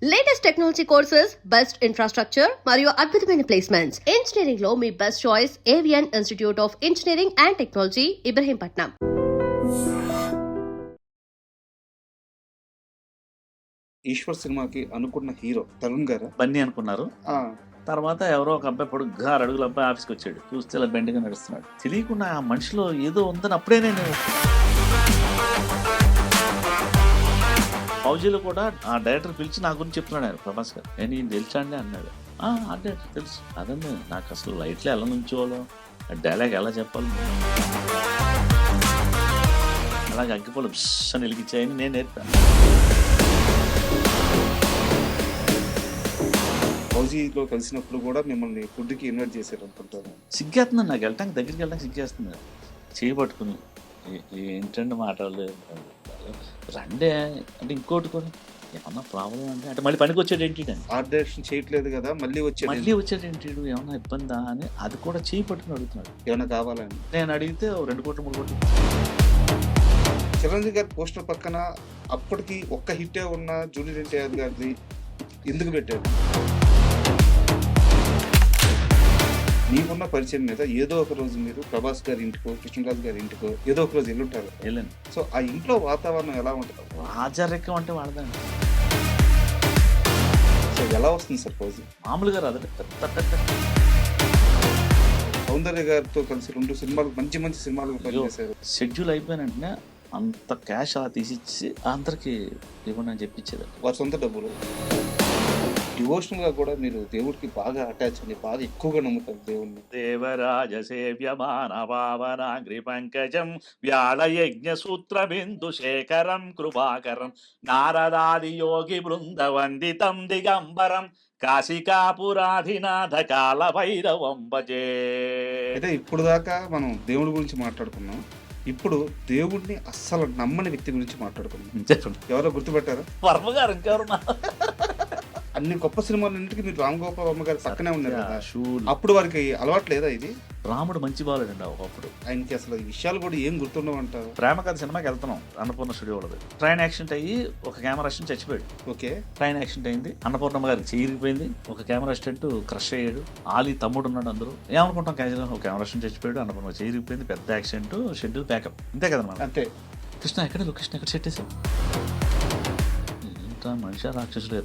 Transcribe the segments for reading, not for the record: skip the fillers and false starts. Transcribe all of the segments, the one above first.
Latest technology courses, best infrastructure మరియు అద్భుతమైన placements. Engineering లో మీ best choice Avian institute of engineering and technology, Ibrahimpatnam. Eshwar సినిమాకి అనుకున్న హీరో తరుణ్ గారు బన్నీ అనుకున్నారు. తర్వాత ఎవరో ఒక అబ్బాయి పొడుగ్గా 6 అడుగుల అబ్బాయి ఆఫీస్కి వచ్చాడు. చూస్తే ఇలా బెండ్గా నడుస్తున్నాడు. తెలియకుండా ఆ మనిషిలో ఏదో ఉందని అప్పుడే నేను ఫౌజీలో కూడా ఆ డైరెక్టర్ పిలిచి నా గురించి చెప్తున్నాడు ఆయన, ప్రభాస్ గారు. నేను ఈయన తెలుసా అండి అన్నాడు. ఆ డైరెక్టర్ తెలుసు. అదండి నాకు అసలు లైట్లో ఎలా నుంచోవాలో, డైలాగ్ ఎలా చెప్పాలి, అలాగే అగ్గిపోలు బిస్ అని వెలిగించాయని నేను నేర్పాను. ఫౌజీలో కలిసినప్పుడు కూడా మిమ్మల్ని ఫుడ్కి ఇన్వైట్ చేశారు అనుకుంటారు. సిగ్గేస్తుందండి నాకు వెళ్ళటానికి, దగ్గరికి వెళ్ళడానికి సిగ్గేస్తుంది. చేయబట్టుకుని ఏంటంటే మాట్లాడలేదు రండే అంటే ఇంకోటి కూడా ఏమన్నా ప్రాబ్లం అంటే మళ్ళీ పనికి వచ్చాడు ఏంటి అని. ఆర్ట్ డైరెక్షన్ చేయట్లేదు కదా, మళ్ళీ వచ్చాడు ఏంటి, ఏమన్నా ఇబ్బందా అని అది కూడా చేయి పట్టుకుని అడుగుతున్నాడు. ఏమైనా కావాలని నేను అడిగితే 2 కోట్లు 3 కోట్లు. చిరంజీవి గారి పోస్టర్ పక్కన అప్పటికి ఒక్క హిట్టే ఉన్న జూనియర్ ఎన్టీఆర్ గారిది ఎందుకు పెట్టారు? మీకున్న పరిచయం మీద ఏదో ఒక రోజు మీరు ప్రభాస్ గారి ఇంటికో, కృష్ణరాజు గారి ఇంటికో ఏదో ఒక రోజు వెళ్ళుంటారు. వెళ్ళండి. సో ఆ ఇంట్లో వాతావరణం ఎలా ఉంటుంది? రాజరికం అంటే వాడదండి. సో ఎలా వస్తుంది సార్ ఫౌజీ? మామూలుగా రాదు. సౌందర్య గారితో కలిసి 2 సినిమాలు మంచి మంచి సినిమాలు పనిచేశారు. షెడ్యూల్ అయిపోయిన వెంటనే అంత క్యాష్ అలా తీసిచ్చి అందరికి ఇవ్వండి అని చెప్పించేది. వారి సొంత డబ్బులు. డివోషనల్ గా కూడా మీరు దేవుడికి బాగా అటాచ్ అని బాగా ఎక్కువగా నమ్ముతారు దేవుణ్ణి. దేవరాజ సేవ్యమాన పావనాగ్రి పంకజం వ్యాళ యజ్ఞ సూత్ర బిందు శేఖరం కృపాకరం నారదాది యోగి బృంద వందితం దిగంబరం కాశికాపురాధినాథ కాల భైరవం భజే. అయితే ఇప్పుడు దాకా మనం దేవుడి గురించి మాట్లాడుకున్నాం. ఇప్పుడు దేవుడిని అస్సలు నమ్మని వ్యక్తి గురించి మాట్లాడుకున్నాం. చెప్పండి. ఎవరో గుర్తుపెట్టారా? వర్మ గారు. ఇంకెవరు? అన్ని గొప్ప సినిమాలన్నింటికి మీరు రామ్ గోపాల్ వర్మ గారు పక్కనే ఉన్నారు కదా. అప్పుడు వారికి అలవాటు లేదా ఇది? రాముడు మంచి బాలుడండి ఒకప్పుడు. ఆయనకి అసలు ఈ విషయాలు కూడా ఏం గుర్తుండవంటారు. ప్రేమ కథ సినిమాకి వెళ్తున్నాం, అన్నపూర్ణ స్టూడియో వాళ్ళది. ట్రైన్ యాక్సిడెంట్ అయ్యి ఒక కెమెరా అసిస్టెంట్ చచ్చిపోయాడు. ఓకే. ట్రైన్ యాక్సిడెంట్ అయింది, అన్నపూర్ణమ్మ గారికి చేరిపోయింది, ఒక కెమెరా అసిస్టెంట్ క్రష్ అయ్యాడు, ఆలీ తమ్ముడు ఉన్నాడు. అందరూ ఏమనుకుంటాం క్యాజువల్గా, ఒక కెమెరా అసిస్టెంట్ చచ్చిపోయాడు, అన్నపూర్ణ చేరిపోయింది, పెద్ద యాక్సిడెంట్, షెడ్యూల్ ప్యాకప్, అంతే కదా మనం. అంతే. కృష్ణ ఎక్కడ, లొకేషన్ ఎక్కడ సెట్ చేసాం, ఇంత మనిషి రాక్షసుడు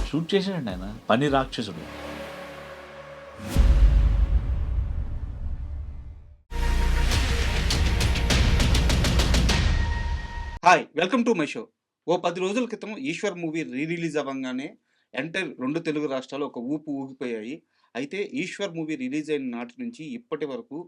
షూట్ చేశాడండి ఆయన, పని రాక్షసుడు. Hi, welcome to my show. 10 రోజుల క్రితం ఈశ్వర్ మూవీ రిలీజ్ అవ్వగానే ఎంటైర్ 2 తెలుగు రాష్ట్రాలు ఒక ఊగిపోయాయి. అయితే ఈశ్వర్ మూవీ రిలీజ్ అయిన నాటి నుంచి ఇప్పటి వరకు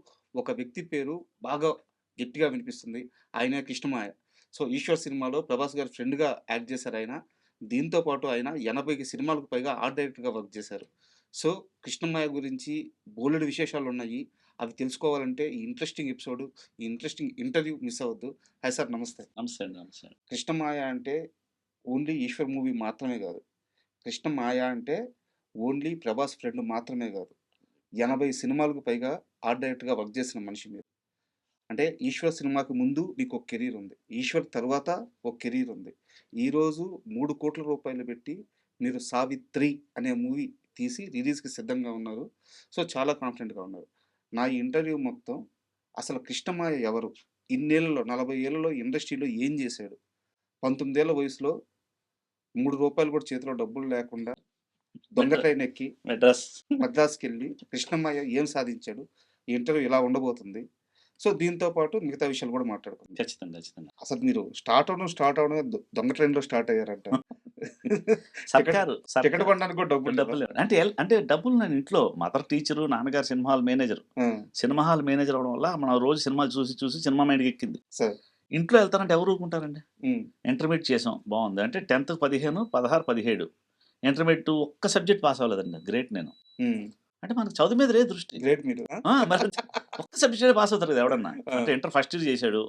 ఒక వ్యక్తి పేరు బాగా గట్టిగా వినిపిస్తుంది. ఆయన కృష్ణమాయ. సో ఈశ్వర్ సినిమాలో ప్రభాస్ గారి ఫ్రెండ్గా యాక్ట్ చేశారు ఆయన. దీంతో పాటు ఆయన 80 సినిమాలకు పైగా ఆర్ట్ డైరెక్టర్గా వర్క్ చేశారు. సో కృష్ణమాయ గురించి బోలెడు విశేషాలు ఉన్నాయి. అవి తెలుసుకోవాలంటే ఈ ఇంట్రెస్టింగ్ ఎపిసోడ్, ఈ ఇంట్రెస్టింగ్ ఇంటర్వ్యూ మిస్ అవ్వద్దు. హాయ్ సార్, నమస్తే. నమస్తే అండి. నమస్తే. కృష్ణమాయ అంటే ఓన్లీ ఈశ్వర్ మూవీ మాత్రమే కాదు. కృష్ణమాయ అంటే ఓన్లీ ప్రభాస్ ఫ్రెండ్ మాత్రమే కాదు. 80 సినిమాలకు పైగా ఆర్ట్ డైరెక్టర్గా వర్క్ చేసిన మనిషి మీరు. అంటే ఈశ్వర్ సినిమాకి ముందు మీకు ఒక కెరీర్ ఉంది, ఈశ్వర్ తర్వాత ఒక కెరీర్ ఉంది. ఈరోజు 3 కోట్ల రూపాయలు పెట్టి మీరు సావిత్రి అనే మూవీ తీసి రిలీజ్కి సిద్ధంగా ఉన్నారు. సో చాలా కాన్ఫిడెంట్గా ఉన్నారు. నా ఈ ఇంటర్వ్యూ మొత్తం అసలు కృష్ణమాయ ఎవరు, ఇన్నేళ్లలో 40 ఏళ్లలో ఇండస్ట్రీలో ఏం చేశాడు, 19 ఏళ్ల వయసులో 3 రూపాయలు కూడా చేతిలో డబ్బులు లేకుండా దొంగ ట్రైన్ ఎక్కి మద్రాస్కి వెళ్ళి కృష్ణమాయ ఏం సాధించాడు, ఈ ఇంటర్వ్యూ ఇలా ఉండబోతుంది. సో దీంతో పాటు మిగతా విషయాలు కూడా మాట్లాడుకుందాం. ఖచ్చితంగా. అసలు మీరు స్టార్ట్ అవడం దొంగ ట్రైన్లో స్టార్ట్ అయ్యారంట. టికెట్ కొనడానికి కూడా డబ్బులు అంటే డబ్బులు నేను ఇంట్లో మదర్ టీచరు, నాన్నగారు cinema hall manager. Cinema hall manager అవడం వల్ల మనం రోజు సినిమాలు చూసి సినిమా మైండ్కి ఎక్కింది. ఇంట్లో వెళ్తానంటే ఎవరు ఊరుకుంటారండి. ఇంటర్మీడియట్ చేసాం, బాగుంది అంటే 10th 15, 16, 17 ఇంటర్మీడియట్ ఒక్క సబ్జెక్ట్ పాస్ అవ్వలేదండి. గ్రేట్ నేను. అంటే మనకు చదువు మీద లేదు దృష్టి. గ్రేట్ మీరు. ఒక్క సబ్జెక్ట్ పాస్ అవుతారు కదా ఎవడన్నా. అంటే ఇంటర్ ఫస్ట్ ఇయర్ చేశాడు,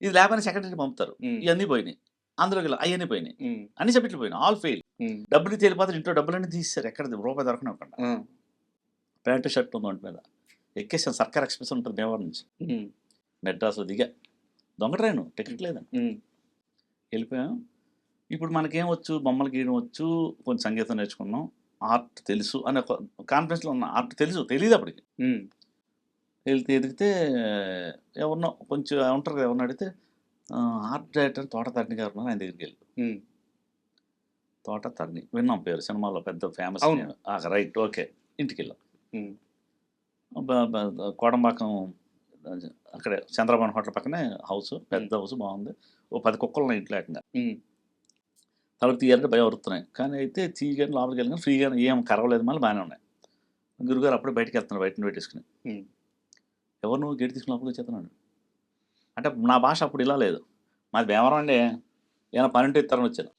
ఇది లేకపోతే సెకండ్ ఇయర్ పంపుతారు, ఇవన్నీ పోయినాయి, అందులోకి అవన్నీ పోయినాయి, అన్ని సబ్జెక్టులు పోయినాయి, ఆల్ ఫెయిల్. డబ్బులు తేలిపోతారు, ఇంట్లో డబ్బులన్నీ తీసేశారు, ఎక్కడ రూపాయి దొరకనివ్వకుండా. ప్యాంటు షర్ట్ ఉంది ఒంటి మీద, ఎక్కేసాను. సర్కార్ ఎక్స్ప్రెస్ ఉంటుంది భీమవరం నుంచి, మెడ్రాస్లో దిగా, దొంగ ట్రైన్, టికెట్ లేదండి, వెళ్ళిపోయాం. ఇప్పుడు మనకేం వచ్చు, బొమ్మలు గీయడం వచ్చు, కొంచెం సంగీతం నేర్చుకున్నాం, ఆర్ట్ తెలుసు అనే ఒక కాన్ఫిడెన్స్‌లో ఉన్న. ఆర్ట్ తెలుసు, తెలీదప్పటికి. ఎదిగితే ఎవరినో కొంచెం ఉంటారు కదా! ఎవరినో అడిగితే ఆర్ట్ డైరెక్టర్ తోట తరణి గారు ఉన్నారు, ఆయన దగ్గరికెళ్ళు. తోట తరణి విన్నాం పేరు, సినిమాలో పెద్ద ఫేమస్ అవును. నేమ్. Right, okay. ఇంటికెళ్ళాం. హ్మ్. కోడంబాకం అక్కడే చంద్రబాబు హోటల్ పక్కనే హౌస్, పెద్ద హౌస్ బాగుంది. ఓ 10 కుక్కలు ఉన్నాయి ఇంట్లో ఏకంగా. తలుపు తీయాలంటే భయం వరుతున్నాయి, కానీ అయితే తీయగానే లోపలికి వెళ్ళగానే ఫ్రీగానే ఏం కరవలేదు, మళ్ళీ బాగానే ఉన్నాయి. గురుగారు అప్పుడే బయటికి వెళ్తున్నాడు, బయట పెట్టేసుకుని. ఎవరు నువ్వు గేట్ తీసుకుని లోపలికి వచ్చేస్తున్నాడు. అంటే నా భాష అప్పుడు ఇలా లేదు, మాది భీమవరం అండి, ఏమైనా పని ఉంటే ఇస్తారని వచ్చాను.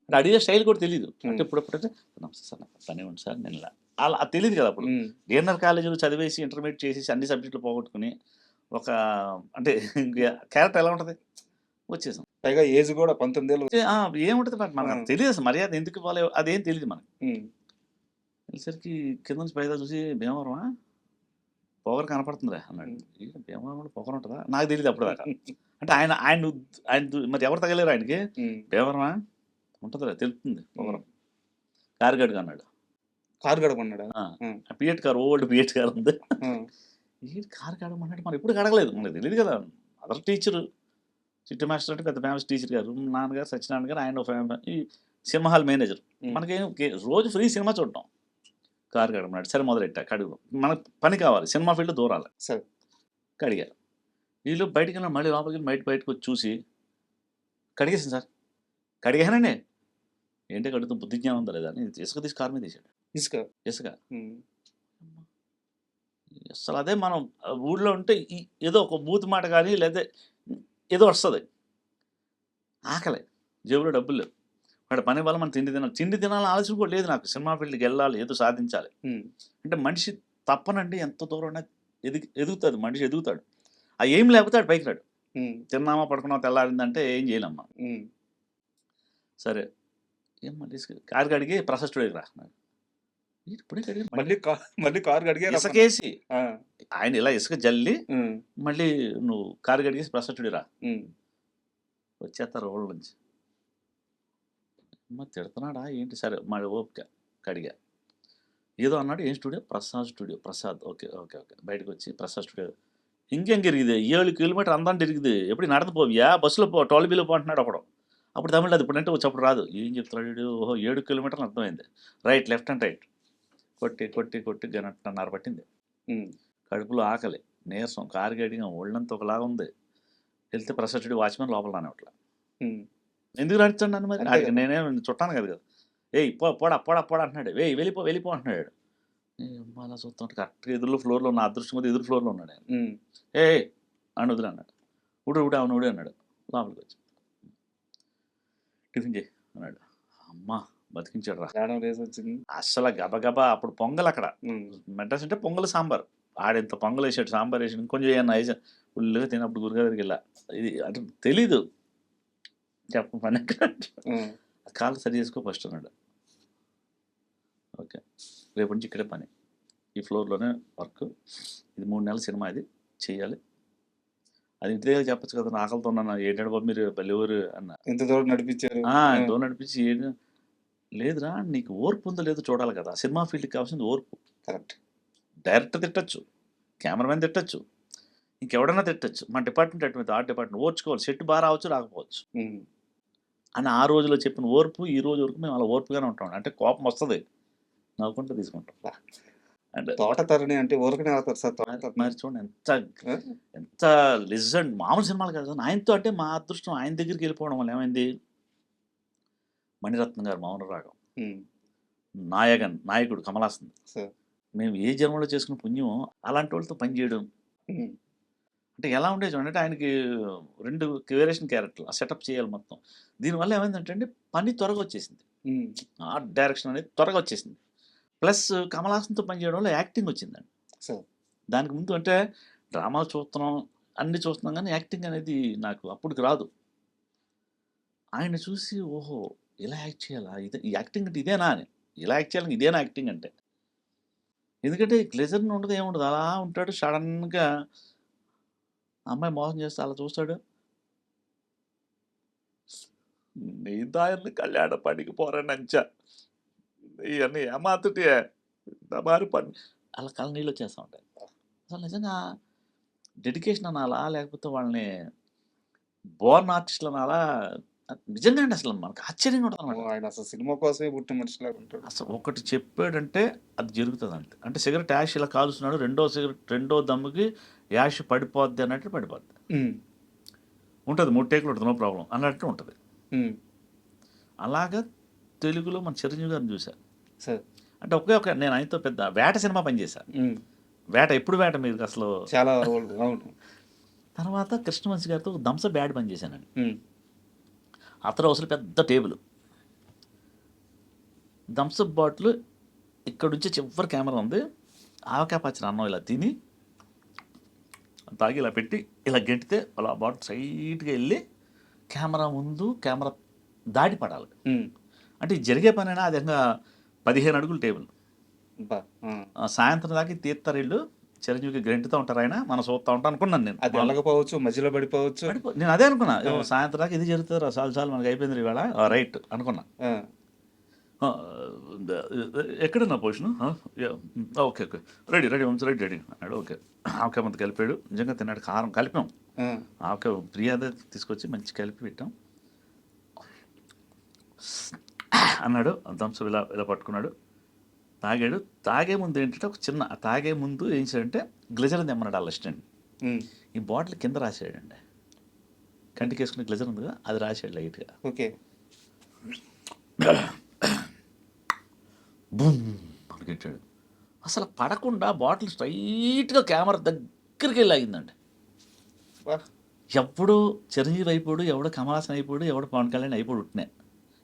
అంటే అడిగే స్టైల్ కూడా తెలియదు. అంటే ఇప్పుడప్పుడైతే నమస్తే సార్, నాకు పని ఉంది సార్, నేను ఇలా అలా అది తెలియదు కదా అప్పుడు. డిఎన్ఆర్ కాలేజీలో చదివేసి ఇంటర్మీడియట్ చేసేసి అన్ని సబ్జెక్టులు పోగొట్టుకుని ఒక అంటే క్యారెక్టర్ ఎలా ఉంటుంది వచ్చేసాం. పైగా ఏజ్ కూడా 19 ఏళ్ళు. ఏముంటుంది మనకు తెలియదు అసలు, మర్యాద ఎందుకు ఇవ్వాలి అదేం తెలియదు మనకు. వెళ్ళేసరికి కింద నుంచి పైదా చూసి భీమవరమా, పొగరు కనపడుతుందిరా అన్నాడు. భీమవరంలో పొగరు ఉంటుందా, నాకు తెలియదు అప్పుడు దాకా. అంటే ఆయన ఆయన ఆయన మరి ఎవరు తగలేరు ఆయనకి. భీమవరమా ఉంటుందిరా, తెలుస్తుంది పొగరం. కారు గడుగు అన్నాడు. కారు గడపన్నాడా? పిఎట్ కార్, ఓల్డ్ పిఎట్ కార్ ఉంది. ఏంటి కారు గడమన్నాడు, మరి ఎప్పుడు గడగలేదు, మనకు తెలియదు కదా. అదర్ టీచరు, చిట్టి మాస్టర్ అంటే పెద్ద ఫేమస్ టీచర్ గారు, నాన్నగారు సత్యనారాయణ గారు, ఆయన ఈ సినిమా హాల్ మేనేజర్. మనకేం రోజు ఫ్రీ సినిమా చూడటం. కారు కడమన్నాడు, సరే మొదలెట్టా కడుగు, మనకు పని కావాలి, సినిమా ఫీల్డ్ దూరాలి. సరే కడిగారు. వీళ్ళు బయటికి వెళ్ళిన, మళ్ళీ లోపలికి బయటకు వచ్చి చూసి కడిగేసింది సార్. కడిగానండి, ఏంటి కడుగుతూ బుద్ధి జ్ఞానం ఉందా లేదా అని ఇసుక తీసి కారు మీద తీసాడు. ఇసుక ఇసుక అసలు అదే మనం ఊళ్ళో ఉంటే ఏదో ఒక బూత్ మాట కానీ లేదా ఏదో వస్తుంది. ఆకలి, జేబులో డబ్బులు లేవు, వాడి పని వల్ల మనం తిండి తినాలని ఆలోచన కూడా లేదు నాకు. సినిమా ఫీల్డ్కి వెళ్ళాలి, ఏదో సాధించాలి అంటే మనిషి తప్పనండి ఎంత దూరం ఎదుగుతాడు, మనిషి ఎదుగుతాడు. ఏం లేకపోతే ఆడు పైకి రాడు. తిన్నామా పడుకున్నామా తెల్లారిందంటే ఏం చేయలేమ్మా. సరే ఏం మళ్ళీ కారు కడిగి ప్రసాద్ స్టూడియోకి రా, ఇప్పుడే కడిగి మళ్ళీ కారు కడిగి ఇసుకేసి ఆయన ఇలా ఇసుక జల్లి మళ్ళీ నువ్వు కారు కడిగేసి ప్రసాద్ స్టూడియో రా. వచ్చేస్తారు ఊళ్ళ నుంచి. తిడుతున్నాడా ఏంటి, సరే మళ్ళీ ఓపిక కడిగా. ఏదో అన్నాడు, ఏం studio, Prasad studio. Prasad, okay okay okay. బయటకు వచ్చి ప్రసాద్ స్టూడియో ఇంకేం తిరిగిదే, 7 కిలోమీటర్ అందాన్ని తిరిగిది, ఎప్పుడు నడత పోవియా, బస్సులో పో, టోల్బీలో పో అంటున్నాడు ఒకడు. అప్పుడు తమిళ అది ఇప్పుడంటే వచ్చి రాదు. ఏం చెప్తున్నాడు, ఓహో 7 కిలోమీటర్లు అర్థమైంది. రైట్, లెఫ్ట్ అండ్ రైట్ కొట్టి కొట్టి కొట్టి గంటన్నర పట్టింది. కడుపులో ఆకలి, నీరసం, కారు గడిగా, ఒళ్ళంతా ఒకలాగా ఉంది. వెళ్తే ప్రసాద్ స్టూడియో వాచ్మెన్ లోపల రానివట్లా. ఎందుకు నడుస్తాడు నన్ను మరి, నేనేం చుట్టాను కదా కదా. పోడా పోడా పోడా అంటున్నాడు. వెళ్ళిపో వెళ్ళిపో అంటున్నాడు. అలా చూస్తుంటే కరెక్ట్గా ఎదురులో ఫ్లోర్లో ఉన్న, అదృష్టం కొద్ది ఎదురు ఫ్లోర్లో ఉన్నాడు ఆయన. అని వదిలే అన్నాడు. ఉడు అవును ఉడి అన్నాడు. లోపలికి వచ్చి టిఫిన్ చేయి అన్నాడు. అమ్మా బతికించాడు రా. అసలు గబగబా అప్పుడు పొంగల్ అక్కడ మెడ్రాస్ అంటే పొంగల్ సాంబార్. ఆడెంత పొంగల్ వేసాడు, సాంబార్ వేసాడు, ఇంకొంచెం ఏమన్నా వేసాడు. ఫుల్గా తినప్పుడు గురుగారి దగ్గరికి వెళ్ళా. ఇది అంటే తెలీదు చెప్ప పని. కాళ్ళు సరి చేసుకో ఫస్ట్ అన్నాడు. ఓకే, రేపు నుంచి ఇక్కడే పని, ఈ ఫ్లోర్లోనే వర్క్, ఇది 3 నెలల సినిమా, ఇది చేయాలి. అది ఇంటి దగ్గర చెప్పచ్చు కదా, ఆకలితో ఉన్నాను. ఏంటంటే బాబు మీరు బలివరు అన్న. ఎంత దూరం నడిపించారు, దూరం నడిపించి లేదురా నీకు ఓర్పు ఉందో లేదో చూడాలి కదా. సినిమా ఫీల్డ్కి కావాల్సింది ఓర్పు. కరెక్ట్. డైరెక్టర్ తిట్టచ్చు, కెమెరామెన్ తిట్టచ్చు, ఇంకెవడన్నా తిట్టచ్చు. మన డిపార్ట్మెంట్ అటువంటి ఆర్ట్ డిపార్ట్మెంట్ ఓర్చుకోవాలి. సెట్ బాగా రావచ్చు రాకపోవచ్చు అని ఆ రోజులో చెప్పిన ఓర్పు ఈ రోజు వరకు మేము అలా ఓర్పుగానే ఉంటాం. అంటే కోపం వస్తుంది, నవ్వుకుంటూ తీసుకుంటాం. అంటే తోట తరణి అంటే ఊరకనే అవుతారు సార్. మరి చూడండి ఎంత లిజెండ్, మామూలు సినిమాలు కదా. ఆయనతో అంటే మా అదృష్టం, ఆయన దగ్గరికి వెళ్ళిపోవడం వల్ల ఏమైంది, మణిరత్నం గారు మౌన రాగం, నాయకుడు కమలాసన్, మేము ఏ జన్మలో చేసుకున్న పుణ్యం అలాంటి వాళ్ళతో పనిచేయడం. అంటే ఎలా ఉండేది చూడండి, అంటే ఆయనకి 2 వేరియేషన్ క్యారెక్టర్లు సెటప్ చేయాలి మొత్తం. దీనివల్ల ఏమైందంటే అండి పని త్వరగా వచ్చేసింది, ఆర్ట్ డైరెక్షన్ అనేది త్వరగా వచ్చేసింది. ప్లస్ కమలాసన్తో పనిచేయడం వల్ల యాక్టింగ్ వచ్చిందండి. దానికి ముందు అంటే డ్రామాలు చూస్తున్నాం, అన్ని చూస్తున్నాం, కానీ యాక్టింగ్ అనేది నాకు అప్పటికి రాదు. ఆయన చూసి ఓహో ఇలా యాక్ట్ చేయాలా, ఇదే యాక్టింగ్ అంటే ఇదేనా అని, ఇలా యాక్ట్ చేయాలని ఇదేనా యాక్టింగ్ అంటే. ఎందుకంటే గ్లెజర్ని ఉండదు, ఏముండదు, అలా ఉంటాడు. సడన్గా అమ్మాయి మోసం చేస్తే అలా చూస్తాడు. నీ దాయన్ని కళ్యాణ పడికి పోరానంచా ఇవన్నీ ఏమాత్రటే మారి పడి అలా కళ్ళ నీళ్ళు వచ్చేస్తూ ఉంటాయి. అసలు నిజంగా డెడికేషన్ అనాలా లేకపోతే వాళ్ళని బోర్న్ ఆర్టిస్టులు అనాలా నిజంగా అండి అసలు మనకు ఆశ్చర్యంగా ఉంటుంది అనమాట. ఆయన అసలు సినిమా కోసమే పుట్టిన మనిషిలాగా ఉంటాడు. అసలు ఒకటి చెప్పాడంటే అది జరుగుతుంది అంతే. అంటే సిగరెట్ యాష్ ఇలా కాలుస్తున్నాడు, రెండో దమ్ముకి యాష్ పడిపోద్ది అన్నట్టు పడిపోద్ది ఉంటుంది. 3 టేకులు ఉంటుంది, నో ప్రాబ్లం అన్నట్టు ఉంటుంది. అలాగా తెలుగులో మన చిరంజీవి గారిని చూశాను. అంటే ఒకే నేను ఆయనతో పెద్ద వేట సినిమా పనిచేశాను. వేట ఎప్పుడు వేట మీరు అసలు చాలా తర్వాత కృష్ణవంశీ గారితో దంస బ్యాడ్ పనిచేశానండి. అతను అసలు పెద్ద టేబుల్ థమ్స్అప్ బాటిల్ ఇక్కడ నుంచి చివరి కెమెరా ఉంది. ఆవకాయ పచ్చడి అన్నం ఇలా తిని తాగి ఇలా పెట్టి ఇలా గెంటితే అలా బాటిల్ స్ట్రైట్గా వెళ్ళి కెమెరా దాడి పడాలి. అంటే జరిగే పనైనా అది ఇంకా 15 అడుగులు టేబుల్. సాయంత్రం దాకా తీస్తారు వీళ్ళు, చిరంజీవికి గెంటుతూ ఉంటారు, ఆయన మనం చూస్తూ ఉంటాం అనుకున్నాను నేను. అది వెళ్ళకపోవచ్చు, మధ్యలో పడిపోవచ్చు. నేను అదే అనుకున్నా, సాయంత్రం దాకా ఇది జరుగుతుంది, చాలు మనకి అయిపోయింది ఇవాళ రైట్ అనుకున్నా. ఎక్కడన్నా పొజిషన్ ఓకే రెడీ అన్నాడు. ఓకే ఆవకాయ మంది కలిపాడు, నిజంగా తిన్నాడు, కారం కలిపాం, ఆవకాయ ప్రియాదే తీసుకొచ్చి మంచి కలిపి పెట్టాం అన్నాడు. థమ్స్ ఇలా పట్టుకున్నాడు, తాగాడు. తాగే ముందు ఏంటంటే ఒక చిన్న తాగే ముందు ఏం చేయాడంటే గ్లిజర్ తెమ్మన్నాడు వాళ్ళ అసిస్టెంట్. ఈ బాటిల్ కింద రాసాడండి, కంటికి వేసుకునే గ్లిజర్ ఉంది కదా, అది రాసాడు లైట్గా. ఓకే బూమ్ అనుకెట్టాడు. అసలు పడకుండా బాటిల్ స్ట్రైట్గా కెమెరా దగ్గరికి వెళ్ళి ఆగిందండి. ఎవడు చిరంజీవి అయిపోడు, ఎవడో కమల్ హాసన్ అయిపోడు, ఎవడో పవన్ కళ్యాణ్ అయిపోడు, ఉట్టినే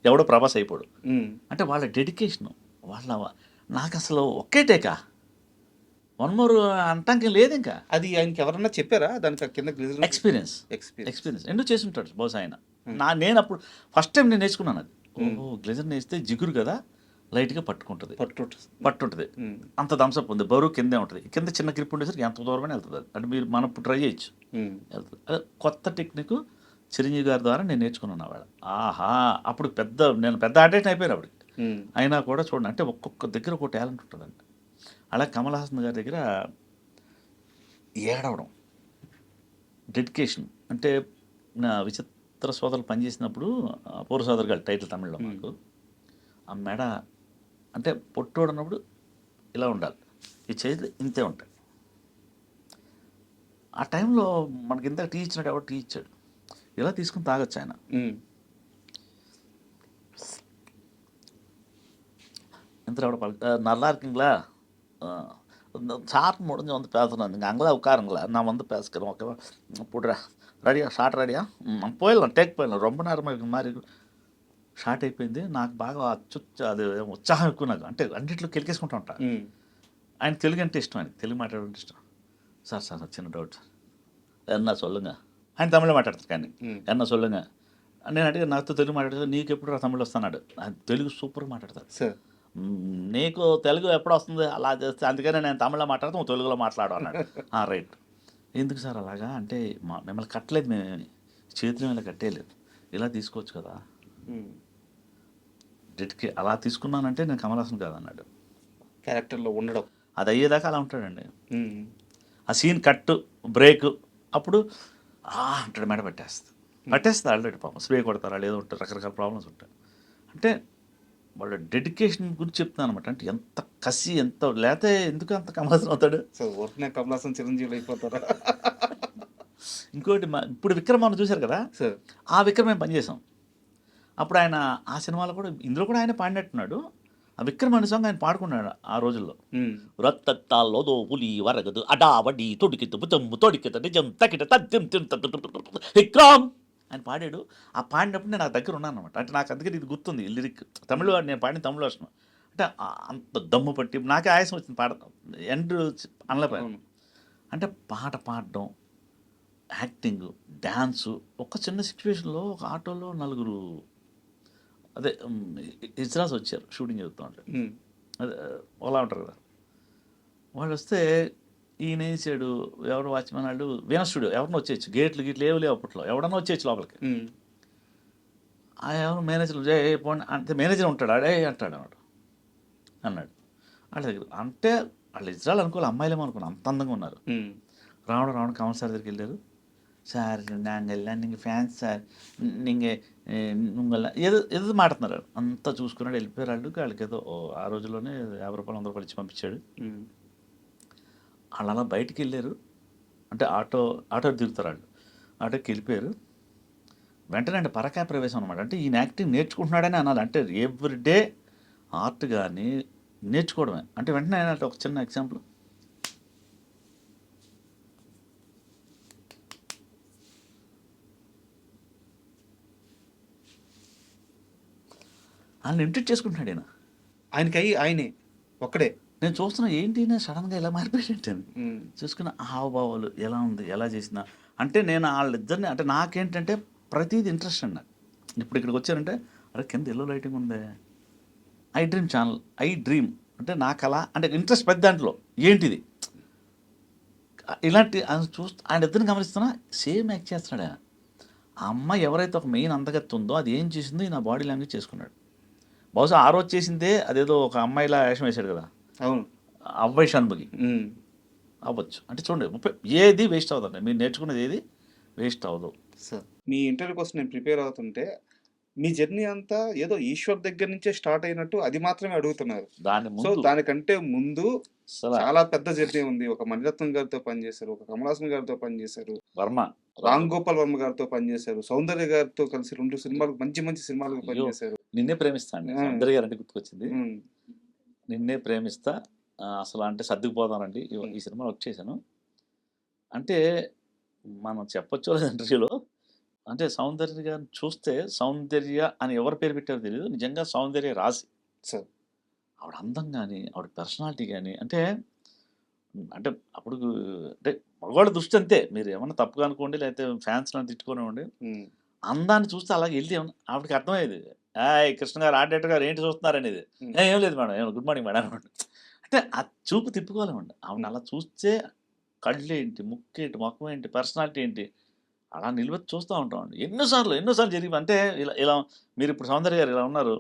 ఎవడో ప్రభాస్ అయిపోడు. అంటే వాళ్ళ డెడికేషను నాకు అసలు ఒకే టేకా, 1 more అంటానికి లేదు. ఇంకా అది ఆయనకి ఎవరన్నా చెప్పారా దానికి కింద ఎక్స్పీరియన్స్ ఎందుకు చేసి ఉంటాడు బహుశా ఆయన. నేను అప్పుడు ఫస్ట్ టైం నేను నేర్చుకున్నాను అది. ఓహో గ్లేజర్ నేస్తే జిగురు కదా, లైట్గా పట్టుంటుంది. అంత థమ్స్అప్ ఉంది, బరువు కిందే ఉంటుంది, కింద చిన్న గ్రిప్ ఉండేసరికి ఎంత దూరమైనా వెళ్తుంది అది. అంటే మీరు మనం ట్రై చేయొచ్చు, వెళ్తుంది. అదే కొత్త టెక్నిక్ చిరంజీవి గారి ద్వారా నేను నేర్చుకున్నాను వాడు. అప్పుడు నేను పెద్ద ఆర్టిస్ట్ అయిపోయాను అప్పటికి. అయినా కూడా చూడండి, అంటే ఒక్కొక్క దగ్గర ఒక టాలెంట్ ఉంటుందండి. అలా కమల్ హాసన్ గారి దగ్గర ఏడవడం, డెడికేషన్. అంటే నా విచిత్ర సోదరులు పనిచేసినప్పుడు పూర్వ సోదరు గారు టైటిల్ తమిళ్లో మాకు, ఆ మెడ అంటే పొట్టోడన్నప్పుడు ఇలా ఉండాలి, ఈ చేతులు ఇంతే ఉంటాయి. ఆ టైంలో మనకి ఇంత టీ ఇచ్చినట్టు ఎవరు టీ ఇచ్చాడు, ఇలా తీసుకుని తాగొచ్చు ఆయన. ఎంత நல்லா இருக்கீங்களா, சாப்பிட்டு முடிஞ்சு வந்து பேசணும், நீங்கள் அங்கே தான் உட்காருங்களா, நான் வந்து பேசுகிறேன், ஓகேவா, போடுறா రెడీయా, షార్ట్ రెడీయా, పోయిடலாம் టేక్ పోయిடலாம், ரொம்ப நேரமாக இருக்கிற மாதிரி షార్ట్ అయిపోయింది. నాకు బాగా అది ఉత్సాహం ఎక్కువ, నాకు అంటే అన్నింటిలో కెలికేసుకుంటూ ఉంటా. ఆయన తెలుగు అంటే ఇష్టం, ఆయన తెలుగు మాట్లాడడం ఇష్టం. సార్ చిన్న డౌట్ సార్, ఎన్నా సొల్లుగా, ఆయన తమిళ మాట్లాడతారు కానీ ఎన్నా సొల్లుగా. నేను అడిగా నాతో తెలుగు మాట్లాడతాను, నీకు ఎప్పుడు తమిళ వస్తున్నాడు, ఆయన తెలుగు సూపర్గా మాట్లాడతారు. సార్ నీకు తెలుగు ఎప్పుడు వస్తుంది అలా చేస్తే, అందుకనే నేను తమిళలో మాట్లాడతాను, తెలుగులో మాట్లాడు అన్నాడు. రైట్, ఎందుకు సార్ అలాగా అంటే, మిమ్మల్ని కట్టలేదు, మేము చేతులు మీద కట్టేయలేదు, ఇలా తీసుకోవచ్చు కదా, అలా తీసుకున్నానంటే నేను కమల్ హాసన్ కాదన్నాడు. క్యారెక్టర్లో ఉండడం అది అయ్యేదాకా అలా ఉంటాడండి. ఆ సీన్ కట్టు బ్రేక్ అప్పుడు అంటాడు, మెడ పట్టేస్తుంది ఆల్రెడీ, పాపం స్ప్రే కొడతారా లేదో ఉంటారు, రకరకాల ప్రాబ్లమ్స్ ఉంటాయి. అంటే వాళ్ళ డెడికేషన్ గురించి చెప్తున్నాను అనమాట. అంటే ఎంత కసి, ఎంత లేకపోతే ఎందుకు అంత కమల్ హాసన్ అవుతాడు. కమల్ హాసన్ చిరంజీవి అయిపోతారా. ఇంకోటి ఇప్పుడు విక్రమ్ మనం చూశారు కదా, ఆ విక్రమ్ మేము పనిచేసాం అప్పుడు. ఆయన ఆ సినిమాలో కూడా, ఇందులో కూడా ఆయన పాడినట్టున్నాడు. ఆ విక్రమ్ అనే సాంగ్ ఆయన పాడుకున్నాడు ఆ రోజుల్లో. రత్తల్లో పులి వరగదు అడావడి తొడికితు బుతమ్ము తొడికిత నిజం తకిట తద్దిం విక్రమ్ ఆయన పాడాడు. ఆ పాడినప్పుడు నేను నా దగ్గర ఉన్నాను అనమాట. అంటే నాకు అందుకని ఇది గుర్తుంది లిరిక్, తమిళ నేను పాడిన తమిళ వర్షం. అంటే అంత దమ్ము పట్టి నాకే ఆయాసం వచ్చింది పాడతాం, ఎండ్ అనలేపాను. అంటే పాట పాడడం, యాక్టింగ్, డ్యాన్సు. ఒక చిన్న సిచ్యువేషన్లో ఒక ఆటోలో 4 అదే ఇజ్రాస్ వచ్చారు షూటింగ్ చేస్తూ ఉంటే, అదే ఓలా ఉంటారు కదా, వాళ్ళు వస్తే ఈయన వేసాడు, ఎవరు వాచ్మెన్ వాళ్ళు వీణ స్టూడియో ఎవరినో వచ్చేయచ్చు, గేట్లు ఏవి లేవు అప్పట్లో, ఎవడన్నా వచ్చేయచ్చు లోపలికి. ఎవరు మేనేజర్ ఏ పోండి అంటే మేనేజర్ ఉంటాడు అడే అంటాడు అన్నాడు అన్నాడు వాళ్ళ దగ్గర అంటే వాళ్ళు ఇజ్రాయల్ అనుకోవాలి అమ్మాయిలేమో అనుకున్నాను అంత అందంగా ఉన్నారు రావడం కమల్ సార్ దగ్గరికి వెళ్ళారు சார் நாங்கள் நீங்கள் ఫ్యాన్స్ సార్ நீங்கள் உங்களை ఏదో మాట్లాడుతున్నారు అంతా చూసుకున్నాడు వెళ్ళిపోయారు వాళ్ళకి ఏదో ఆ రోజుల్లోనే 50 రూపాయలు 100 రూపాయలు ఇచ్చి పంపించాడు వాళ్ళు అలా బయటికి వెళ్ళారు అంటే ఆటో దిగుతారు వాళ్ళు ఆటోకి వెళ్ళిపోయారు వెంటనే అంటే పరకాయ ప్రవేశం అనమాట అంటే ఈయన యాక్టింగ్ నేర్చుకుంటున్నాడని అనాలి అంటే ఎవ్రీడే ఆర్ట్ కానీ నేర్చుకోవడమే అంటే వెంటనే అంటే ఒక చిన్న ఎగ్జాంపుల్ ఆయన ఇంట్రెట్ చేసుకుంటున్నాడు ఆయనే ఒక్కడే నేను చూస్తున్నా ఏంటి సడన్గా ఎలా మారిపోయాడు చూసుకున్న హావభావాలు ఎలా ఉంది ఎలా చేసిన అంటే నేను వాళ్ళిద్దరిని అంటే నాకేంటంటే ప్రతిదీ ఇంట్రెస్ట్ అండి నాకు ఇప్పుడు ఇక్కడికి వచ్చారంటే అరే కింద ఎల్లో లైటింగ్ ఉంది I dream channel I dream అంటే నా కళ అంటే ఇంట్రెస్ట్ పెద్ద దాంట్లో ఏంటిది ఇలాంటి ఆయన ఇద్దరిని గమనిస్తున్నా సేమ్ యాక్ట్ చేస్తున్నాడు ఆయన ఆ అమ్మాయి ఎవరైతే ఒక మెయిన్ అందగత్తి ఉందో అది ఏం చేసిందో నా బాడీ లాంగ్వేజ్ చేసుకున్నాడు బహుశా ఆ రోజు చేసిందే అదేదో ఒక అమ్మాయిలా వేషం వేశాడు కదా అవును అవ్వై షణ్ముఖి అవ్వచ్చు అంటే చూడండి ఏది వేస్ట్ అవుతుంది మీరు నేర్చుకునేది ఏది వేస్ట్ అవ్వదు సార్ మీ ఇంటర్వ్యూ కోసం నేను ప్రిపేర్ అవుతుంటే మీ జర్నీ అంతా ఏదో ఈశ్వర్ దగ్గర నుంచే స్టార్ట్ అయినట్టు అది మాత్రమే అడుగుతున్నారు సో దానికంటే ముందు చాలా పెద్ద జర్నీ ఉంది ఒక మణిరత్నం గారితో పనిచేశారు ఒక కమలాసన్ గారితో పనిచేశారు రామ్ గోపాల్ వర్మ గారితో పనిచేశారు సౌందర్య గారితో కలిసి 2 సినిమాలు మంచి సినిమాలకు పనిచేశారు నిన్నే ప్రేమిస్తాను సౌందర్య గారు అంటే గుర్తుకొచ్చింది నిన్నే ప్రేమిస్తా అసలు అంటే సర్దుకుపోదానండి ఈ సినిమా వచ్చేసాను అంటే మనం చెప్పొచ్చు లేదు ఇంటర్వ్యూలో అంటే సౌందర్య గారిని చూస్తే సౌందర్య అని ఎవరు పేరు పెట్టారో తెలియదు నిజంగా సౌందర్య రాసి సార్ ఆవిడ అందం కానీ ఆవిడ పర్సనాలిటీ కానీ అంటే అప్పుడు అంటే మగవాళ్ళ దృష్టి అంతే మీరు ఏమన్నా తప్పుగా అనుకోండి లేకపోతే ఫ్యాన్స్ నన్ను తిట్టుకోనివ్వండి అందాన్ని చూస్తే అలాగే వెళ్ళి ఆవిడకి అర్థమయ్యేది కృష్ణ గారు ఆర్డేటర్ గారు ఏంటి చూస్తున్నారు అనేది ఏం లేదు మేడం గుడ్ మార్నింగ్ మేడం అంటే ఆ చూపు తిప్పుకోలేమండి ఆవిడ అలా చూస్తే కళ్ళు ఏంటి ముక్కు ఏంటి ముఖం ఏంటి పర్సనాలిటీ ఏంటి అలా నిలబెట్టి చూస్తూ ఉంటామండి ఎన్నోసార్లు జరిగి అంటే ఇలా మీరు ఇప్పుడు సౌందర్య గారు ఇలా ఉన్నారు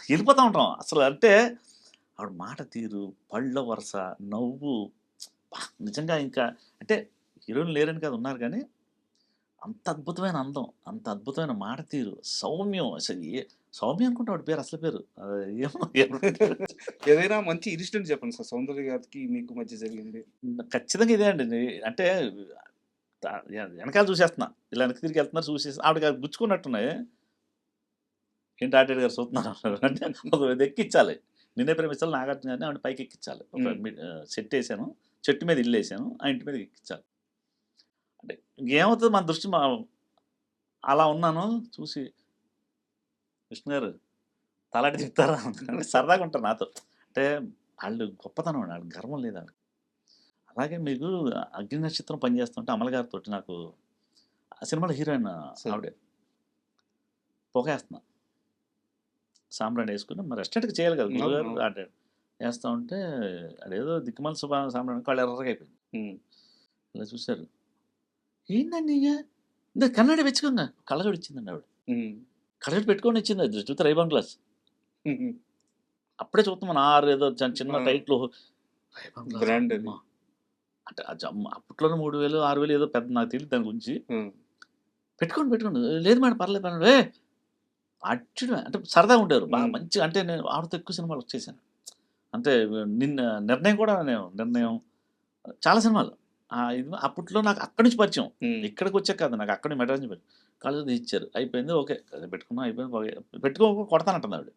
వెళ్ళిపోతూ ఉంటాం అసలు అంటే ఆవిడ మాట తీరు పళ్ళ వరుస నవ్వు నిజంగా ఇంకా అంటే హీరోయిన్ లేరని కాదు ఉన్నారు కానీ అంత అద్భుతమైన అందం అంత అద్భుతమైన మాట తీరు సౌమ్యం అసలు సౌమ్యం అనుకుంటే ఆవిడ పేరు అసలు పేరు ఏదైనా మంచి ఇన్సిడెంట్ చెప్పండి సార్ సౌందర్య గారికి మీకు మధ్య జరిగింది ఖచ్చితంగా ఇదే అండి అంటే వెనకాల చూసేస్తున్నా ఇలా వెనక్కి తిరిగి వెళ్తున్నారు చూసేసి ఆవిడ గుచ్చుకున్నట్టున్నాయి ఏంటి ఆర్డేటర్ గారు చూస్తున్నారు అంటే ఒక ఎక్కించాలి నిన్నే ప్రేమించాలి నాగార్జున గారిని ఆవిడ పైకి ఎక్కించాలి ఒక సెట్ వేసాను చెట్టు మీద ఇల్లు వేసాను ఆ ఇంటి మీద ఎక్కించాలి అంటే ఇంకేమవుతుంది మన దృష్టి అలా ఉన్నాను చూసి విష్ణు గారు తలాంటి చెప్తారా అంటే సరదాగా ఉంటారు నాతో అంటే వాళ్ళు గొప్పతనం అండి వాళ్ళకి గర్వం లేదు వాళ్ళకి అలాగే మీకు అగ్ని నక్షత్రం పనిచేస్తుంటే అమల గారితో నాకు ఆ సినిమాలో హీరోయిన్ ఆవిడే పొగేస్తున్నా సాంబ్రాణి వేసుకుని మరి రెస్టారెంట్కి చేయాలి కదా గురుగారు ఆడాడు వేస్తూ ఉంటే అదేదో దిక్కుమల సాంబ్రాణి వాళ్ళు ఎర్రగా అయిపోయింది ఇలా చూశారు ఏంటండి ఇంకా కన్నడ వెచ్చుకోంగా కళ్ళజోడు ఇచ్చిందండి ఆవిడ కళ్ళజోడు పెట్టుకొని ఇచ్చింది అది చూస్తే రైబాన్ గ్లాస్ అప్పుడే చూస్తాం 6 ఏదో చిన్న టైట్లో బ్రాండ్ అంటే అప్పట్లోనే 3000 6000 ఏదో పెద్ద నాకు తెలియదు దాని గురించి పెట్టుకోండి లేదు మేడం పర్లేదు అచ్చుడు అంటే సరదాగా ఉండేవారు బాగా మంచి అంటే నేను ఆవిడతో ఎక్కువ సినిమాలు వచ్చేసాను అంటే నిర్ణయం కూడా నిర్ణయం చాలా సినిమాలు ఇది అప్పట్లో నాకు అక్కడి నుంచి పరిచయం ఇక్కడికి వచ్చాక కాదు నాకు అక్కడి నుంచి మెడ్రాస్ నుంచి కాలేజ్ ఇచ్చారు అయిపోయింది ఓకే పెట్టుకున్నాం అయిపోయింది కొడతానంటుంది ఆవిడ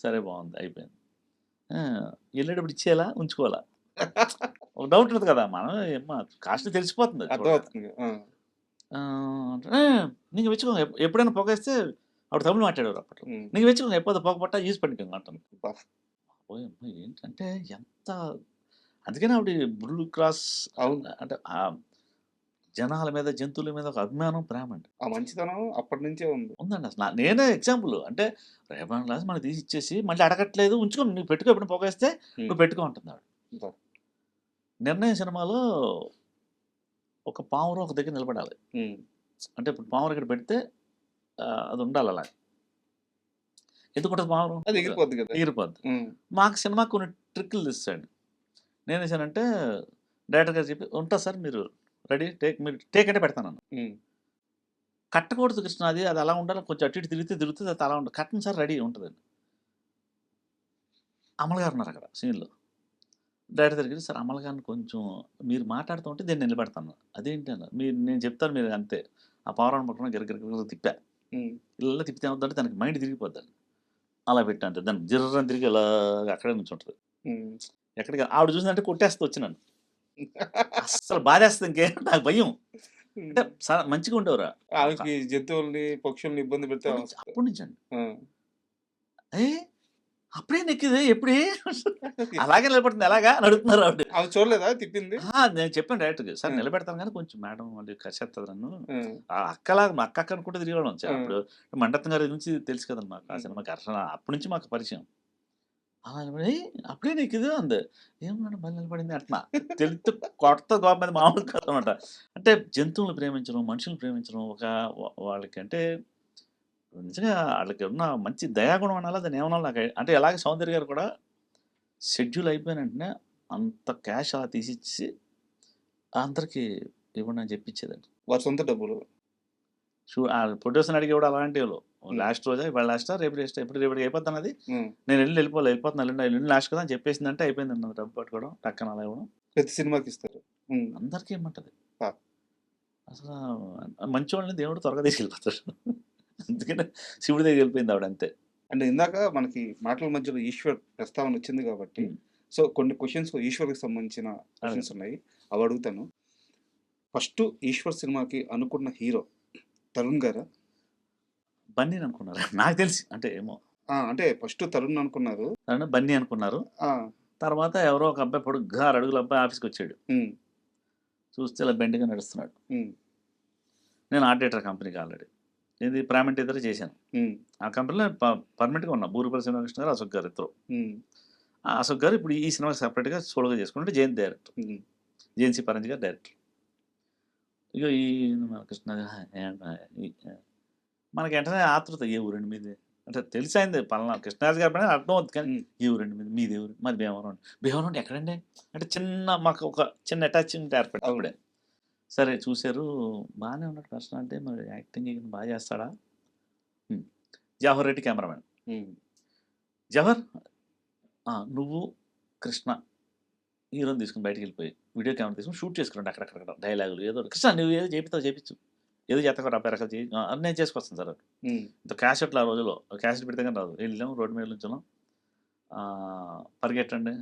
సరే బాగుంది అయిపోయింది వెళ్ళేటప్పుడు ఇచ్చేయాలా ఉంచుకోవాలా ఒక డౌట్ ఉంటుంది కదా మనం కాస్ట్ తెలిసిపోతుంది నీకు వెచ్చుకో ఎప్పుడైనా పొగేస్తే ఆవిడ తమిళ మాట్లాడేవారు అప్పట్లో నీకు వెచ్చుకో ఎప్పుడు పొగపట్ట ఈజ్ పట్టుకోండి అంటాను ఏంటంటే ఎంత అందుకని ఆవిడ బ్లూ క్రాస్ అంటే జనాల మీద జంతువుల మీద ఒక అభిమానం ప్రేమ అండి ఆ మంచితనం అప్పటి నుంచే ఉందండి అసలు నేనే ఎగ్జాంపుల్ అంటే రేపటి క్లాస్ మనకి తీసి ఇచ్చేసి మళ్ళీ అడగట్లేదు ఉంచుకో నువ్వు పెట్టుకో ఎప్పుడు పొగేస్తే నువ్వు పెట్టుకో ఉంటుంది ఆవిడ నిర్ణయం సినిమాలో ఒక పావురం ఒక దగ్గర నిలబడాలి. ఉమ్, అంటే ఇప్పుడు పావురం ఇక్కడ పెడితే అది ఉండాలి అలా. ఎందుకుంటుంది పావురం? అది ఎగిరిపోద్ది కదా. ఎగిరిపోద్ది. ఉమ్, మాకు సినిమా కొన్ని ట్రిక్కులు తెస్తాడు. నేను చేశానంటే డైరెక్టర్ గారు చెప్పి, ఉంటా సార్ మీరు రెడీ టేక్, మీరు టేక్ అంటే పెడతాను. ఉమ్, కట్టకూడదు కృష్ణ, అది అది అలా ఉండాలి, కొంచెం అటు ఇటు తిరుగుతుంది, అది అలా ఉంటుంది, కట్టను సార్ రెడీ ఉంటుందండి. అమల్ గారు ఉన్నారు అక్కడ సీన్లో. డైరెక్టర్ దగ్గరికి, సార్ అమల్ గారిని కొంచెం మీరు మాట్లాడుతూ ఉంటే నేను నిలబెడతాను. అదేంటి అన్న, మీరు నేను చెప్తాను మీరు అంతే. ఆ పౌరాన్ని పట్టుకుని గిరగిర తిప్పా, ఉమ్, ఇలా తిప్పితే ఏమవుతుందంటే దానికి మైండ్ తిరిగిపోద్దండి. అలా పెట్టా అంతే, దాన్ని జిర్రని తిరిగి ఇలా అక్కడే నుంచి ఉంటుంది. ఉమ్. ఎక్కడికి ఆవిడ చూసిందంటే కొట్టేస్తూ వచ్చి నన్ను, అస్సలు బాధేస్తుంది, ఇంకే నాకు భయం. అంటే మంచిగా ఉండేవరా ఆమెకి జంతువుల్ని పక్షుల్ని ఇబ్బంది పెడితే అప్పటి నుంచి అండి. ఆ. ఏ అప్పుడే నెక్కిదే ఎప్పుడే అలాగే నిలబడుతుంది, ఎలాగా అని అడుగుతున్నారు ఆవిడ. ఆమె చూడలేదా తిప్పింది? నేను చెప్పాను డైరెక్ట్గా, సార్ నిలబెడతాను కానీ కొంచెం మేడం వాళ్ళు కసేస్తుంది నన్ను. ఉమ్, అక్కలాగా మా అక్క అనుకుంటే తిరిగేవాళ్ళం. ఉమ్. అప్పుడు మండత్తం గారి నుంచి తెలుసు కదండి మాకు ఆ సినిమాకి, అసలు అప్పటి నుంచి మాకు పరిచయం. అలా నిలబడి, అప్పుడే నీకు ఇది అంది, ఏం మేడం మళ్ళీ నిలబడింది అంటున్నా. తెలిస్తే కొత్త గోప మీద మామూలు కాదనమాట. అంటే జంతువులను ప్రేమించడం, మనుషులను ప్రేమించడం, ఒక వాళ్ళకి అంటే నిజంగా వాళ్ళకి ఉన్న మంచి దయాగుణం అనాలా, దాన్ని ఏమన్నా నాకు అంటే ఎలాగే సౌందర్య గారు కూడా షెడ్యూల్ అయిపోయిన వెంటనే అంత క్యాష్ అలా తీసిచ్చి అందరికి ఇవ్వండి అని చెప్పించేదండి. వారి సొంత డబ్బులు. ప్రొడ్యూసర్ని అడిగి కూడా అలాంటి వాళ్ళు లాస్ట్ రోజా, ఇవాళ లాస్టా, రేపు రేపు అయిపోతాను అది, నేను వెళ్ళిపోతున్నాను ఎల్లుండి లాస్ట్ కదా అని చెప్పేసిందంటే అయిపోయింది అన్న, డబ్బు పట్టుకోవడం టక్కన అలా ఇవ్వడం. ప్రతి సినిమాకి ఇస్తారు. అందరికీ ఏమంటది ఆ. అసలు మంచి వాళ్ళని దేవుడు త్వరగా తీసుకెళ్ళిపోతాడు. అందుకనే శివుడి దగ్గర వెళ్ళిపోయింది ఆవిడ అంతే. అంటే ఇందాక మనకి మాటల మధ్యలో ఈశ్వర్ ప్రస్తావన వచ్చింది కాబట్టి సో కొన్ని క్వశ్చన్స్ ఈశ్వర్కి సంబంధించిన క్వశ్చన్స్ ఉన్నాయి, అవి అడుగుతాను. ఫస్ట్ ఈశ్వర్ సినిమాకి అనుకున్న హీరో తరుణ్ గారా? బన్నీ అనుకున్నారు నాకు తెలిసి, అంటే ఏమో అంటే ఫస్ట్ తరుణ్ అనుకున్నారు, బన్నీ అనుకున్నారు. తర్వాత ఎవరో ఒక అబ్బాయి పొడుగ్గా 6 అడుగుల అబ్బాయి ఆఫీస్కి వచ్చాడు. చూస్తే ఇలా బెండ్గా నడుస్తున్నాడు. నేను ఆర్ట్ డైరెక్టర్ కంపెనీకి ఆల్రెడీ ఇది ప్రామెంట్ ఇద్దరు చేశాను. ఆ కంపెనీలో పర్మనెంట్గా ఉన్నా. బూరుపల్లి శ్రీనివాసకృష్ణ గారు, అశోక్ గారు ఇద్దరు. అశోక్ గారు ఇప్పుడు ఈ సినిమాకి సపరేట్గా సోలోగా చేసుకుంటే జయంత్ డైరెక్టర్, జేఎన్సీ పరంజీ గారు డైరెక్టర్. ఇక ఈ కృష్ణ మనకి వెంటనే ఆతృత, ఏ ఊరండి మీది అంటే తెలిసింది, పలానా కృష్ణరాజు గారి పైన అర్థం అవుతుంది, కానీ ఏ ఊరండి మీది ఊరు మాది భీమవరం. భీమవరం ఎక్కడండి అంటే చిన్న మాకు ఒక చిన్న అటాచ్మెంట్ ఏర్పడింది అప్పుడే. సరే చూశారు, బాగానే ఉన్నాడు పర్సన్, అంటే మరి యాక్టింగ్ బాగా చేస్తాడా. జవహర్ రెడ్డి కెమెరామెన్. జవహర్ నువ్వు కృష్ణ హీరోని తీసుకుని బయటకు వెళ్ళిపోయి వీడియో కెమెరా తీసుకుని షూట్ చేసుకున్నాడు అక్కడక్కడ డైలాగులు ఏదో. కృష్ణ నువ్వు ఏదో చేపిస్తావు ఏదో చేస్తా రకరకాలు చేయి, నేను చేసుకొస్తాను సార్. ఇంత క్యాసెట్లు ఆ రోజుల్లో క్యాసెట్ పెడితే కానీ రాదు. వెళ్ళాము, రోడ్డు మీద నుంచున్నాం, పరిగెట్టండి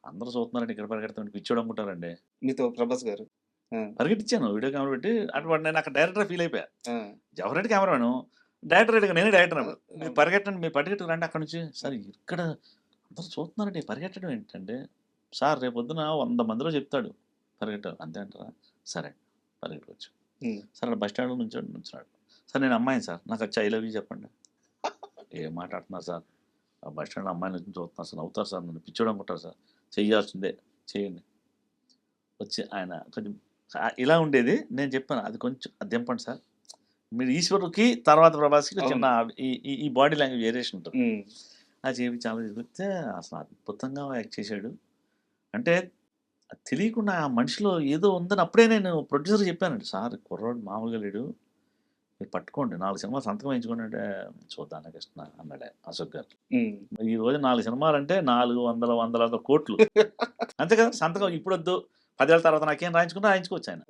అందరూ చూస్తున్నారండి, ఇక్కడ పరిగెడతామండి, పిచ్చోడు అనుకుంటారండి. మీతో ప్రభాస్ గారు పరిగెట్టించాను వీడియో కెమెరా పెట్టి. అటువంటి నేను అక్కడ డైరెక్టర్ ఫీల్ అయిపోయా. జవహర్ రెడ్డి కెమెరాను, డైరెక్టర్ రెడ్డిగా నేనే డైరెక్టర్. మీరు పరిగెట్టండి, మీరు పరిగెట్టు రండి అక్కడ నుంచి. సార్ ఇక్కడ అందరూ చూస్తున్నారండి, పరిగెట్టడం ఏంటంటే సార్ రేపు పొద్దున 100 మందిలో చెప్తాడు పరిగెట్టాలి అంతే అంటారా. సరే పరిగెట్టుకోవచ్చు. సార్ బస్ స్టాండ్లో నుంచున్నాడు. సార్ నేను అమ్మాయిని సార్, నాకు వచ్చి ఐ లవ్ యూ చెప్పండి. ఏం మాట్లాడుతున్నారు సార్, ఆ బస్ స్టాండ్లో అమ్మాయిని నుంచి చూస్తున్నారు సార్, అవుతారు సార్, నన్ను పిచ్చోడు అనుకుంటారు సార్, చెయ్యాల్సిందే చేయండి. వచ్చి ఆయన కొంచెం ఇలా ఉండేది. నేను చెప్పాను అది కొంచెం అది దింపండి సార్, మీరు ఈశ్వరుకి తర్వాత ప్రభాస్కి చిన్న ఈ బాడీ లాంగ్వేజ్ వేరియేషన్ ఉంటుంది. అది చేపి చాలా చెప్తే అసలు అద్భుతంగా యాక్ట్ చేశాడు. అంటే తెలియకుండా ఆ మనిషిలో ఏదో ఉందని అప్పుడే నేను ప్రొడ్యూసర్ చెప్పానండి, సార్ కుర్రాడు మామూలుగా లేడు, మీరు పట్టుకోండి 4 సినిమాలు సంతకం వేయించుకోండి అంటే చూద్దాం కృష్ణ అన్నాడే అశోక్ గారు. ఈ రోజు 4 సినిమాలు అంటే 400 కోట్లు అంతే కదా సంతకం. ఇప్పుడు వద్దు, 10 ఏళ్ళ తర్వాత నాకేం రాయించుకోవచ్చు ఆయన.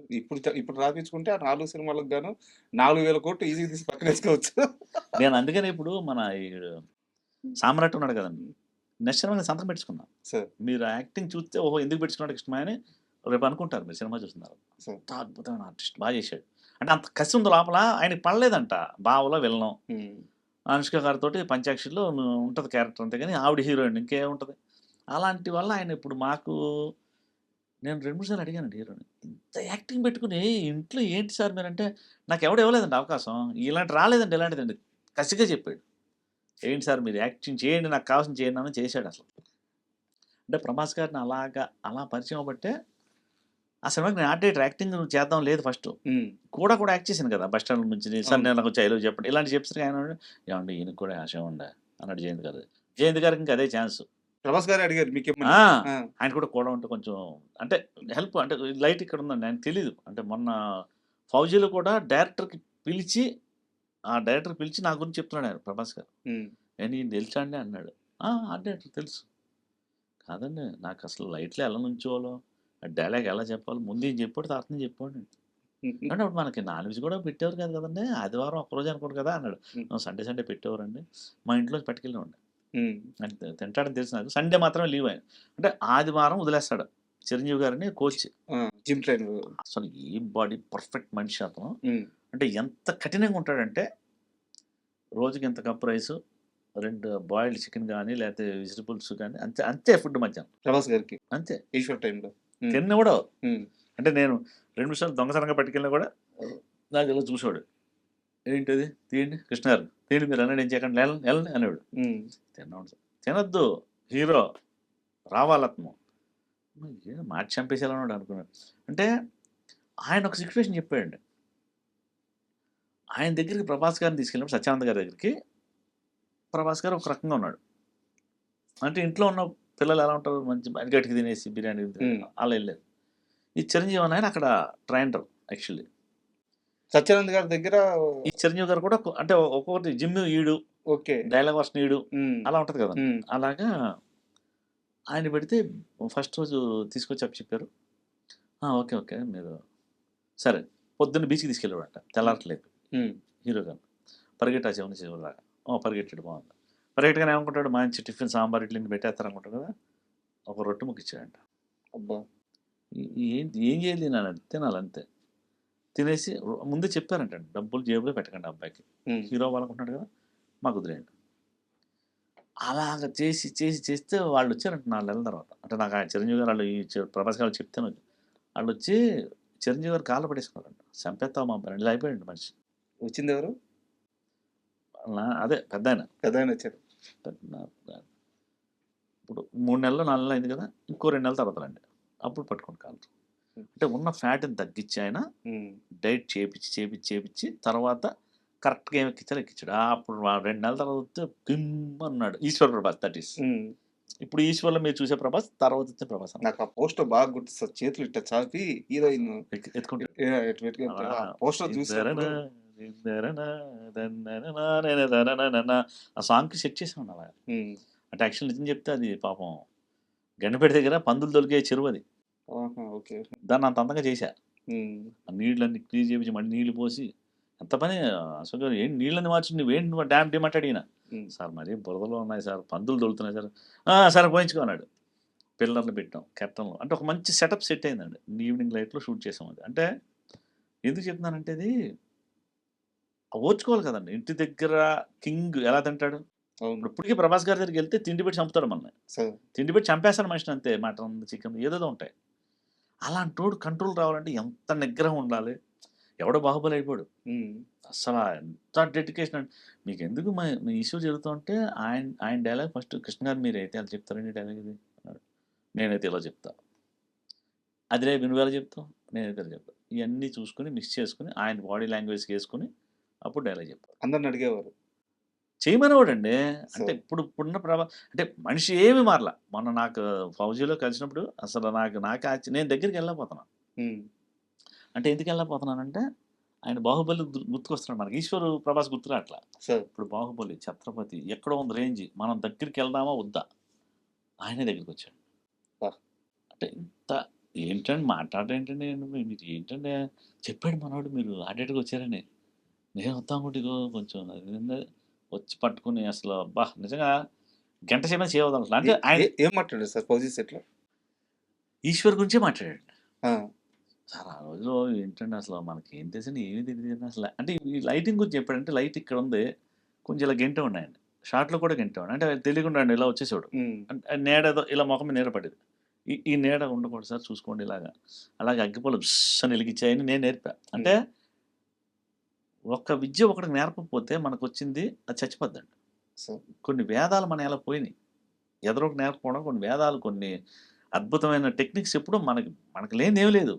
ఇప్పుడు రాయించుకుంటే ఆ 4 సినిమాలకు గాను 4,000 కోట్లు ఈజీ తీసి పక్కన వేసుకోవచ్చు. నేను అందుకని ఇప్పుడు మన సామ్రాట్ ఉన్నాడు కదండి, నెక్స్ట్ సినిమా సంతకం పెట్టుకున్నా. మీరు యాక్టింగ్ చూస్తే ఓహో ఎందుకు పెట్టుకున్నాడు ఇష్టమా అని రేపు అనుకుంటారు మీరు సినిమా చూస్తున్నారు. అంత అద్భుతమైన ఆర్టిస్ట్, బాగా చేశాడు. అంటే అంత కసి ఉంది లోపల, ఆయనకి పడలేదంట బావలో వెళ్ళడం. అనుష్క గారితో పంచాక్షిలో ఉంటుంది క్యారెక్టర్ అంతే, కానీ ఆవిడ హీరోయిన్ ఇంకేముంటుంది. అలాంటి వల్ల ఆయన ఇప్పుడు మాకు, నేను 2-3 సార్లు అడిగానండి హీరోని, ఇంత యాక్టింగ్ పెట్టుకుని ఇంట్లో ఏంటి సార్ మీరంటే, నాకు ఎవడు ఇవ్వలేదండి అవకాశం, ఇలాంటి రాలేదండి ఇలాంటిదండి, కసిగా చెప్పాడు. ఏంటి సార్ మీరు యాక్టింగ్ చేయండి, నాకు కావాల్సిన చేయండి అని చేశాడు అసలు. అంటే ప్రభాస్ గారిని అలా పరిచయం అవ్వబట్టే ఆ సినిమాకి నేను ఆర్ట్ డైరెక్టర్ యాక్టింగ్ చేద్దాం లేదు ఫస్ట్. హ్మ్. కూడా యాక్ట్ చేశాను కదా! బస్ స్టాండ్ నుంచి సార్ అవును. నేను నాకు డైలాగ్ చెప్పండి. ఇలాంటివి చెప్పేసరికి ఆయన అన్నాడు, "ఏవండీ ఈయనకి కూడా ఆశయం ఉందా?" అన్నాడు జయంత్ గారు. జయంత్ గారికి ఇంకా అదే ఛాన్స్. ప్రభాస్ గారే అడిగారు మీకిమ్మని. ఆ! ఆ! ఆయన కూడా ఉంటే కొంచెం అంటే హెల్ప్ అంటే లైట్ ఇక్కడ ఉందండి. ఆయనకి తెలీదు. అంటే మొన్న 'ఫౌజీలో' కూడా డైరెక్టర్‌కి పిలిచి ఆ డైరెక్టర్ పిలిచి నా గురించి చెప్తున్నాడు ఆయన ప్రభాస్ గారు. హ్మ్. "ఏ నీకు తెలుసా అండి?" అన్నాడు. "ఆ! ఆర్ట్ డైరెక్టర్ తెలుసు." "కాదండి నాకసలు లైట్‌లో ఎలా నుంచోవాలో, ఆ డైలాగ్ ఎలా చెప్పాలో ముందు ఈయన చెప్పాడు తర్వాత నేను చెప్పాడండి." హుహు. అంటే అప్పుడు మనకి నాన్ వెజ్ కూడా పెట్టేవారు కాదు కదండీ! ఆదివారం ఒక్కరోజే అనుకోండి కదా! అన్నాడు. హ్మ్. సండే పెట్టేవారండి. మా ఇంట్లోంచి పట్టుకెళ్ళేవాడిని. హ్మ్. అంటే తింటాడని తెలుసు నాకు. సండే మాత్రమే లీవ్ ఆయన. అంటే ఆదివారం వదిలేస్తాడు. చిరంజీవి గారని కోచ్. ఆ! Gym trainer. అసలు ఏం బాడీ పర్ఫెక్ట్ మనిషి అతను. హ్మ్. అంటే ఎంత కఠినంగా ఉంటాడంటే రోజుకి ఇంత కప్ రైసు, 2 బాయిల్డ్ చికెన్ గాని, లేతే వెజిటబుల్స్ గాని అంతే అంతే ఫుడ్ మధ్యాహ్నం. ప్రభాస్ గారికి. అంతే. ఈశ్వర్ టైమ్‌లో. హ్మ్. తిననివ్వడు. హ్మ్. అంటే నేను 2 నిమిషాలు దొంగతనంగా పట్టుకెళ్ళినా కూడా నాకు ఇలా చూసేవాడు. ఏంటది? తీయండి కృష్ణ గారు. తీయండి మీరు అన్నాడు ఏం చేయకండి. ఎళ్ళండి అనేవాడు. హ్మ్. తిన్నాం సార్. తినొద్దు. హీరో. రావాలతను. ఏదో మార్చి చంపేసేలా ఉన్నాడు అనుకున్నాను. అంటే ఆయన ఒక సిట్యుయేషన్ చెప్పాడండి. ఆయన దగ్గరికి ప్రభాస్ గారిని తీసుకెళ్ళినప్పుడు సత్యానంద్ గారి దగ్గరికి ప్రభాస్ గారు ఒక రకంగా ఉన్నాడు. అంటే ఇంట్లో ఉన్న పిల్లలు ఎలా ఉంటారు? మంచి గట్టిగా తినేసి బిర్యానీ హ్మ్. అలా ఎళ్ళారు. ఈ చిరంజీవి అనే ఆయన అక్కడ ట్రైనర్ యాక్చువల్లీ. సత్యానంద్ గారి దగ్గర ఈ చిరంజీవి గారు కూడా అంటే ఒక్కొక్కటి జిమ్ ఈడు, ఓకే. డైలాగ్ వర్షన్ ఈడు హ్మ్. అలా ఉంటది కదండీ. హ్మ్. అలాగా ఆయన పెడితే ఫస్ట్ రోజు తీసుకొచ్చి అప్పచెప్పారు. ఆ! ఓకే. ఓకే. మీరు సరే. పొద్దున్న బీచ్‌కి తీసుకెళ్ళేవాడంట. తెల్లారట్లేదు హ్మ్. హీరో గారు. పరిగెట్టా చివరి చివరిదాకా. పరిగెట్టాడు బాగుంది. పరిగెట్టగానే ఏమనుకుంటాడు మంచి టిఫిన్ సాంబార్ ఇడ్లీని పెట్టేస్తారనుకుంటాడు కదా! ఒక రొట్టె ముక్క ఇచ్చాడంట. అబ్బా! ఏంటి ఏం చేయాలి నాన్న తినాలంతే. తినేసి ముందే చెప్పారంటండి. డబ్బులు జేబులో పెట్టకండి అబ్బాయికి. హ్మ్. హీరో అవ్వాలనుకుంటున్నాడు కదా! మాకు వదిలేయండి. అలాగ చేస్తే వాళ్ళొచ్చారంట 4 నెలల తర్వాత. అంటే నాకు ఆ చిరంజీవి గారు ఆళ్ళు ప్రభాస్ గారు చెప్తేనే ఆళ్ళొచ్చి చిరంజీవి గారి కాళ్ళ పడేసుకున్నారంట. చంపేత్తావా మమ్మల్ని ఇలా అయిపోయాడంట మనిషి. వచ్చిందెవరు? అదే పెద్దాయన. పెద్దాయనొచ్చారు. పెద్ద ఇప్పుడు 3 నెలలు, 4 నెలలు అయింది కదా! ఇంకో 2 నెలల తర్వాత రండి. అప్పుడు పట్టుకోండి కాళ్ళు. హ్మ్. అంటే ఉన్న ఫ్యాట్‌ని తగ్గించి ఆయన హ్మ్. డైట్ చేపిచ్చి తర్వాత కరెక్ట్‌గా ఏం ఎక్కించాలో ఎక్కించాడు. అప్పుడు 2 నెలల తర్వాత వస్తే గిమ్మన్నాడు. Eshwar Prabhas that is. Hmm. ఇప్పుడు ఈశ్వర్‌లో మీరు చూసే ప్రభాస్, తర్వాత వచ్చే ప్రభాస్ అన్నమాట. నాకు ఆ పోస్టర్ బాగా గుర్తు సార్. చేతులు ఇట్ట చాపి హీరోయిన్ ఎత్తుకుంటాడు. యాహ్! ఇటు పెట్టుకుంటే ఆ పోస్టర్ చూసినప్పుడు దిందరన దిందరన దన్ననన దననననన ఆ సాంగ్‌కి సెట్ చేసామండి అలాగా. హ్మ్. అంటే యాక్చువల్లీ నిజం చెప్తే అది పాపం గండిపేట దగ్గర పందులు దొరికే చెరువది. ఆహా! ఓకే. దాన్ని అంత అందంగా చేశా. హ్మ్. ఆ నీళ్ళన్నీ క్లీన్ చేపించి మళ్ళీ నీళ్లు పోసి ఎంత పని అశోక్ గారు ఏంటి నీళ్ళని మార్చి నువ్వేంటి డ్యామ్ డిమంటాడు ఈయన. హ్మ్. సార్ మరీ బురదలో ఉన్నాయి సార్. పందులు దొరుకుతున్నాయి సార్. సరే పోయించుకో అన్నాడు. పిల్లర్లు పెట్టాం. కెర్టన్లు అంటే ఒక మంచి సెట్ అయిందండి. ఈవినింగ్ లైట్‌లో షూట్ చేసాం అది. అంటే ఎందుకు చెప్తున్నానంటే ఇది ఓర్చుకోవాలి కదండీ. ఇంటి దగ్గర కింగ్ ఎలా తింటాడు? అవును. ఇప్పటికి ప్రభాస్ గారి దగ్గరికెళ్తే తిండి పెట్టి చంపుతాడు మనల్ని. సార్. తిండి పెట్టి చంపేస్తాడు మనిషిని అంతే. మటన్, చికెన్ ఏదేదో ఉంటాయి. అలాంటోడు కంట్రోల్ రావాలంటే ఎంత నిగ్రహం ఉండాలి. ఎవడో బాహుబలి అయిపోయాడు. హ్మ్. అస్సల ఎంత డెడికేషన్ అండి. మీకెందుకు మీ ఇష్యూ జరుగుతుంటే ఆయన డైలాగ్ ఫస్ట్ కృష్ణ గారు మీరైతే ఎలా చెప్తారండి డైలాగ్ ఇది అన్నాడు. నేనైతే ఇలా చెప్తా. అదిలే నువ్వెలా చెప్తావు? నేనైతే ఇలా చెప్తా. ఇయన్నీ చూసుకొని మిక్స్ చేసుకొని ఆయన బాడీ లాంగ్వేజ్‌కేసుకొని అప్పుడు డైలాగ్ చెప్పాలి. అందరిని అడిగేవారు. చేయమనేవాడండి. అంటే సార్. ఇప్పుడున్న అంటే మనిషి ఏమి మారలా. మొన్న నాకు 'ఫౌజీలో' కలిసినప్పుడు అసలు నాకు నేను దగ్గరికెళ్ళలేకపోతున్నా. హ్మ్. అంటే ఎందుకెళ్ళలేకపోతున్నానంటే ఆయన 'బాహుబలి' గుర్తుకొస్తున్నాడు మనకి. 'ఈశ్వర్' 'ప్రభాస్' గుర్తు రాట్లా. సార్. ఇప్పుడు 'బాహుబలి', 'ఛత్రపతి' ఎక్కడో ఉంది రేంజ్. మనం దగ్గరికెళ్దామా వద్దా? ఆయనే దగ్గరికొచ్చాడు. అబ్బా! అంటే ఇంత ఏంటండి మాట్లాడరేంటండి మీరు ఏంటండి చెప్పాడు మనోడు మీరు ఆర్డేట్‌గా వచ్చారని. నేను వద్దాం అనుకుంటే ఇగో కొంచెం అదేంది వచ్చి పట్టుకొని అసలు అబ్బా! నిజంగా గంట సేపైనా చేయవదనసల. ఏ అంటే ఆయన ఏ ఏం మాట్లాడారు సార్ ఫౌజీ సెట్‌లో? ఈశ్వర్ గురించే మాట్లాడాడు. ఆ! సార్ ఆ రోజులో ఏంటండి అసలు మనకేం తెలుసండి ఏమీ తెలీదండి అసల. అంటే ఈ లైటింగ్ గురించి చెప్పాడంటే లైట్ ఇక్కడుంది. కొంచెం ఇలా గెంటేవాడిని ఆయన్ని. షాట్‌లో కూడా గెంటేవాడిని. అంటే తెలియకుండా అండి ఇలా వచ్చేసేవాడు. హ్మ్. నీడేదో ఇలా మొఖం మీద నీడ పడేది. ఈ నీడ ఉండకూడదు సార్ చూసుకోండి ఇలాగా. అలాగే అగ్గిపుల్ల బుస్ అని వెలిగించాయని నేను నేర్పా. అంటే హ్మ్. ఒక్క విద్య ఒకడికి నేర్పకపోతే మనకొచ్చింది అది చచ్చిపోద్దండి. సార్. కొన్ని వేదాలు మన ఎలా పోయినాయి. ఎదరోకి నేర్పకపోవడం కొన్ని వేదాలు కొన్ని అద్భుతమైన టెక్నిక్స్ ఎప్పుడూ మనకి లేనిదేమి లేదు.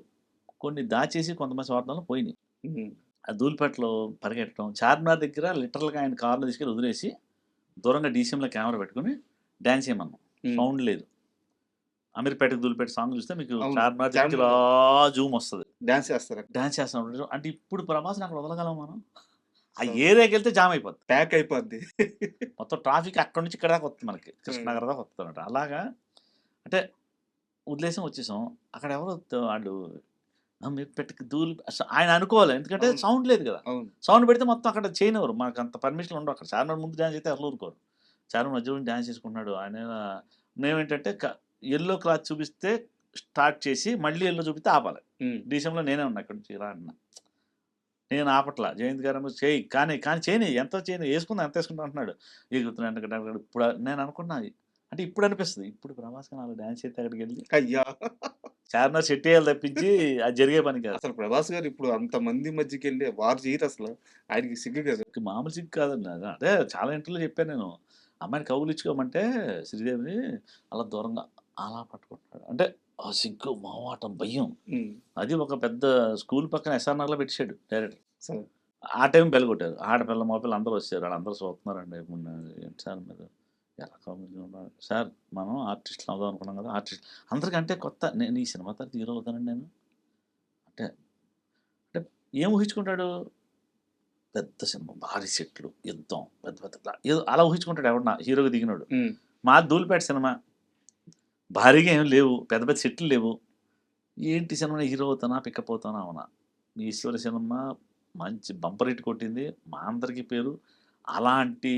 కొన్ని దాచేసి కొంతమంది స్వార్థంలో పోయినాయి. హ్మ్. ఆ ధూళిపేటలో పరిగెట్టడం, చార్మినార్ దగ్గర లిటరల్‌గా ఆయన కార్‌లో తీసుకెళ్ళి వదిలేసి, దూరంగా డీసీఎంలో కెమెరా పెట్టుకొని డాన్స్ చేయమన్నాం. హ్మ్. సౌండ్ లేదు. అమీర్‌పేటకి ధూళిపేట సాంగ్ చూస్తే మీకు అవును. చార్మినార్ దగ్గరికి ఇలా జూమ్ వస్తది. డాన్స్ చేస్తారు. డాన్స్ చేస్తున్నప్పుడు అంటే ఇప్పుడు ప్రభాస్‌ని అక్కడ వదలగలం మనం? ఆ సో, ఏరియాకెళ్తే జామ్ అయిపోద్ది. ప్యాక్ అయిపోద్ది. మొత్తం ట్రాఫిక్ అక్కడి నుంచి ఇక్కడి దాకా వస్తుంది మనకి. హ్మ్. కృష్ణనగర్ దాకా వస్తుందన్నమాట. అలాగా అంటే వదిలేసాం వచ్చేసాం. అక్కడ ఎవరో ఆళ్ళు అమీర్‌పేటకి ఆయన అనుకోవాలి. ఎందుకంటే అవును. సౌండ్ లేదు కదా! అవును. సౌండ్ పెడితే మొత్తం అక్కడ చేయనివ్వరు. మనకంత పర్మిషన్‌లు ఉండవు అక్కడ. చార్మినార్ ముందు డాన్స్ చేస్తే ఎవరు ఊరుకోరు. చార్మినార్ మధ్యలో నుంచి డాన్స్ చేసుకుంటున్నాడు. ఆయన మేమేంటంటే యెల్లో క్లాత్ చూపిస్తే స్టార్ట్ చేసి మళ్ళీ యెల్లో చూపిస్తే ఆపాలి. హ్మ్. డీసీఎంలో నేనే ఉన్నా ఇక్కడి నుంచి రా అన్నా. నేను ఆపట్లా. జయంత్ గారేమో చెయ్యి కానీ చేయనియి ఎంతో చేయనియి యేసుకుందాం ఎంత యేసుకుంటాం అంటున్నాడు. ఎగురుతున్నాడు ఇప్పుడు నేను అనుకున్నా అంటే ఇప్పుడు అనిపిస్తది. ఇప్పుడు ప్రభాస్ గారు అలా డాన్స్ చేస్తే అక్కడికెళ్ళి అయ్యా! చార్మినార్ సెట్టేయాలి తప్పించి అది జరిగే పని కాదు. అసలు 'ప్రభాస్' గారు ఇప్పుడు అంతమంది మధ్యకెళ్ళి వార్ చేయరసల. ఆయనకి సిగ్గు కదా! మామూలు సిగ్గు కాదండి. అదే చాలా ఇంటర్వ్యూలో చెప్పాను నేను. అమ్మాయిని కౌగిలించుకోమంటే శ్రీదేవిని అలా దూరంగా అలా పట్టుకుంటున్నాడు. అంటే ఆ సిగ్గు, మొహమాటం, భయం. హ్మ్. అది ఒక పెద్ద స్కూల్ పక్కన ఎస్ఆర్‌నగర్‌లో పెట్టేసాడు డైరెక్టర్. సో, ఆ టైం బెల్ కొట్టారు. ఆడపిల్ల, మగపిల్ల అందరూ వచ్చారు. ఆళ్ళందరూ చూస్తున్నారండి. మొన్న ఏంటి సార్ మీరు ఎలా కౌగిలించుకున్నారు? సార్ మనం ఆర్టిస్ట్‌లు అవుదాం అనుకున్నాం కదా! అందరికంటే కొత్త నేను ఈ సినిమా తర్వాత హీరో అవుతానండి నేను. అంటే, అంటే ఏం ఊహించుకుంటాడు? పెద్ద సినిమా, భారీ సెట్‌లు, యుద్ధం, పెద్ద పెద్ద ఏదో అలా ఊహించుకుంటాడు ఎవడన్నా హీరోగా దిగినోడు. హ్మ్. మాది ధూళిపేట సినిమా. భారీగా ఏమి లేవు. పెద్ద పెద్ద సెట్‌లు లేవు. ఏంటి సినిమాలో హీరో అవుతానా? పికప్ అవుతానా? అవునా? ఈశ్వరి సినిమా మంచి బంపర్ హిట్ కొట్టింది. మా అందరికీ పేరు. అలాంటి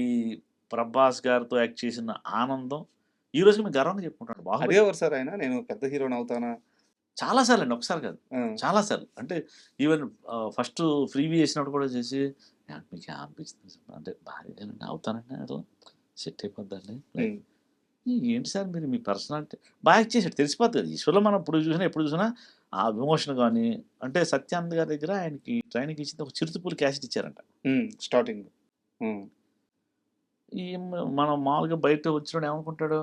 'ప్రభాస్' గారితో యాక్ట్ చేసిన ఆనందం ఈ రోజుకి మేము గర్వంగా చెప్పుకుంటాం. 'బాహుబలి' అడిగేవారు సార్ ఆయన నేను పెద్ద హీరోని అవుతానా? చాలా సార్లండి. ఒకసారి కాదు. ఆ! చాలా సార్లు. అంటే ఈవెన్ ఫస్ట్ ఫ్రీవీ చేసినప్పుడు కూడా చేసి మీకు అనిపిస్తుంది అంటే భారీగానండి అవుతానండి అట్లా సెట్ అయిపోద్దండి. హ్మ్. ఏంటి సార్ మీరు మీ పర్సనాలిటీ బాగా యాక్ట్ చేసాడు తెలిసిపోద్ది కదా! ఈశ్వర్‌లో మనం ఇప్పుడు చూసినా, ఎప్పుడు చూసినా ఆ విమోషన్ గాని అంటే సత్యానంద్ గారి దగ్గర ఆయనకి ట్రైనింగ్ ఇచ్చింది ఒక చిరుతపులి క్యాసెట్ ఇచ్చారంట. హ్మ్. స్టార్టింగ్. హ్మ్. ఈ మనం మామూలుగా బయట వచ్చినోడు ఏమనుకుంటాడు?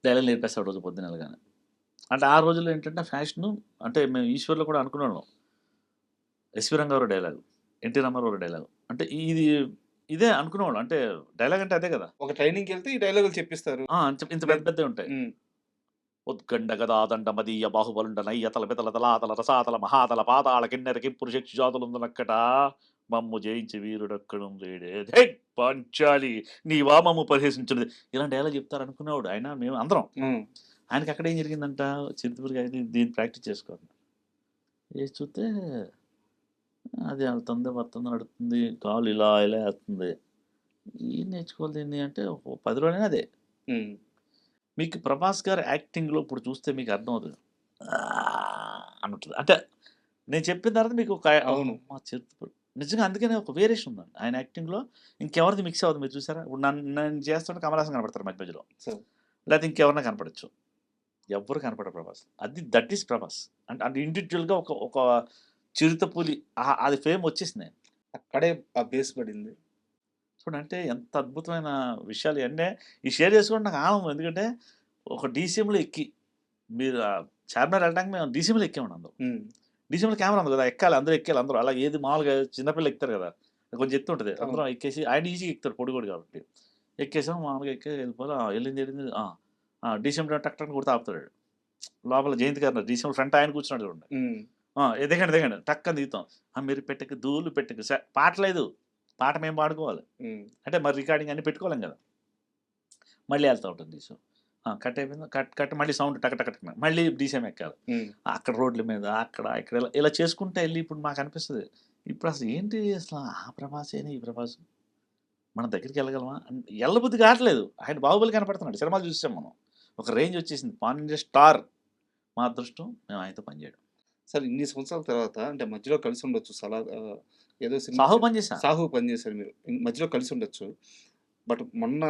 డైలాగ్ నేర్పేస్తాడు రోజు పొద్దున ఎళ్ళగానే. అంటే ఆ రోజుల్లో ఏంటంటే ఫ్యాషను అంటే మేము ఈశ్వర్‌లో కూడా అనుకునేవాళ్ళం. SV Rangarao dialogue, NT Ramarao dialogue. అంటే ఇదే అనుకునేవాళ్ళం. అంటే డైలాగ్ అంటే అదే కదా! ఒక ట్రైనింగ్‌కెళ్తే ఈ డైలాగులు చెప్పిస్తారు. ఇంత లే పెద్ద పెద్దవి ఉంటాయి. హ్మ్. ఉద్గండ గదాదండ మదీయ బాహుబలుండ నయ్యతల బితల తలాతల రసాతల మహాతల పాతాళ కిన్నెర కింపురు శక్తి జాతులుందనక్కట మమ్ము జయించి వీరుడొక్కడం లేడే ధై పాంచాలి నీవా మమ్ము పరిహసించినది ఇలాంటి డైలాగ్ చెప్తారు అనుకునేవాడు ఆయన మేము అందరం. హ్మ్. ఆయనకి అక్కడ ఏం జరిగిందంట చిరుతపురికి అయితే దీన్ని ప్రాక్టీస్ చేసుకోవాలి. చేసి చూస్తే అది వెళ్తుంది, వస్తుంది, నడుస్తుంది. కాలు ఇలా ఇలా ఏస్తుంది. ఏం నేర్చుకోవాలి దీన్ని అంటే, ఓ 10 రోజులైనా అదే. హ్మ్. మీకు 'ప్రభాస్' గారి యాక్టింగ్‌లో ఇప్పుడు చూస్తే మీకు అర్థమవుతది. అన్నట్టు. అంటే నేను చెప్పిన తర్వాత మీకు ఒక అవును. అమ్మా! నిజంగా అందుకనే ఒక వేరియేషన్ ఉందండి. ఆయన యాక్టింగ్‌లో ఇంకెవరిది మిక్స్ అవ్వదు మీరు చూసారా? ఇప్పుడు నేను చేస్తుంటే కమల్ హాసన్ కనపడతారు మధ్య మధ్యలో. సో, లేతే ఇంకెవరైనా కనపడొచ్చు. ఎవ్వరు కనపడరు ప్రభాస్. That is Prabhas. అంటే అంటే ఇండివిడ్యుయల్‌గా ఒక ఒక చిరుతపులి అది ఫేమ్ వచ్చేసింది. అక్కడే ఆ బేస్ పడింది. చూడండి అంటే ఎంత అద్భుతమైన విషయాలు ఇయన్నీ ఈ షేర్ చేసుకోవడం నాకు ఆనందం. ఎందుకంటే ఒక డీసీఎంలో ఎక్కి మీరు చార్మినార్ వెళ్ళడానికి మేము డీసీఎంలో ఎక్కామండి అందరం. హ్మ్. డీసీఎంలో కెమెరా ఉంది కదా! ఎక్కాలి అందరూ ఎక్కాలి అందరూ. అలా ఏది మామూలుగా చిన్న పిల్లలు ఎక్కుతారు కదా! కొంచెం ఎత్తు ఉంటది. అవును. అందరం ఎక్కేసి ఆయన ఈజీగా ఎక్కుతాడు పొడుగోడు కాబట్టి. ఎక్కేసాం మామూలుగా ఎక్కి వెళ్ళిపోవాలి. ఎళ్ళింది ఎళ్ళింది డీసీఎంలో టక్ టక్ కొడితే ఆపుతాడు. లోపల జయంత్ గారు డీసీఎం ఫ్రంట్ ఆయన కూర్చున్నాడు చూడండి. హ్మ్. దిగండి దిగండి టక్కని దిగుతాం. మీరు పెట్టెకు ధూళి పెట్టెకు పాట లేదు. పాట మేము పాడుకోవాలి. హ్మ్. అంటే మరి రికార్డింగ్ అన్నీ పెట్టుకోలేం కదా! మళ్ళీ ఎళ్తా ఉంటుంది డీసీఎం. కట్ అయిపోయిందా? కట్ మళ్ళీ సౌండ్ టక టక టక మళ్ళీ డీసీఎం ఎక్కాలి. హ్మ్. అక్కడ రోడ్ల మీద, అక్కడ, ఇక్కడ ఇలా చేసుకుంటా ఎళ్లి ఇప్పుడు మాకనిపిస్తది. ఇప్పుడసలు ఏంటి అసల ఆ ప్రభాసేనా ఈ ప్రభాస్? మనం దగ్గరికెళ్ళగలమా? ఎళ్ళబుద్ధి కావట్లేదు. ఆయన 'బాహుబలి' కనపడుతున్నాడు. సినిమాలు చూసేసాం మనం. ఒక రేంజ్ వచ్చేసింది. Pan India star. మా అదృష్టం మేము ఆయనతో పనిచేయడం. సార్ ఇన్ని సంవత్సరాల తర్వాత అంటే మధ్యలో కలిసుండొచ్చు. ఏదో సినిమా 'సాహో' పని చేశా. 'సాహో' పనిచేశారు మీరు. మధ్యలో కలిసుండొచ్చు. బట్ మొన్న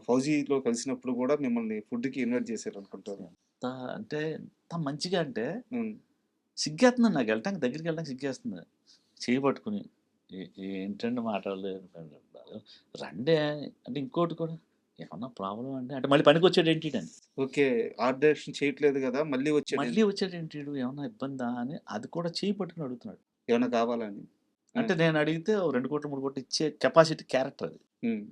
'ఫౌజీలో' కలిసినప్పుడు గూడా మిమ్మల్ని ఫుడ్‌కి ఇన్వైట్ చేశారనుకుంటాను. ఎంత అంటే ఎంత మంచిగా అంటే హ్మ్. సిగ్గేస్తుందండి నాకు వెళ్ళటానికి దగ్గరికెళ్ళడానికి సిగ్గేస్తుంది. చెయ్యి పట్టుకొని ఏంటండి మాట్లాడలేదు రండే అంటే ఇంకోటి కూడా ఏమన్నా ప్రాబ్లమ్ అండి అంటే మళ్ళీ పనికొచ్చాడు ఏంటి అని. ఓకే. ఆర్ట్ డైరెక్షన్ చేయట్లేదు గదా! మళ్ళీ వచ్చాడు. మళ్ళీ వచ్చాడేంటి ఈడు ఏమన్నా ఇబ్బందా అని అది కూడా చేయి పట్టుకొని అడుగుతున్నాడు. ఏమన్నా కావాలా అని. ఆ! అంటే నేను అడిగితే ఓ 2,00,00,000, 3,00,00,000 ఇచ్చే కెపాసిటీ క్యారెక్టర్ అది. హ్మ్.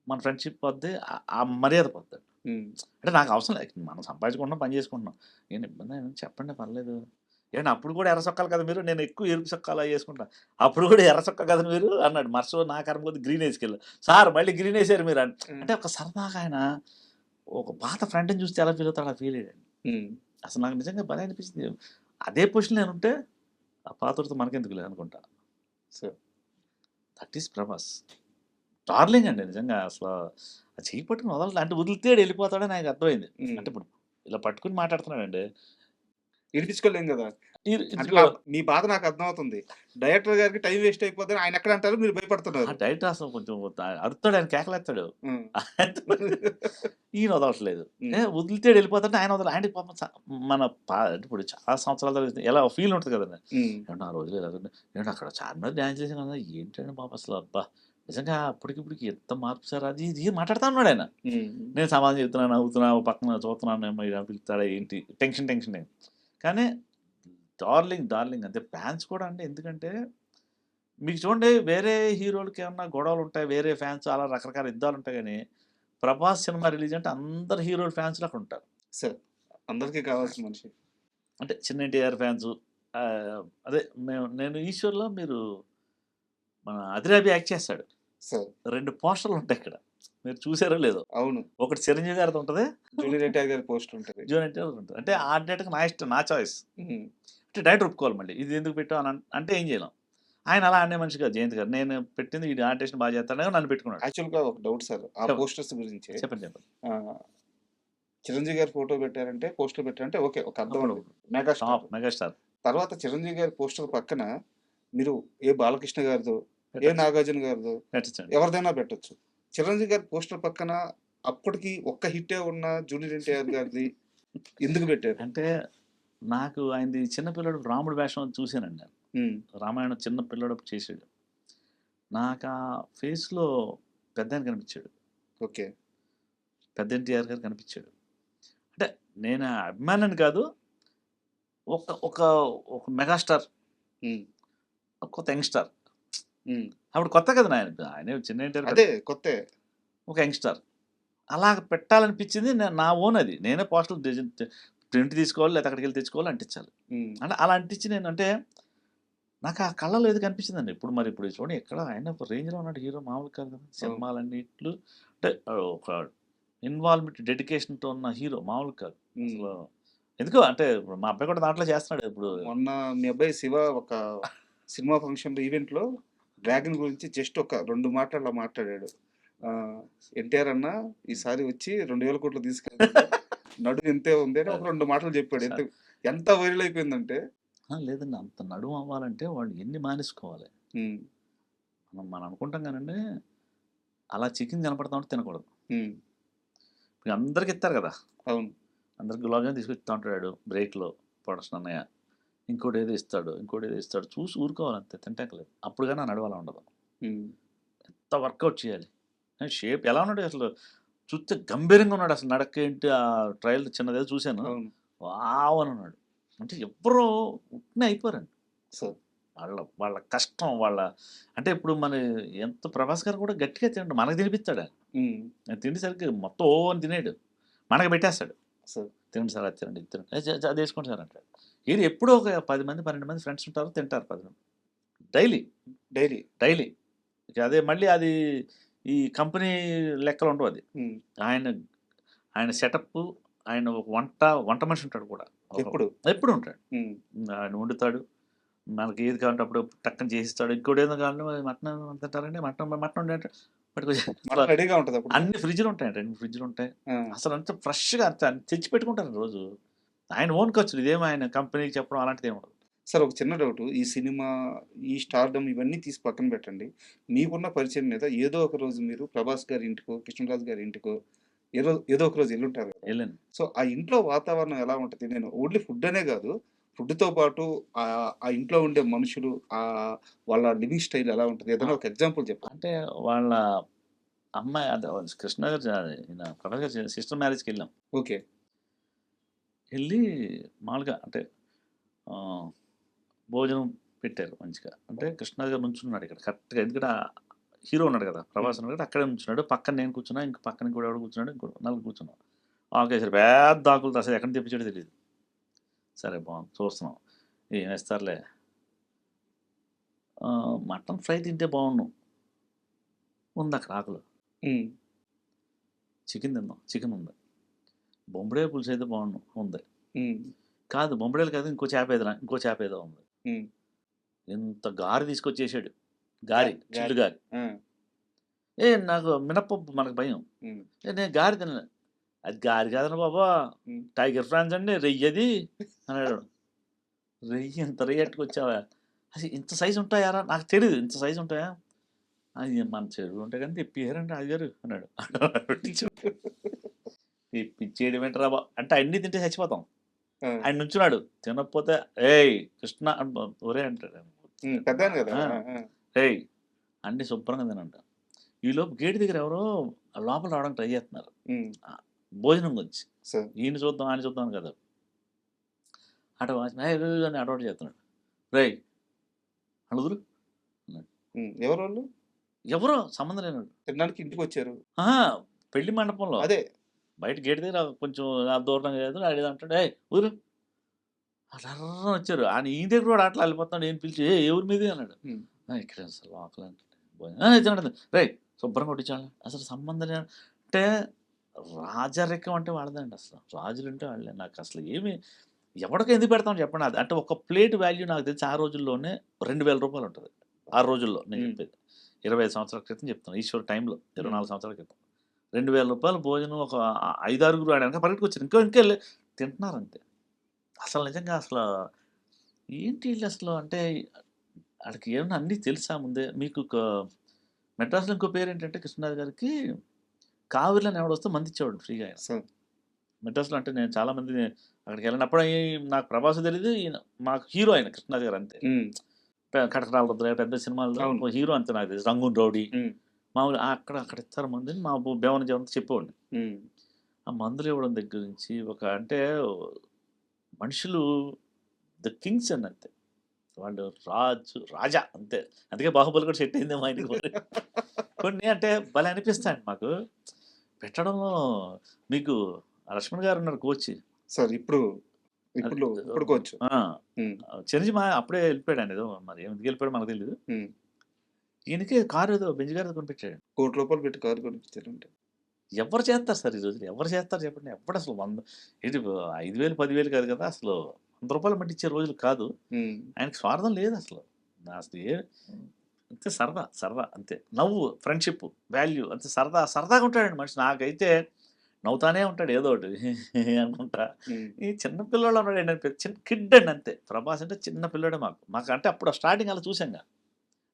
మన ఫ్రెండ్‌షిప్ పోద్ది. ఆ మర్యాద పోద్ది. హ్మ్. అంటే నాకు అవసరం లేదు. మనం సంపాదించుకుంటున్నాం, పని చేసుకుంటున్నాం. ఏం ఇబ్బంది ఏమి చెప్పండి పర్లేదు. ఏండి అప్పుడు కూడా ఎర్ర సొక్కాలు కదా మీరు. నేను ఎక్కువ ఎరుపు సొక్కాలు అవి యేసుకుంటా. అప్పుడు కూడా ఎర్ర సొక్కా కదా మీరు అన్నాడు. మరుసటి నా కర్మ కొద్దీ గ్రీన్ యేసుకెళ్ళా. సార్ మళ్ళీ గ్రీన్ యేసారు మీరు అని. హ్మ్. అంటే ఒక సరదాగా ఆయన ఒక పాత ఫ్రెండ్‌ని చూస్తే ఎలా ఫీల్ అవుతాడో అలా ఫీల్ అయ్యాడు. హ్మ్. అసలు నాకు నిజంగా భలే అనిపించింది. అదే పొజిషన్‌లో నేనుంటే ఆ పాతోడితో మనకెందుకులే అనుకుంటా. So that is Prabhas. Darling అండి నిజంగా అసల ఆ చెయ్యి పట్టుకొని వదలట్లే. అంటే వదిలితే ఈడెళ్ళిపోతాడని నాకు అర్థమైంది. హ్మ్. అంటే ఇప్పుడు ఇలా పట్టుకొని మాట్లాడుతున్నాడండి. ఇడిపించుకోలేం గదా! అంటే ఇదిగో మీ బాధ నాకు అర్థమవుతుంది. డైరెక్టర్ గారికి టైం వేస్ట్ అయిపోద్దని ఆయన ఎక్కడ అంటారు, మీరు ఆ భయపడుతున్నారు. డైరెక్టర్ అసలు కొంచెం అరుస్తాడు ఆయన కేకలేస్తాడు. హ్మ్. ఈయన వదలట్లేదు. హ్మ్. వదిలితే ఈడెళ్ళిపోతాడంటే ఆయన ఆయనకి పాపం మన అంటే ఇప్పుడు చాలా సంవత్సరాల తర్వాత ఎలా ఫీల్ ఉంటది కదండీ. హ్మ్. ఏవండీ ఆ రోజుల్లో ఇలాగుంది. ఏవండీ అక్కడ చార్మినార్ డాన్స్ చేసాం కదా! ఏంటండి బాబు అసలు అబ్బా! నిజంగా అప్పటికిప్పటికి ఎంత మార్పు సార్ అది ఇది మాట్లాడుతా ఉన్నాడు ఆయన. హ్మ్. నేను సమాధానం చెప్తున్నా, నవ్వుతున్నా, ఓ పక్కన చూస్తున్నానేమో ఇలా పిలుస్తాడా ఏంటి? టెన్షన్. కానీ డార్లింగ్ అంతే. ఫ్యాన్స్ కూడా అండి ఎందుకంటే మీకు చూడండి వేరే హీరోలకి ఏమన్నా గొడవలుంటాయి. వేరే ఫ్యాన్స్ అలా రకరకాల యుద్ధాలుంటాయి గానీ, 'ప్రభాస్' సినిమా రిలీజ్ అంటే అందరు హీరోల ఫ్యాన్స్‌లు అక్కడుంటారు. సార్ అందరికి కావాల్సిన మనిషి. అంటే చిన్న ఎన్టీఆర్ ఫ్యాన్సు అదే నేను 'ఈశ్వర్‌లో' మీరు మన 'అదిరాబి' యాక్ట్ చేస్తాడు. సార్ 2 పోస్టర్‌లుంటాయి ఇక్కడ. మీరు చూసారో లేదో? అవును. ఒకటి 'చిరంజీవి' గారిది ఉంటది. జూనియర్ ఎన్టీఆర్ గారి పోస్టర్ ఉంటది. జూనియర్ ఎన్టీఆర్‌ది ఉంటది. అంటే ఆ డేట్‌కి నా ఇష్టం. నా చాయిస్. హ్మ్. అంటే డైరెక్టర్ ఒప్పుకోవాలి మళ్ళీ. ఇది ఎందుకు పెట్టావు అంటే ఏం చేయలేం. ఆయన అలా అనే మనిషి కాదు జయంత్ గారు. నేను పెట్టింది ఈడు ఆర్టిస్ట్ బాగా చేస్తాడని నన్ను పెట్టుకున్నాడు. యాక్చువల్‌గా ఒక డౌట్ సార్. ఆ చెప్పండి. పోస్టర్స్ గురించే. చెప్పండి. ఆహ్, చిరంజీవి గారి ఫోటో పెట్టారంటే, పోస్టర్ పెట్టారంటే ఓకే. ఒక అర్థం అప్పుడు ఉంది. మెగాస్టార్. టాప్ మెగాస్టార్ తర్వాత చిరంజీవి గారి పోస్టర్ పక్కన మీరు ఏ బాలకృష్ణ గారిదో, ఏ పెట్టొచ్చు. నాగార్జున గారిదో పెట్టొచ్చండి. ఎవరిదైనా పెట్టొచ్చు. చిరంజీవి గారి పోస్టర్ పక్కన అప్పటికి ఒక్క హిట్టే ఉన్న జూనియర్ ఎన్టీఆర్ గారిది ఎందుకు పెట్టారు? అంటే నాకు ఆయనది చిన్న పిల్లోడు రాముడి వేషం చూసానండి నేను. హ్మ్. రామాయణం చిన్న పిల్లోడప్పుడు చేసాడు. నాకు ఆ ఫేస్‌లో పెద్దాయన కనిపించాడు. ఓకే. పెద్ద ఎన్టీఆర్ గారు కనిపించాడు. అంటే నేను అభిమానిని కాదు. ఒక ఒక ఒక మెగాస్టార్. హ్మ్. కొత్త యంగ్‌స్టార్. హ్మ్. అప్పుడు కొత్త కదా! ఆయన చిన్న ఎన్టీఆర్ అదే కొత్తే. ఒక యంగ్‌స్టార్. అలాగ పెట్టాలనిపించింది నా ఓన్ అది. నేనే పోస్టర్‌లు ప్రింట్ తీసుకోవాలి లేకపోతే అక్కడికెళ్ళి తెచ్చుకోవాలి అంటించాలి. హ్మ్. అంటే అలా అంటించి నేను అంటే నాకు ఆ కళ్ళలో ఏదో కనిపించిందండి. ఇప్పుడు చూడండి ఎక్కడ ఆయన ఒక రేంజ్‌లో ఉన్నాడు హీరో మామూలుగా కాదు కదా! అవును. సినిమాలన్నిట్లు అంటే ఒక ఇన్వాల్వ్‌మెంట్, డెడికేషన్‌తో ఉన్న హీరో మామూలుగా కాదు. హ్మ్. అసలు ఎందుకో అంటే ఇప్పుడు మా అబ్బాయి కూడా దాంట్లో చేస్తున్నాడు ఇప్పుడు. మొన్న మీ అబ్బాయి శివ ఒక సినిమా ఫంక్షన్‌లో ఈవెంట్‌లో 'డ్రాగన్' గురించి జస్ట్ ఒక 2 మాటలు అలా మాట్లాడాడు. ఎన్టీఆర్ అన్న ఈసారి వచ్చి 2,000,00,00,000 తీసుకెళ్తాడు. నడుము ఇంతే ఉంది అని ఒక 2 మాటలు చెప్పాడు. ఎంత ఎంత వైరల్ అయిపోయిందంటే లేదండి అంత నడుము అవ్వాలంటే వాళ్ళు ఎన్ని మానేసుకోవాలి. హ్మ్. మనం అనుకుంటాం గానండి అలా చికెన్ కనపడతా ఉంటే తినకూడదు. హ్మ్. ఇప్పుడు అందరికి ఇత్తారు కదా! అవును. అందరికి గులాబ్ జామ్ తీసుకొచ్చి ఇస్తా ఉంటాడు బ్రేక్‌లో ప్రొడక్షన్ అన్నయ్య. ఇంకోటేదో ఇస్తాడు. చూసి ఊరుకోవాలంతే తింటానికి లేదు. అప్పుడు గాని ఆ నడుము అలా ఉండదు. హ్మ్. ఎంత వర్కౌట్ చేయాలి. షేప్ ఎలా ఉన్నాడు అసలు చూస్తే గంభీరంగా ఉన్నాడు అసలు నడకేంటి ఆ ట్రైల్ చిన్నదేదో చూసాను. అవును. వావ్! అని ఉన్నాడు. అంటే ఎవ్వరు ఉట్టినే అయిపోరండి. సో వాళ్ళ వాళ్ళ కష్టం అంటే ఇప్పుడు ఎంత 'ప్రభాస్' గారు కూడా గట్టిగా తినడు. మనకు తినిపిస్తాడు ఆయన. హ్మ్. ఆయన తిండి సరిగ్గా మొత్తం ఓ అని తినేయడు. మనకు పెట్టేస్తాడు. సో తినండి సార్ అది తినండి, ఇది తినండి. అది వేసుకోండి సార్ అంటాడు. ఈయన ఎప్పుడో ఒక 10 మంది, 12 మంది ఫ్రెండ్స్ ఉంటారు తింటారు 10 మంది. Daily, daily. డైలీ. ఇక అదే మళ్ళీ అది ఈ కంపెనీ లెక్కలు ఉండవు అది. హ్మ్. ఆయన ఆయన సెటప్పు, ఆయన ఒక వంట మనిషి ఉంటాడు కూడా. ఎప్పుడు? ఎప్పుడు ఉంటాడు. హ్మ్. ఆయన వండుతాడు. మనకి ఏది కావాలంటే అప్పుడు టక్కన చేసిస్తాడు. ఇంకోటేదో కావాలంటే మటన్ తింటారండి మటన్ వండు అంటే పట్టుకొచ్చి మటన్ రెడీగా ఉంటది అప్పుడు. అన్ని ఫ్రిడ్జ్‌లు ఉంటాయండి. 2 ఫ్రిడ్జ్‌లు ఉంటాయి. ఆ! అసలు అంత ఫ్రెష్‌గా తెచ్చి పెట్టుకుంటారు రోజు. ఆయన ఓన్ ఖర్చులు. ఇదేమి ఆయన కంపెనీకి చెప్పడం అలాంటిదేమి ఉండదు. సార్ ఒక చిన్న డౌటు. ఈ సినిమా, ఈ స్టార్‌డమ్ ఇవన్నీ తీసి పక్కన పెట్టండి. మీకున్న పరిచయం మీద ఏదో ఒక రోజు మీరు 'ప్రభాస్' గారి ఇంటికో, 'కృష్ణరాజు' గారి ఇంటికో ఏదో ఒక రోజు ఎళ్ళుంటారు కదా! ఎళ్ళాను. సో, ఆ ఇంట్లో వాతావరణం ఎలా ఉంటది? నేను ఓన్లీ ఫుడ్ అనే గాదు. ఫుడ్‌తో పాటు ఆ ఇంట్లో ఉండే మనుషులు వాళ్ళ లివింగ్ స్టైల్ ఎలా ఉంటది? ఆ! ఏదైనా ఒక ఎగ్జాంపుల్ చెప్పండి. అంటే వాళ్ళ అమ్మాయి అదే కృష్ణ గారు ఈయన ప్రభాస్ గారి సిస్టర్ మ్యారేజ్కి వెళ్ళాం. ఓకే. వెళ్ళి మామూలుగా అంటే ఆ, భోజనం పెట్టారు మంచిగా. అంటే కృష్ణ గారు నుంచున్నాడు ఇక్కడ కరెక్ట్గా, ఎందుకంటే హీరో ఉన్నాడు కదా ప్రభాస్ ఉన్నాడు కదా, అక్కడే నుంచున్నాడు. పక్కన నేను కూర్చున్నా, ఇంక పక్కన కూడా ఎవడు కూర్చున్నాడు, ఇంకో నలుగురు కూర్చున్నాం. ఆకేసారు పెద్ద ఆకులు, అసలు ఎక్కడ తెప్పించాడో తెలియదు. సరే బాగుంది చూస్తున్నాం, ఏం వేస్తారులే. మటన్ ఫ్రై తింటే బాగుండు, ఉంది అక్కడ ఆకులు. ఉమ్, చికెన్ తిందాం, చికెన్ ఉంది. బొంబడే పులుసు అయితే బాగుండు, ఉంది. ఉమ్, కాదు బొంబడేలు కాదు, ఇంకో చేప ఏదైనా, ఇంకో చేప ఏదో ఉంది. ఉమ్, ఇంత గారి తీసుకొచ్చేసాడు, గారి చిల్లు గారి. ఆ, నాకు మినప్పప్పు మనకు భయం. ఉమ్, నేను గారి తినలే. అది గారి కాదన్న బాబా, ఉమ్, టైగర్ ఫ్రాన్స్ అండి, రెయ్యది అన్నాడు. రెయ్యి ఇంత రెయ్యి ఎట్టుకొచ్చావా, అది ఇంత సైజు ఉంటాయారా, నాకు తెలియదు ఇంత సైజు ఉంటాయా, అది మన చెరువు ఉంటాయి కానీ తెప్పియారండి రాజుగారు అన్నాడు. తెప్పించేయడం ఏంటరా బా అంటే అన్ని తింటే చచ్చిపోతాం. ఆ, ఆయన నుంచున్నాడు, తినకపోతే ఏయ్ కృష్ణ ఒరే అంటాడు. పెద్దాను కదా. ఆ, ఆ, ఆ, ఏయ్ అన్ని శుభ్రంగా తినంట. ఈలోపు గేట్ దగ్గర ఎవరో లోపల రావడానికి ట్రై చేస్తున్నారు ఉమ్, భోజనం గురించి. సార్. ఈయన చూద్దాం ఆయన చూద్దాం కదా, అటు అని అడవాటు చేస్తున్నాడు. రేయ్ అడుగురు ఎవరు వాళ్ళు? ఎవరో సంబంధం లేనాడు. తినడానికి ఇంటికి వచ్చారు. పెళ్లి మండపంలో అదే. బయట గేట్ దగ్గర కొంచెం దూరంగా లేదు అడిగి అంటాడు, ఏ ఊరు అట్లా వచ్చారు. ఆయన ఈయన దగ్గర కూడా అట్లా వెళ్ళిపోతున్నాడు. ఏం పిలిచి ఏ ఎవరి మీద అన్నాడు. ఉమ్, ఇక్కడ అసలు లోకల్ అంటే రే శుభ్రంగా కొట్టించాలి, అసలు సంబంధం లేదు అంటే. రాజరికం అంటే వాళ్ళదండి, అసలు రాజులు అంటే వాళ్ళే. నాకు అసలు ఏమి ఎవరికి ఎందుకు పెడతామని చెప్పండి. అది అంటే ఒక ప్లేట్ వాల్యూ నాకు తెలిసి ఆ రోజుల్లోనే 2000 రూపాయలు ఉంటుంది. ఆ రోజుల్లో నేను చెప్పేది 25 సంవత్సరాల క్రితం చెప్తాను, ఈశ్వర్ టైంలో 24 సంవత్సరాల క్రితం 2000 రూపాయలు భోజనం. ఒక 5-6 ఆడాక పరిగెట్టుకు వచ్చారు, ఇంకా తింటున్నారు అంతే. అసలు నిజంగా అసలు ఏంటి వీళ్ళు అసలు అంటే వాళ్ళకి ఏమన్నా అన్నీ తెలుసా ముందే. మీకు మెడ్రాస్లో ఇంకో పేరు ఏంటంటే కృష్ణరాజు గారికి కావిరిలో ఎవడొస్తే మంది ఇచ్చేవాడు ఫ్రీగా ఆయన. సార్. మెడ్రాస్లో అంటే నేను చాలా మంది అక్కడికి వెళ్ళినప్పుడు నాకు ప్రభాస్ తెలియదు, ఈయన మాకు హీరో ఆయన కృష్ణరాజు గారు అంతే. ఉమ్, కటకరాల రుద్రయ్య పెద్ద సినిమాల్లో అవును. ఒక హీరో అంతే నాకు తెలుసు. రంగూన్ రౌడీ ఉమ్, మామూలు అక్కడ ఇస్తారు మందిని మా బేవన జవంతో చెప్పేవాడిని. ఉమ్, ఆ మందులు ఇవ్వడం దగ్గర నుంచి ఒక అంటే మనుషులు ద కింగ్స్ అని అంతే, వాళ్ళు రాజా అంతే. అందుకే బాహుబలి కూడా సెట్ అయింది మా ఇంటికి కూడా. కొన్ని అంటే భలే అనిపిస్తాయండి మాకు పెట్టడంలో. మీకు లక్ష్మణ్ గారు ఉన్నారు కోచ్. సార్. ఇప్పుడు కోవచ్చు. చిరంజీవి అప్పుడే వెళ్ళిపోయాడు ఆయన, ఏదో మరి ఎందుకు వెళ్ళిపోయాడు మనకు తెలియదు. ఈయనకి కారు ఏదో బెంజ్ గారు కొనిపించాడు. ₹1,00,00,000 పెట్టి కారు కొనిపించారంటే ఎవరు చేస్తారు సార్ ఈ రోజులు, ఎవరు చేస్తారు చెప్పండి. ఎప్పుడు అసలు 5,000 10,000 కాదు కదా, అసలు 100 రూపాయలు మట్టి ఇచ్చే రోజులు కాదు. ఆయనకి స్వార్థం లేదు అసలు. అసలు అంతే, సరదా అంతే. నవ్వు, ఫ్రెండ్షిప్, వాల్యూ అంతే. సరదాగా ఉంటాడండి మనిషి. నాకైతే నవ్వుతానే ఉంటాడు ఏదో ఒకటి అనుకుంటా. ఈ చిన్న పిల్లలు ఉన్నాడు, చిన్న కిడ్ అండి అంతే. ప్రభాస్ అంటే చిన్న పిల్లడే మాకు అంటే అప్పుడు స్టార్టింగ్ అలా చూసాంగా.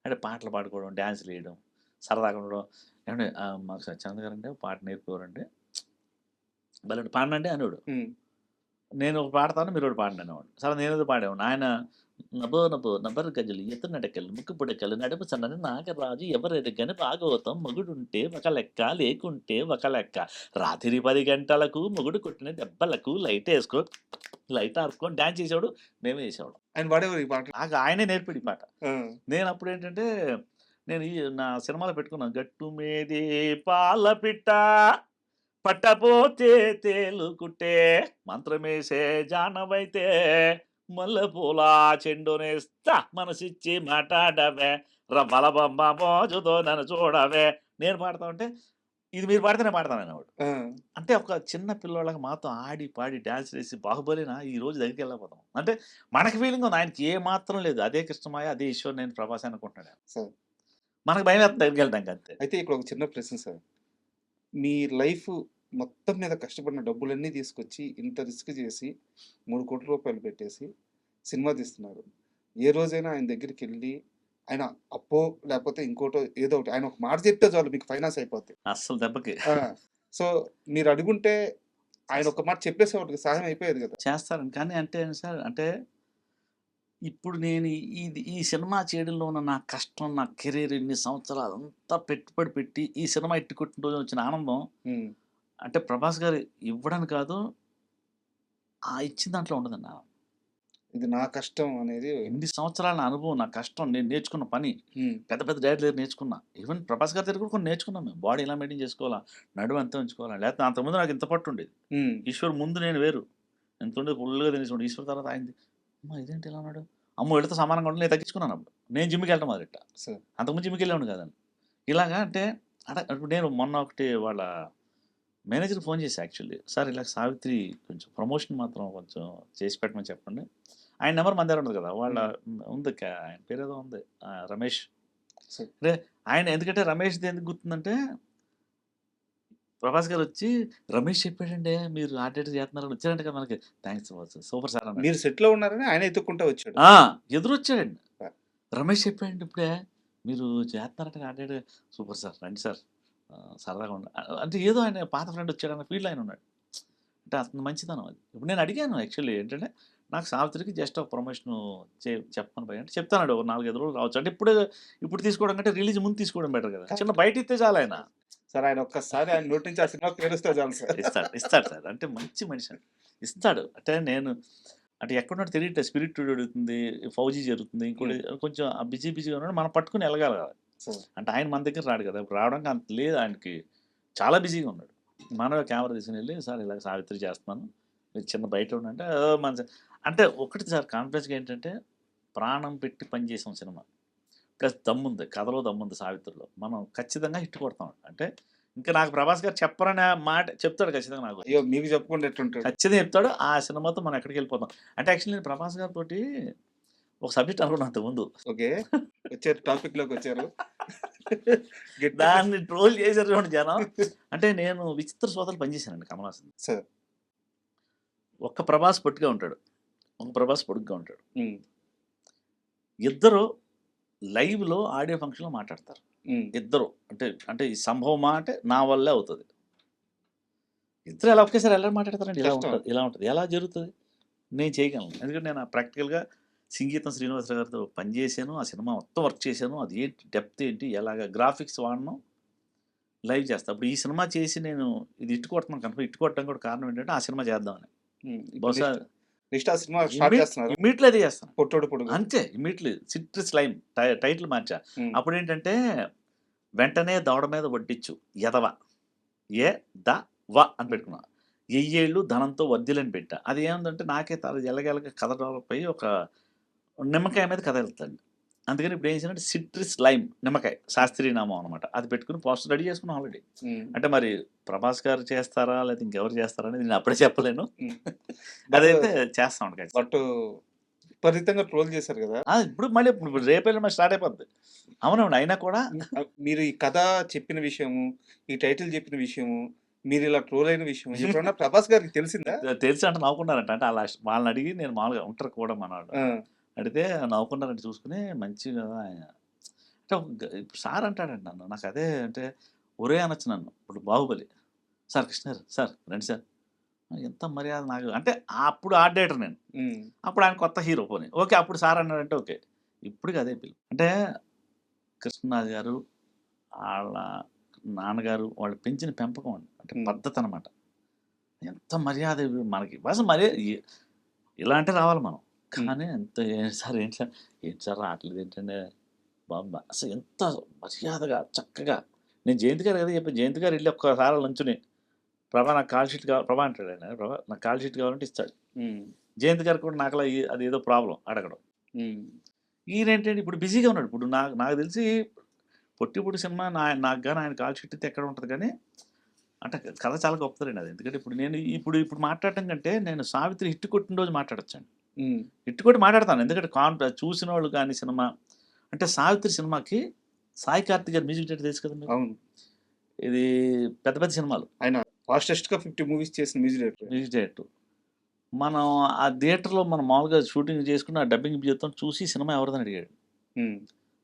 అంటే పాటలు పాడుకోవడం, డ్యాన్సులు వేయడం, సరదాగా ఉండడం. ఏమంటే మాకు సత్యానంద గారు అంటే పాట నేర్పుకోవాలంటే భలే పాడనండి అనేవాడు. నేను ఒక పాడతాను, మీరు ఒకటి పాడండి అనేవాడు. సరే నేను ఏదో పాడేవాడు. ఆయన నభో నబర్ గజలు ఎత్తు నడకలు ముక్కు పుడకలు నడుము సన్నని నాగరాజు ఎవరెరగని భాగవతం మొగుడుంటే ఒక లెక్క లేకుంటే ఒక లెక్క రాత్రి 10 గంటలకు మొగుడు కొట్టిన దెబ్బలకు లైట్ ఆర్పుకొని డ్యాన్స్ చేసేవాడు, మేమే వేసేవాడు. ఆయన పాడేవారు ఈ పాట. నాకు ఆయనే నేర్పాడు ఈ పాట. నేను అప్పుడు ఏంటంటే నేను నా సినిమాలో పెట్టుకున్నాను, గట్టు మీదే పాల పిట్ట పట్టపోతే తేలుకుట్టే మంత్రమేసే జానవైతే మల్లె పూల చెండునేస్తా మనసిచ్చి మాట్లాడవే రవ్వల బొమ్మ మోజుతో నన్ను చూడవే. నేను పాడతా ఉంటే ఇది మీరు పాడితేనే పాడతాను అనేవాడు. అంటే ఒక చిన్న పిల్లోళ్ళకి మాతో ఆడి పాడి డ్యాన్స్ వేసి బాహుబలినా ఈ రోజు దగ్గరికి వెళ్ళకపోతాం. అంటే మనకి ఫీలింగ్ ఉంది, ఆయనకి ఏ మాత్రం లేదు. అదే కృష్ణమాయ, అదే ఈశ్వర్, నేను ప్రభాస్ అనుకుంటున్నాను. సార్. మనకు భయం వేస్తుంది దగ్గరికి వెళ్ళడానికి అంతే. అయితే ఇక్కడ ఒక చిన్న ప్రశ్న సార్. మీ లైఫ్ మొత్తం మీద కష్టపడిన డబ్బులన్నీ తీసుకొచ్చి ఇంత రిస్క్ చేసి ₹3 కోట్లు పెట్టేసి సినిమా తీస్తున్నారు. ఏ రోజైనా ఆయన దగ్గరికి వెళ్ళి ఆయన అప్పో లేకపోతే ఇంకోటో ఏదో ఒకటి ఆయన ఒక మాట చెప్తే చాలు మీకు ఫైనాన్స్ అయిపోద్ది అస్సలు దెబ్బకి. సో మీరు అడుగుంటే ఆయన ఒక మాట చెప్పేసి ఒకటి సహాయం అయిపోయేది కదా. చేస్తారని కానీ అంటే సార్ అంటే ఇప్పుడు నేను ఈ సినిమా చేయడంలో ఉన్న నా కష్టం, నా కెరీర్ ఇన్ని సంవత్సరాలు అంతా పెట్టుబడి పెట్టి ఈ సినిమా హిట్ కొట్టిన రోజు వచ్చిన ఆనందం అంటే ప్రభాస్ గారు ఇవ్వడానికి కాదు, ఆ ఇచ్చిన దాంట్లో ఉండదండి ఆనందం. ఇది నా కష్టం అనేది. ఎన్ని సంవత్సరాల నా అనుభవం, నా కష్టం, నేను నేర్చుకున్న పని, పెద్ద పెద్ద డైరెక్టర్ దగ్గర నేర్చుకున్నా. ఈవెన్ ప్రభాస్ గారి దగ్గర కూడా కొన్ని నేర్చుకున్నాం మేము. బాడీ ఎలా మెయింటైన్ చేసుకోవాలా, నడుము ఎంత ఉంచుకోవాలా, లేకపోతే అంతకుముందు నాకు ఇంత పట్టు ఉండేది. ఈశ్వర్ ముందు నేను వేరు, ఎంత ఉండేది ఫుల్గా తినేసి ఈశ్వర్ తర్వాత అయింది. అమ్మ ఇదేంటి ఇలా ఉన్నాడు, అమ్మ వీళ్ళతో సమానంగా ఉండి నేను తగ్గించుకున్నాను. అప్పుడు నేను జిమ్కి వెళ్ళడం మొదలెట్ట. అంతకుముందు జిమ్కి వెళ్ళాను కదండి. ఇలాగా అంటే ఇప్పుడు నేను మొన్న ఒకటి వాళ్ళ మేనేజర్కి ఫోన్ చేసి యాక్చువల్లీ, సార్ ఇలా సావిత్రి కొంచెం ప్రమోషన్ మాత్రం కొంచెం చేసి పెట్టమని చెప్పండి. ఆయన నెంబర్ మన దగ్గర ఉండదు కదా, వాళ్ళ ఉంది, ఆయన పేరు ఏదో ఉంది, రమేష్. అంటే ఆయన ఎందుకంటే రమేష్ది ఎందుకు గుర్తుందంటే, ప్రభాస్ గారు వచ్చి రమేష్ చెప్పాడండి మీరు ఆర్డేటర్ చేస్తున్నారని వచ్చారంట కదా మనకి, థ్యాంక్స్ సూపర్ సార్ అన్న. మీరు సెట్లో ఉన్నారని ఆయన ఎత్తుక్కుంటా వచ్చాడు. ఎదురు వచ్చాడండి, రమేష్ చెప్పాడండి ఇప్పుడే మీరు చేస్తున్నారంటే ఆర్డేటర్, సూపర్ సార్ రండి సార్ సరదాగా ఉండ అంటే ఏదో ఆయన పాత ఫ్రెండ్ వచ్చాడన్న ఫీల్డ్ ఆయన ఉన్నాడు. అంటే అతను మంచిదనం అది. ఇప్పుడు నేను అడిగాను యాక్చువల్లీ ఏంటంటే, నాకు సావిత్రికి జస్ట్ ఒక ప్రమోషన్ చెప్పమని పోయి అంటే చెప్తాడు, ఒక 4-5 రోజులు రావచ్చు అంటే ఇప్పుడు తీసుకోవడం కంటే రిలీజ్ ముందు తీసుకోవడం బెటర్ కదా, చిన్న బయట ఇస్తే చాలు ఆయన. సార్ ఆయన ఒక్కసారి ఆయన నోటి నుంచి ఆ సినిమా పేరుస్తే చాలు సార్. ఇస్తాడు సార్, అంటే మంచి మనిషి అండి, ఇస్తాడు. అంటే నేను అంటే ఎక్కడున్నాడు తెలియట్లేదు, స్పిరిట్ జరుగుతుంది, ఫౌజీ జరుగుతుంది, ఇంకోటి కొంచెం బిజీగా ఉన్నాడు, మనం పట్టుకుని వెళ్ళగాలి కదా. అంటే ఆయన మన దగ్గర రాడు కదా, ఇప్పుడు రావడానికి అంత లేదు ఆయనకి, చాలా బిజీగా ఉన్నాడు. మనమే కెమెరా తీసుకుని వెళ్ళి సార్ ఇలా సావిత్రి చేస్తున్నాను మీరు చిన్న బయట ఉండంటే మన అంటే ఒకటి సార్ కాన్ఫిడెన్స్గా ఏంటంటే, ప్రాణం పెట్టి పనిచేసాం సినిమా, ప్లస్ దమ్ముంది, కథలో దమ్ముంది సావిత్రిలో, మనం ఖచ్చితంగా హిట్ కొడతాం. అంటే ఇంకా నాకు ప్రభాస్ గారు చెప్పరనే మాట చెప్తాడు ఖచ్చితంగా, నాకు అయ్యో మీకు చెప్పుకుంటే ఎట్లుంటాడు, ఖచ్చితంగా చెప్తాడు. ఆ సినిమాతో మనం ఎక్కడికి వెళ్ళిపోతాం. అంటే యాక్చువల్లీ నేను ప్రభాస్ గారితో ఒక సబ్జెక్ట్ అనుకున్నాను అంతకుముందు. ఓకే, వచ్చారు టాపిక్ లోకి వచ్చారు, దాన్ని ట్రోల్ చేశారు జనం. అంటే నేను విచిత్ర సోదరులు పనిచేశానండి కమల్ హాసన్ సార్. ఒక్క ప్రభాస్ పొట్టిగా ఉంటాడు, ఒక ప్రభాస్ పొడుగ్గా ఉంటాడు. ఇద్దరు లైవ్లో ఆడియో ఫంక్షన్లో మాట్లాడతారు ఇద్దరు. అంటే ఈ సంభవమా అంటే నా వల్లే అవుతుంది. ఇద్దరు ఎలా ఒకేసారి ఎలా మాట్లాడతారండి, ఇలా ఉంటుంది ఎలా జరుగుతుంది, నేను చేయగలను. ఎందుకంటే నేను ప్రాక్టికల్గా సంగీతం శ్రీనివాసరావు గారితో పనిచేసాను, ఆ సినిమా మొత్తం వర్క్ చేశాను, అది ఏంటి డెప్త్ ఏంటి, ఎలాగ గ్రాఫిక్స్ వాడను, లైవ్ చేస్తాను. అప్పుడు ఈ సినిమా చేసి నేను ఇది ఇట్టు కొడుతున్నాను కనుక, ఇట్టు కొట్టడం కూడా కారణం ఏంటంటే ఆ సినిమా చేద్దామని. బహుశా ఇమ్మీడియట్లీ అదే చేస్తాను, అంతే ఇమ్మీడియట్లీ. సిట్రస్ లైమ్ టైటిల్ మార్చా. అప్పుడు ఏంటంటే, వెంటనే దవడ మీద వడ్డిచ్చు ఎదవ ఏ ద వ అని పెట్టుకున్నా, ఎయ్యేళ్ళు ధనంతో వద్దిలని పెట్టా. అది ఏముందంటే నాకే ఎలగెలగ కథ డెవలప్ అయ్యి ఒక నిమ్మకాయ మీద కథ వెళ్తాండి. అందుకని ఇప్పుడు ఏం చేశానంటే సిట్రస్ లైమ్ నిమ్మకాయ శాస్త్రీయ నామం అనమాట, అది పెట్టుకుని పోస్టర్ రెడీ చేసుకున్నాం ఆల్రెడీ. అంటే మరి ప్రభాస్ గారు చేస్తారా లేదా ఇంకెవరు చేస్తారా అనేది నేను అప్పుడే చెప్పలేను, అదైతే చేస్తాం. బట్ విపరీతంగా ట్రోల్ చేశారు కదా, ఇప్పుడు మళ్ళీ ఇప్పుడు రేపే స్టార్ట్ అయిపోద్ది. అవునండి, అయినా కూడా మీరు ఈ కథ చెప్పిన విషయము, ఈ టైటిల్ చెప్పిన విషయము, మీరు ఇలా ట్రోల్ అయిన విషయం ఎప్పుడన్నా ప్రభాస్ గారికి తెలిసిందా? తెలిసి అంటే నవ్వుకున్నారంట. అంటే అలా వాళ్ళని అడిగి నేను మామూలుగా ఉంటారు కూడా మనవాడు అడిగితే నవ్వుకున్నారంటే చూసుకుని మంచి కదా ఆయన. అంటే ఇప్పుడు సార్ అంటాడండి నన్ను, నాకు అదే అంటే ఒరే అనొచ్చు నన్ను. ఇప్పుడు బాహుబలి సార్, కృష్ణారు సార్ రండి సార్, ఎంత మర్యాద నాకు. అంటే అప్పుడు ఆర్ట్ డైరెక్టర్ నేను, అప్పుడు ఆయన కొత్త హీరో పోనీ ఓకే, అప్పుడు సార్ అన్నాడంటే ఓకే. ఇప్పుడు అదే పిల్లలు అంటే కృష్ణరాజు గారు వాళ్ళ నాన్నగారు వాళ్ళు పెంచిన పెంపకం అండి, అంటే పద్ధతి అనమాట. ఎంత మర్యాద మనకి అసలు మర్యాద ఇలా అంటే రావాలి మనం, కానీ ఎంత సార్ ఏంటి సార్ రావట్లేదు ఏంటంటే బాబా, అసలు ఎంత మర్యాదగా చక్కగా. నేను జయంతి గారు కదా చెప్పాను, జయంతి గారు వెళ్ళి ఒక్కసారి లంచుని ప్రభా నాకు కాల్ షీట్ కావాలి, ప్రభా అంటాడు ఆయన, ప్రభా నాకు కాల్ షీట్ కావాలంటే ఇస్తాడు. జయంతి గారు కూడా నాకు అది ఏదో ప్రాబ్లం అడగడం. ఈయనేంటంటే ఇప్పుడు బిజీగా ఉన్నాడు. ఇప్పుడు నాకు తెలిసి పొట్టి సినిమా నాకు కానీ ఆయన కాల్ షీట్ అయితే ఎక్కడ ఉంటుంది, కానీ అంటే కథ చాలా గొప్పదండి అది. ఎందుకంటే ఇప్పుడు నేను ఇప్పుడు మాట్లాడటం కంటే నేను సావిత్రి హిట్ కొట్టిన రోజు మాట్లాడొచ్చాను, హిట్ కొట్టి మాట్లాడతాను. ఎందుకంటే చూసిన వాళ్ళు కానీ సినిమా అంటే సావిత్రి సినిమాకి సాయి కార్తిక్ గారు మ్యూజిక్ డైరెక్టర్ తెలుసు కదా, ఇది పెద్ద పెద్ద సినిమాలు ఆయన ఫాస్టెస్ట్గా 50 మూవీస్ చేసిన మ్యూజిక్ డైరెక్టర్. మనం ఆ థియేటర్లో మనం మామూలుగా షూటింగ్ చేసుకుని ఆ డబ్బింగ్ చేస్తాం, చూసి సినిమా ఎవరిదని అడిగాడు.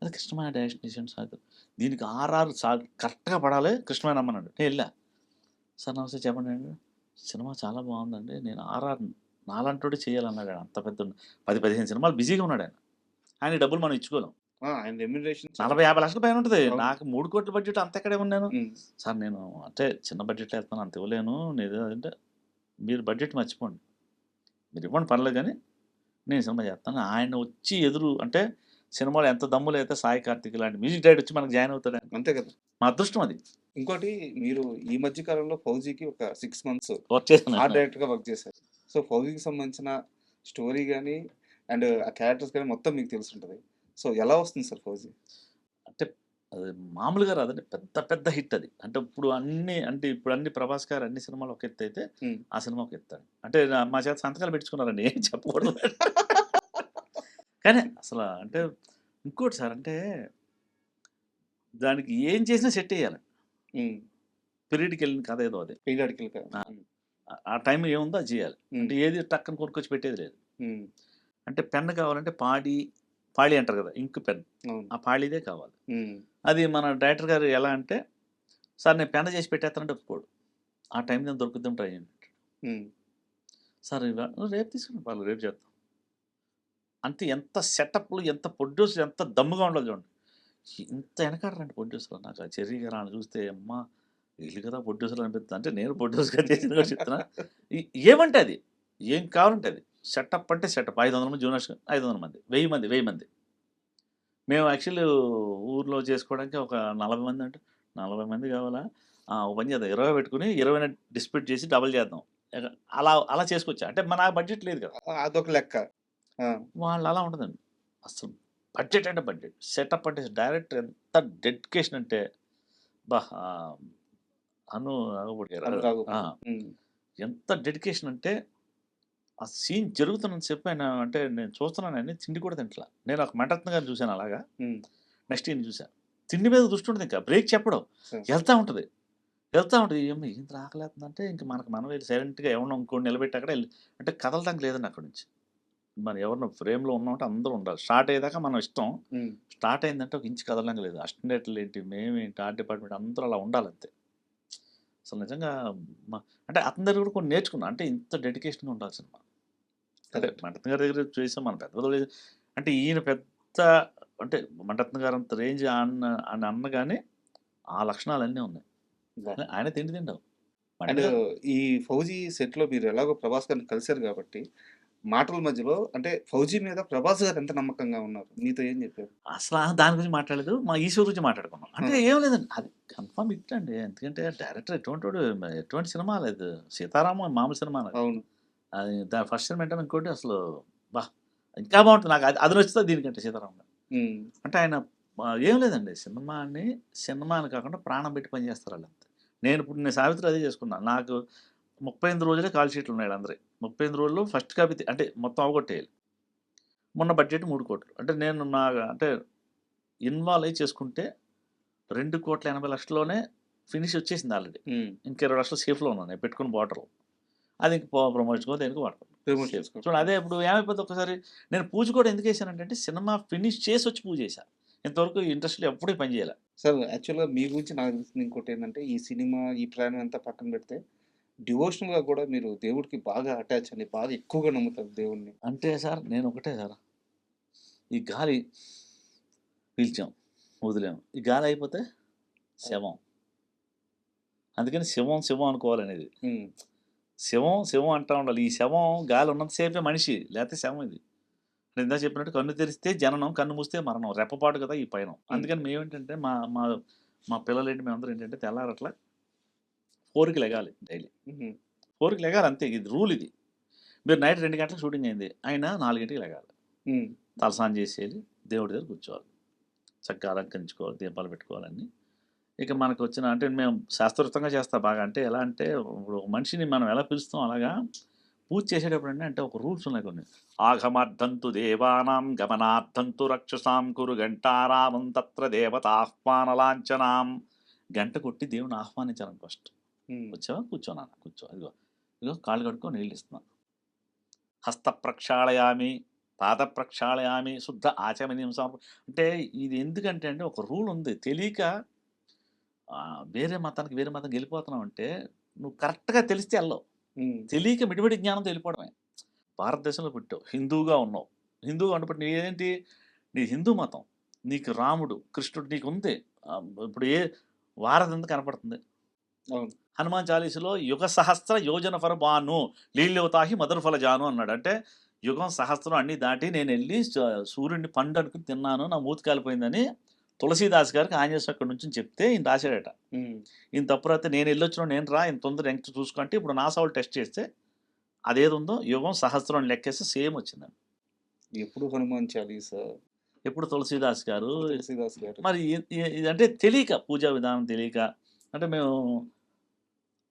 అది కృష్ణమైన డైరెక్షన్ సార్, దీనికి RR కరెక్ట్గా పడాలి, కృష్ణమైన అమ్మన్నాడు. నేను వెళ్ళా, సార్ నమస్తే చెప్పండి అండి, సినిమా చాలా బాగుందండి, నేను RR నాలాంటోడు చేయాలన్నాడు ఆయన. అంత పెద్ద 10, 15 సినిమాలు బిజీగా ఉన్నాడు ఆయన. ఆయనకి డబ్బులు మనం ఇచ్చుకోలేం. ఆయన రెమ్యునరేషన్ 40, 50 లక్షల పైన ఉంటది. అవును. నాకు 3 కోట్ల బడ్జెట్ అంత ఎక్కడే ఉన్నాను. హ్మ్. సార్ నేను అంటే చిన్న బడ్జెట్‌లో ఎళ్తున్నాను అంత ఇవ్వలేను. నేను అంటే మీరు బడ్జెట్ మర్చిపోండి. మీరు ఇవ్వండి పర్లేదు గానీ, నేను సినిమా చేస్తాను. ఆయన వచ్చి ఎదురు అంటే సినిమాలో ఎంత దమ్ము లేతే సాయి కార్తిక్ లాంటి మ్యూజిక్ డైరెక్టర్ వచ్చి మనకు జాయిన్ అవుతాడు. అంతే కదా! మా అదృష్టం అది. ఇంకోటి మీరు ఈ మధ్య కాలంలో 'ఫౌజీకి' ఒక 6 మంత్స్ వర్క్ చేశాను. ఆర్ట్ డైరెక్టర్‌గా వర్క్ చేశారు. సో 'ఫౌజీకి' సంబంధించిన స్టోరీ గాని, అండ్ ఆ క్యారెక్టర్స్ గాని మొత్తం మీకు తెలిసుంటది. సో ఎలా వస్తుంది సార్ 'ఫౌజీ'? అంటే అది మామూలుగా రాదండి. పెద్ద పెద్ద హిట్ అది. అంటే ఇప్పుడు అన్ని ప్రభాస్ గారు అన్ని సినిమాలు ఒక ఎత్తయితే, హ్మ్. ఆ సినిమా ఒక ఎత్తాడు. అంటే మా చేత సంతకాలు పెట్టించుకున్నారండి. ఏం చెప్పకూడదు. కానీ అంటే ఇంకోటి సార్ అంటే దానికి ఏం చేసినా సెట్ ఎయ్యాలి. హ్మ్. పీరియడ్‌కెళ్ళిన కథ ఏదో అది. పీరియాడికల్ గా. ఆ! హ్మ్. ఆ టైంలో ఏముందో అది చేయాలి. హ్మ్. అంటే ఏది టక్కన కొనుక్కొచ్చి పెట్టేది లేదు. హ్మ్. అంటే పెన్ కావాలంటే పాళీ అంటారు కదా! Ink pen. అవును. ఆ పాళీదే కావాలి. హ్మ్. అది మన డైరెక్టర్ గారు ఎలా అంటే, "సార్ నేను పెన్ చేసి పెట్టేస్తానంటే" ఒప్పుకోడు. ఆ టైంకి నేను దొరుకుద్దేమో ట్రై చేయండి. హ్మ్. సార్ రేపు తీసుకురండి పర్లేదు రేపు చేద్దాం. అంతే ఎంత సెటప్‌లు, ఎంత ప్రొడ్యూసర్ ఎంత దమ్ముగా ఉండాలి చూడండి. ఇంత వెనకాడరండి ప్రొడ్యూసర్‌లు. నాకు ఆ 'చెర్రీ' గారు ఆళ్ళని చూస్తే అమ్మా! వీళ్ళు కదా ప్రొడ్యూసర్‌లు అనిపిస్తుంది. అంటే నేను ప్రొడ్యూసర్‌గా చేసింది కూడా చెప్తున్నా. ఈ ఏమంటే అది. ఏం కావాలంటే అది. సెటప్ అంటే సెటప్. 500 మంది జూనియర్స్ 500 మంది. 1000 మంది. మేము యాక్చువల్లీ ఊర్లో చేసుకోవడానికి ఒక 40 మంది అంటే, 40 మంది కావాలా? ఓ పని చేద్దాం 20 పెట్టుకొని 20ని డిస్ట్రిబ్యూట్ చేసి డబుల్ చేద్దాం. ఎగ అలా చేసుకొచ్చా. అంటే నా బడ్జెట్ లేదు కదా! అదొక లెక్క. ఆ! వాళ్ళు అలా ఉండదండి. అసలు బడ్జెట్ అంటే బడ్జెట్. సెటప్ అంటే డైరెక్టర్ ఎంత డెడికేషన్ అంటే అబ్బా! అను నాగపూడి గారు. అనురాగ్. ఆ! హ్మ్. ఎంత డెడికేషన్ అంటే ఆ సీన్ జరుగుతున్నంత సేపు ఆయన అంటే నేను చూస్తున్నానని తిండి కూడా తింటలా. నేను ఒక మణిరత్నం గారిని చూసాను అలాగా. హ్మ్. నెక్స్ట్ ఈయన్ని చూసా. తిండి మీద దృష్టి ఉండదు ఇంకా. బ్రేక్ చెప్పడు. సరే. ఎళ్తా ఉంటది. ఎళ్తా ఉంటది. ఏమ్మా ఏందిరా ఆకలేత్తందంటే ఇంక మనకు వెళ్లి సైలెంట్‌గా ఎవరినో ఇంకోడిని నిలబెట్టి అక్కడే అంటే కదలడానికి లేదండి అక్కడి నుంచి. మనం ఎవరినో ఫ్రేమ్‌లో ఉన్నామంటే అందరూ ఉండాలి. స్టార్ట్ అయ్యేదాకా మనం ఇష్టం. హ్మ్. స్టార్ట్ అయిందంటే ఒక ఇంచు కదలడానికి లేదు. అసిస్టెంట్‌లేంటి, మేమేంటి, ఆర్ట్ డిపార్ట్‌మెంట్ అందరూ అలా ఉండాలంతే. అసలు నిజంగా మ అంటే అతని దగ్గర కూడా కొన్ని నేర్చుకున్నా. అంటే ఇంత డెడికేషన్‌గా ఉండాలి సినిమా. అంటే కరెక్ట్. మణిరత్నం గారి దగ్గర చేసాం మనం పెద్ద అంటే ఈయన పెద్ద అంటే మణిరత్నం గారు అంత రేంజ్ అని అనగానే ఆ లక్షణాలన్నీ ఉన్నాయి. వాహ్! ఆయన తిండి తింటాం. అండ్ మణిగా ఈ 'ఫౌజీ' సెట్‌లో మీరు ఎలాగో 'ప్రభాస్' గారిని కలిసారు కాబట్టి, మాటల మధ్యలో అంటే 'ఫౌజీ' మీద 'ప్రభాస్' గారు ఎంత నమ్మకంగా ఉన్నారు? మీతో ఏం చెప్పారు? అసలా దాని గురించి మాట్లాడలేదు. మా ఈశ్వర్ గురించి మాట్లాడుకున్నాం. అంటే ఆ! ఏం లేదండి. అది కన్ఫర్మ్ హిట్ అండి. ఎందుకంటే డైరెక్టర్ ఎటువంటోడు ఎటువంటి సినిమా లేదు. 'సీతారామం' మామూలు సినిమానా అది. అవును. అది ఫస్ట్ సినిమా ఏంటంటే ఇంకోటి అసలు అబ్బా! ఇంకా బావుంటుంది. నాకు అది అది నచ్చుతది దీనికంటే 'సీతారామం'. హ్మ్. అంటే ఆయన ఏం లేదండి. సినిమా అని కాకుండా ప్రాణం పెట్టి పని చేస్తారాళ్ళంతే. నేను 'సావిత్రి' అదే చేసుకున్నా. నాకు 38 రోజులే కాల్ షీట్‌లు ఉన్నాయి ఈళ్ళందరియి. 38 రోజుల్లో ఫస్ట్ కాపీ అంటే మొత్తం అవగొట్టేయాలి. మొన్న బడ్జెట్ 3,00,00,000 అంటే నేను అంటే ఇన్వాల్వ్ అయ్యి చేసుకుంటే 2,80,00,000లోనే ఫినిష్ వచ్చేసింది ఆల్రెడీ. హ్మ్. ఇంక 20,00,000 సేఫ్‌లో ఉన్నాయి. నేను పెట్టుకున్న బార్డర్‌లో. అది ఇంక ప్రమోషన్‌కో దేనికో వాడతాను. Remove safe. చేసుకో. చూడండి అదే ఇప్పుడు ఏమైపోద్ది ఒక్కసారి నేను పూజ కూడా ఎందుకేసానంటే సినిమా ఫినిష్ చేసొచ్చి పూజేశా. ఇంతవరకు ఇండస్ట్రీలో ఎప్పుడు ఈ పని చేయలే. సార్ యాక్చువల్‌గా మీ గురించి నాకు తెలిసింది ఇంకోటేంటంటే, ఈ సినిమా, ఈ ప్రయాణం అంతా పక్కన పెడితే, డివోషనల్‌గా కూడా మీరు దేవుడికి బాగా అటాచ్ అండి. బాగా ఎక్కువగా నమ్ముతారు దేవుడిని. అంటే సార్ నేనొకటే సార్. ఈ గాలి పీల్చాం, వదిలాం. ఈ గాలి అయిపోతే శవం. అందుకని శవం అనుకోవాలనేది. హ్మ్. శవం అంటా ఉండాలి. ఈ శవం గాలి ఉన్నంత సేపే మనిషి. లేతే శవం ఇది. నేను ఇందాక చెప్పినట్టు కన్ను తెరిస్తే జననం, కన్ను మూస్తే మరణం. రెప్పపాటు కదా ఈ పయనం. హ్మ్. అందుకని మేమేంటంటే మా మా మా పిల్లలేంటి మేమందరం ఏంటంటే తెల్లారట్ల 4కి లెగాలి డైలీ. హుహు. 4కి లెగాలి అంతే. ఇది రూల్ ఇది. మీరు నైట్ 2 గంటలకు షూటింగ్ అయింది. అయినా 4కి లెగాలి. హ్మ్. తలస్నానం చేసేయాలి. దేవుడి దగ్గర కూర్చోవాలి. చక్కగా అలంకరించుకోవాలి. దీపాలు పెట్టుకోవాలన్నీ. ఇక మనకొచ్చిన అంటే మేము శాస్త్రోక్తంగా చేస్తా బాగా. అంటే ఎలా అంటే ఇప్పుడు ఒక మనిషిని మనం ఎలా పిలుస్తాం అలాగా పూజ చేసేటప్పుడండి అంటే ఒక రూల్స్ ఉన్నాయి కొన్ని. ఆగమార్థంతు దేవానాం గమనార్థంతు రక్షసాం కురు ఘంటారావం తత్ర దేవతాహ్వాన లాంఛనాం. గంట కొట్టి దేవుడిని ఆహ్వానించాలని ఫస్ట్. హ్మ్. వచ్చావా? కూర్చో నాన్న కూర్చో. ఇదిగో కాళ్ళు కడుక్కో నీళ్ళు ఇస్తున్నా. హస్త ప్రక్షాళయామి, పాద ప్రక్షాళయామి, శుద్ధ ఆచమనీయం అంటే ఇది ఎందుకంటే అండి ఒక రూల్ ఉంది. తెలియక వేరే మతానికి వెళ్ళిపోతున్నావంటే నువ్వు కరెక్ట్‌గా తెలిస్తే ఎళ్ళవు. హ్మ్. తెలియక మిడిమిడి జ్ఞానంతో వెళ్ళిపోవడమే. భారతదేశంలో పుట్టావు, హిందువుగా ఉన్నావు, హిందువుగా ఉన్నప్పుడు నీదేంటి, నీ హిందూ మతం, నీకు రాముడు కృష్ణుడు నీకు ఉంది. ఇప్పుడు వారధి ఎంత కనపడుతుంది. అవును. హనుమాన్ చాలీసులో యుగ సహస్ర యోజన ఫర బాను లీల్యవతాహి మధుర ఫల జాను అన్నాడు. అంటే యుగం సహస్రం అన్ని దాటి నేను వెళ్ళి సూర్యుడిని పండు అనుకుని తిన్నాను, నా మూతి కాలిపోయిందని తులసీదాస్ గారికి ఆంజనేయ అక్కడి నుంచి చెప్తే ఈయన రాశాడట. ఈయన తప్పు రాస్తే నేను వెళ్ళొచ్చిన నేను రా ఇంత తొందర ఎంత చూసుకుంటే ఇప్పుడు నాసా వాళ్ళు టెస్ట్ చేస్తే అదేది ఉందో యుగం సహస్రం అని లెక్కేస్తే సేమ్ వచ్చిందండి. ఎప్పుడు హనుమాన్ చాలీసా, ఎప్పుడు తులసీదాస్ గారు. తులసీదాస్ గారు. మరి ఇదంటే తెలియక, పూజా విధానం తెలియక, అంటే మేము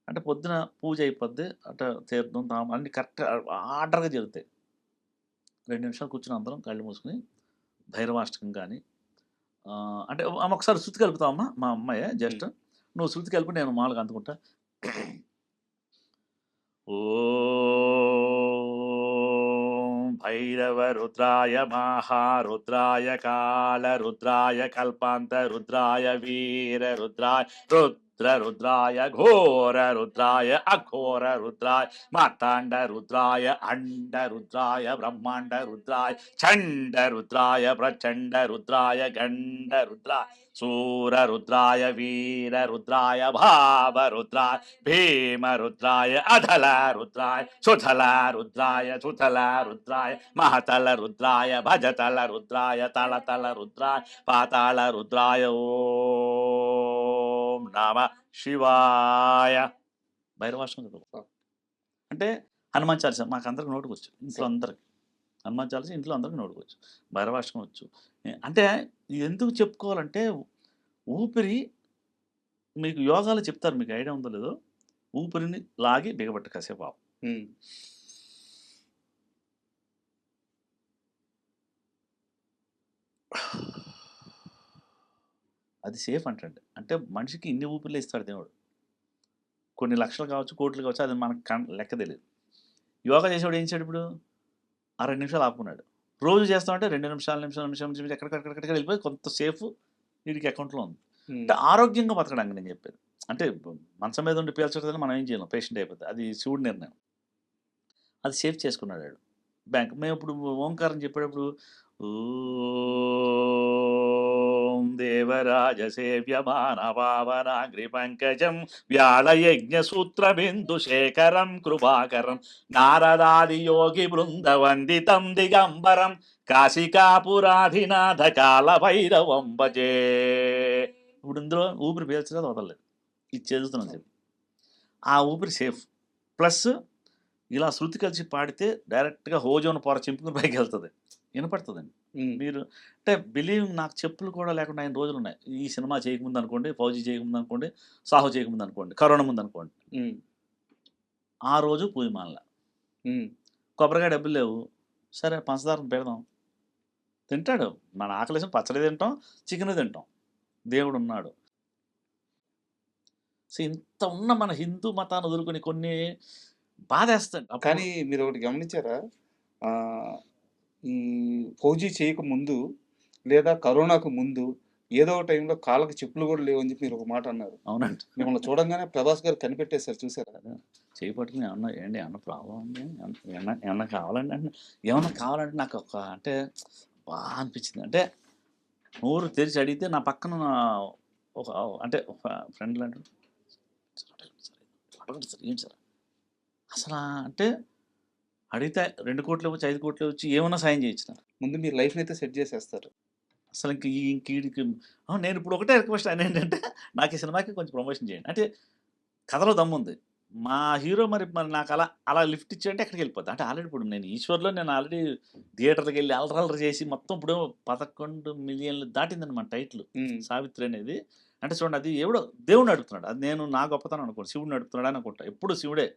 అంటే పొద్దున పూజ అయిపోద్ది, అంటే తీర్థం తాము అన్ని కరెక్ట్ ఆర్డర్గా జరుగుతాయి. 2 నిమిషాలు కూర్చుని అందరం కళ్ళు మూసుకుని భైరవాష్టకం కానీ అంటే అమ్మ ఒకసారి శృతి కలుపుతామమ్మా, మా అమ్మాయి జస్ట్ నువ్వు శృతి కలిపి నేను మామూలుగా అందుకుంటా. ఓం భైరవ రుద్రాయ మహారుద్రాయ కాల రుద్రాయ కల్పాంత రుద్రాయ వీర రుద్రాయ రుద్రాయ ఘోర రుద్రాయ అఘోర రుద్రాయ మార్తాండ రుద్రాయ అండ రుద్రాయ బ్రహ్మాండ రుద్రాయ చండ రుద్రాయ ప్రచండ రుద్రాయ గండ రుద్రాయ సూర రుద్రాయ వీర రుద్రాయ భావ రుద్రాయ భీమ రుద్రాయ అధల రుద్రాయ సుధల రుద్రాయ సుతల రుద్రాయ మహతల రుద్రాయ భజతల రుద్రాయ తళతల రుద్రాయ పాతాళ రుద్రాయ ఓం నమ శివాయ. భైరవాష్టం చదువు అంటే హనుమాన్ చాలీస మాకు అందరికి నోటుకొచ్చు, ఇంట్లో అందరికి హనుమాన్ చాలీస ఇంట్లో అందరికి నోటుకొచ్చు, భైరవాష్టం వచ్చు. అంటే ఎందుకు చెప్పుకోవాలంటే ఊపిరి మీకు యోగాలు చెప్తారు, మీకు ఐడియా ఉందో లేదో, ఊపిరిని లాగి బిగబట్టు కాసేపు అది సేఫ్ అంటండి. అంటే మనిషికి ఇన్ని ఊపిరిలో ఇస్తాడు దేవుడు, కొన్ని లక్షలు కావచ్చు కోట్లు కావచ్చు, అది మనకు లెక్క తెలియదు. యోగా చేసేవాడు ఏం చేశాడు, ఇప్పుడు 2 నిమిషాలు ఆపుకున్నాడు. రోజు చేస్తామంటే 2 నిమిషాలు ఎక్కడికక్కడికి వెళ్ళిపోయి కొంత సేఫ్ వీడికి అకౌంట్లో ఉంది. అంటే ఆరోగ్యంగా బతకడానికి నేను చెప్పేది. అంటే మంచం మీద ఉండి పీల్చడం మనం ఏం చేయలేం, పేషెంట్ అయిపోతుంది, అది శివుడి నిర్ణయం. అది సేఫ్ చేసుకున్నాడు బ్యాంక్. మేము ఇప్పుడు ఓంకారం చెప్పేటప్పుడు ఓం దేవరాజ సేవ్యమాన పావనాగ్రి పంకజం వ్యాళయజ్ఞ సూత్రబిందు శేఖరం కృపాకరం నారదాది యోగి బృందవందితం దిగంబరం కాశికాపురాధినాథ కాల భైరవం భజే. ఇప్పుడు ఇందులో ఊపిరి పీల్చలేదు, వదలలేదు, ఇది చేస్తున్నాను చెప్పి ఆ ఊపిరి సేఫ్. ప్లస్ ఇలా శృతి కలిసి పాడితే డైరెక్ట్గా హోజోన్ పొర చింపుకుని పైకి వెళ్తుంది, వినపడుతుందండి. మీరు అంటే బిలీవ్, నాకు చెప్పులు కూడా లేకుండా 9 రోజులు ఉన్నాయి. ఈ సినిమా చేయకముందు అనుకోండి, ఫౌజీ చేయకముందు అనుకోండి, సాహు చేయకముందు అనుకోండి, కరోనా ముందు అనుకోండి, ఆ రోజు పూజమాల కొబ్బరికాయ డబ్బులు లేవు, సరే పంచదారం పెడదాం, తింటాడు. మన ఆకలేసం పచ్చడి తింటాం, చికెన్ తింటాం, దేవుడు ఉన్నాడు. సో ఇంత ఉన్న మన హిందూ మతాన్ని వదులుకొని కొన్ని బాధేస్తాడు. కానీ మీరు ఒకటి గమనించారా, ఈ ఫౌజీ చేయకముందు లేదా కరోనాకు ముందు ఏదో ఒక టైంలో కాళ్ళకి చెప్పులు కూడా లేవని చెప్పి మీరు ఒక మాట అన్నారు. అవునండి. మిమ్మల్ని చూడంగానే ప్రభాస్ గారు కనిపెట్టేశారు, చూసారా? చేయి పట్టుకుని ఏమన్నా ఏంటి, ఏమన్నా ప్రాబ్లం ఉంది, ఏమన్నా కావాలండి అంటే, ఏమన్నా కావాలంటే నాకు ఒక అంటే బాగా అనిపించింది. అంటే నోరు తెరిచి అడిగితే నా పక్కన ఒక అంటే ఒక ఫ్రెండ్ లాంటి సార్ ఏంటి సార్ అసలు అంటే అడిగితే 2 కోట్లు వచ్చి 5 కోట్లు వచ్చి ఏమన్నా సాయం చేయొచ్చు. ముందు మీ లైఫ్ని అయితే సెట్ చేసేస్తారు అసలు ఇంకీడికి. నేను ఇప్పుడు ఒకటే రిక్వెస్ట్ ఆయన ఏంటంటే, నాకు ఈ సినిమాకి కొంచెం ప్రమోషన్ చేయండి. అంటే కథలో దమ్ముంది, మా హీరో మరి నాకు అలా లిఫ్ట్ ఇచ్చాడంటే ఎక్కడికి వెళ్ళిపోద్ది. అంటే ఆల్రెడీ ఇప్పుడు నేను ఈశ్వర్లో నేను ఆల్రెడీ థియేటర్కి వెళ్ళి అలరలర చేసి మొత్తం ఇప్పుడు 11 మిలియన్లు దాటిందని మన టైటిల్ సావిత్రి అనేది. అంటే చూడండి, అది ఎవడో దేవుడిని అడుగుతున్నాడు, అది నేను నా గొప్పతనం అనుకోండి, శివుడిని అడుగుతున్నాడు అని అనుకుంటా, ఎప్పుడు శివుడే.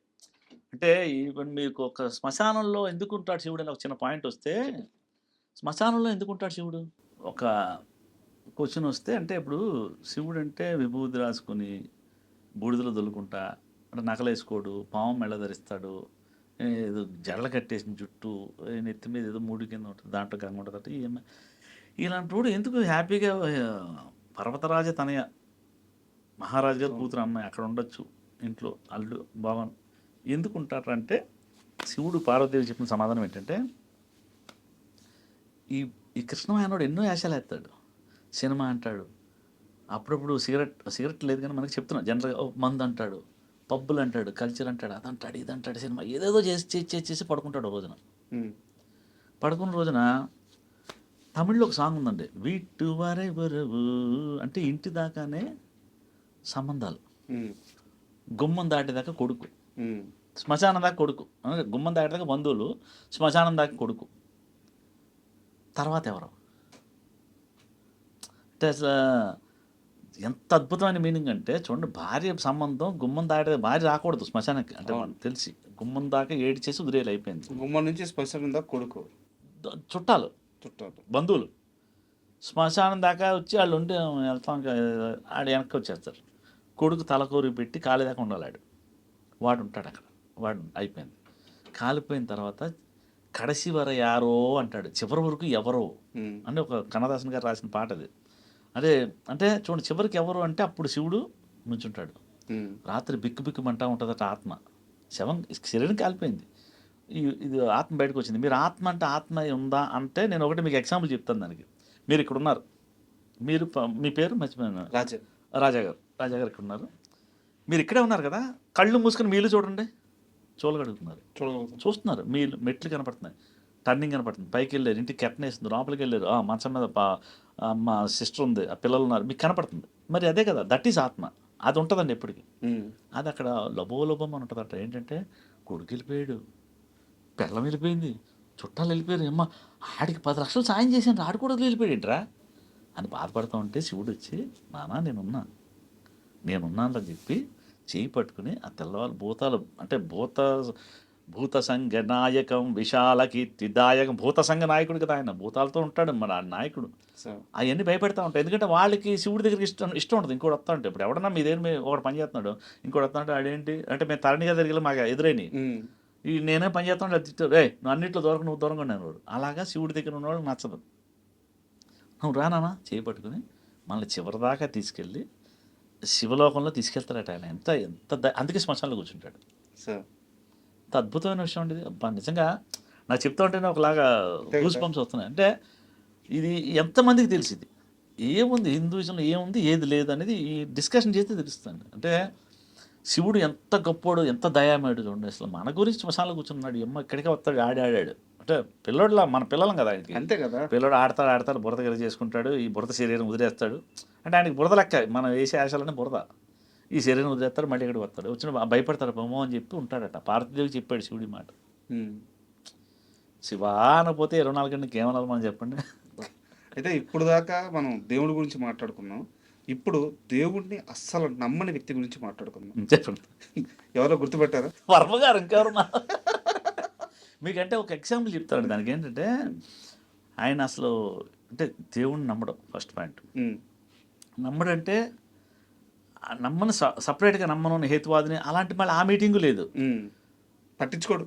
అంటే ఈవెన్ మీకు ఒక శ్మశానంలో ఎందుకు ఉంటాడు శివుడు అని ఒక చిన్న పాయింట్ వస్తే, శ్మశానంలో ఎందుకు ఉంటాడు శివుడు ఒక క్వశ్చన్ వస్తే, అంటే ఇప్పుడు శివుడు అంటే విభూతి రాసుకొని బూడిదలో దొల్లుకుంటా, అంటే నకలేసుకోడు, పాము మెళ్ళ ధరిస్తాడు, ఏదో జడల కట్టేసిన జుట్టు, నెత్తి మీద ఏదో 3 కింద ఉంటుంది, దాంట్లో గంగ ఉంటుంది. ఇలాంటి వాడు ఎందుకు హ్యాపీగా పర్వతరాజ తనయ మహారాజు గారు కూతురు అమ్మాయి అక్కడ ఉండొచ్చు, ఇంట్లో అల్లుడు బావన్ ఎందుకు ఉంటారంటే, శివుడు పార్వతీదేవి చెప్పిన సమాధానం ఏంటంటే, ఈ ఈ కృష్ణమాయనోడు ఎన్నో వేషాలు వేస్తాడు. సినిమా అంటాడు, అప్పుడప్పుడు సిగరెట్ లేదు కానీ మనకి చెప్తున్నా జనరల్గా మందు అంటాడు, పబ్బులు అంటాడు, కల్చర్ అంటాడు, అదంటాడు, ఇదంటాడు, సినిమా ఏదేదో చేసి పడుకుంటాడు. రోజున పడుకున్న రోజున తమిళ్లో ఒక సాంగ్ ఉందండి, వీట్టు వరెవరవు అంటే ఇంటి దాకానే సంబంధాలు, గుమ్మం దాటేదాకా కొడుకు, శ్మశానం దాకా కొడుకు, గుమ్మం దాటేదాకా బంధువులు, శ్మశానం దాకా కొడుకు, తర్వాత ఎవరు అంటే అసలు ఎంత అద్భుతమైన మీనింగ్ అంటే చూడండి, భార్య సంబంధం గుమ్మం దాటే, భార్య రాకూడదు శ్మశానానికి అంటే మనకు తెలిసి గుమ్మం దాకా ఏడి చేసి వదిలేలు అయిపోయింది. గుమ్మం నుంచి శ్మశానం దాకా కొడుకు, చుట్టాలు బంధువులు, శ్మశానం దాకా వచ్చి వాళ్ళు ఉండి వెళ్తాం, ఆడు వెనక్కి వచ్చేస్తారు. కొడుకు తలకూరి పెట్టి కాలి దాకా ఉండాలి, వాడు ఉంటాడు అక్కడ, వాడు అయిపోయింది. కాలిపోయిన తర్వాత కడసి వర యారో అంటాడు, చివరి వరకు ఎవరో అని ఒక కన్నదాసన్ గారు రాసిన పాట అది. అదే అంటే చూడండి, చివరికి ఎవరు అంటే అప్పుడు శివుడు నుంచుంటాడు. రాత్రి బిక్కు బిక్కుమంటా ఉంటుందట ఆత్మ, శరీరం కాలిపోయింది, ఇది ఆత్మ బయటకు వచ్చింది. మీరు ఆత్మ అంటే ఆత్మ ఉందా అంటే నేను ఒకటి మీకు ఎగ్జాంపుల్ చెప్తాను దానికి. మీరు ఇక్కడ ఉన్నారు, మీరు మీ పేరు మర్చిపోయాను, రాజా గారు ఇక్కడ ఉన్నారు, మీరు ఇక్కడే ఉన్నారు కదా, కళ్ళు మూసుకొని మీలు చూడండి, చూడగలుగుతున్నారు, చూస్తున్నారు, మీలు మెట్లు కనపడుతున్నాయి, టర్నింగ్ కనపడుతుంది, పైకి వెళ్ళారు, ఇంటికి కెట్టన్ వేస్తుంది, లోపలికి వెళ్ళారు, మంచం మీద మా సిస్టర్ ఉంది, ఆ పిల్లలు ఉన్నారు, మీకు కనపడుతుంది. మరి అదే కదా, దట్ ఈస్ ఆత్మ, అది ఉంటుందండి ఎప్పటికీ. అది అక్కడ లబోలబం అని ఉంటుందట. ఏంటంటే కొడుకు వెళ్ళిపోయాడు, పిల్లం వెళ్ళిపోయింది, చుట్టాలు వెళ్ళిపోయారు, అమ్మ ఆడికి 10 లక్షలు సాయం చేశాను, ఆడు కూడా వెళ్ళిపోయాడురా అని బాధపడుతూ ఉంటే శివుడు వచ్చి, నానా నేనున్నానని చెప్పి చేయి పట్టుకుని ఆ తెల్లవాళ్ళు భూతాలు అంటే భూత సంఘ నాయకం విశాల కీర్తిదాయకం, భూత సంఘ నాయకుడు కదా ఆయన, భూతాలతో ఉంటాడు మన ఆ నాయకుడు. అవన్నీ భయపెడతా ఉంటాయి, ఎందుకంటే వాళ్ళకి శివుడి దగ్గరికి ఇష్టం ఉంటుంది. ఇంకోటి వస్తా ఉంటాయి, ఇప్పుడు ఎవడన్నా మీదేమి ఒకటి పని చేస్తున్నాడు, ఇంకోటి వస్తా ఉంటే ఆడేంటి అంటే మేము తరణిగా జరిగి మాకు ఎదురైని ఈ నేనే పని చేస్తాను, అది తిట్టాడు, నువ్వు అన్నింటిలో నువ్వు దూరంగా ఉన్నాడు. అలాగా శివుడి దగ్గర ఉన్నవాడు నచ్చదు. నువ్వు రానా చేయి పట్టుకుని మళ్ళీ చివరిదాకా తీసుకెళ్ళి శివలోకంలో తీసుకెళ్తారట ఆయన. అందుకే శ్మశానంలో కూర్చుంటాడు. ఎంత అద్భుతమైన విషయం అండి ఇది. నిజంగా నాకు చెప్తా ఉంటేనే ఒకలాగా గూస్ బంప్స్ వస్తున్నాయి. అంటే ఇది ఎంతమందికి తెలిసింది, ఏముంది హిందూయిజంలో, ఏముంది ఏది లేదు అనేది ఈ డిస్కషన్ చేస్తే తెలుస్తుంది. అంటే శివుడు ఎంత గొప్పోడు, ఎంత దయామేడు చూడండి. అసలు మన గురించి శ్మశానంలో కూర్చున్నాడు, ఇక్కడికే వస్తాడు, ఆడాడు అంటే పిల్లోడులా, మన పిల్లలం కదా ఆయనకి, అంతే కదా. పిల్లోడు ఆడతాడు, బురద గరి చేసుకుంటాడు, ఈ బురద శరీరం వదిలేస్తాడు. అంటే ఆయనకి బురద లెక్క, మనం వేసే ఆశలనే బురద, ఈ శరీరం వదిలేస్తాడు, మళ్ళీ ఇక్కడికి వస్తాడు, వచ్చిన భయపడతాడు బొమ్మ అని చెప్పి ఉంటాడట. పార్వతీదేవికి చెప్పాడు శివుడి మాట. శివా అనపోతే 24 గంటలకి ఏమన్నా మనం చెప్పండి. అయితే ఇప్పుడు దాకా మనం దేవుడి గురించి మాట్లాడుకున్నాం, ఇప్పుడు దేవుడిని అస్సలు నమ్మని వ్యక్తి గురించి మాట్లాడుకున్నాం. చెప్పండి, ఎవరో గుర్తుపెట్టారా? వర్మ గారు. ఇంకెవరు మీకంటే ఒక ఎగ్జాంపుల్ చెప్తాడు దానికి. ఏంటంటే ఆయన అసలు అంటే దేవుడిని నమ్మడం ఫస్ట్ పాయింట్. నమ్మడంటే నమ్మను, సపరేట్గా నమ్మను, హేతువాదిని అలాంటి మళ్ళీ ఆ మీటింగు లేదు, పట్టించుకోడు.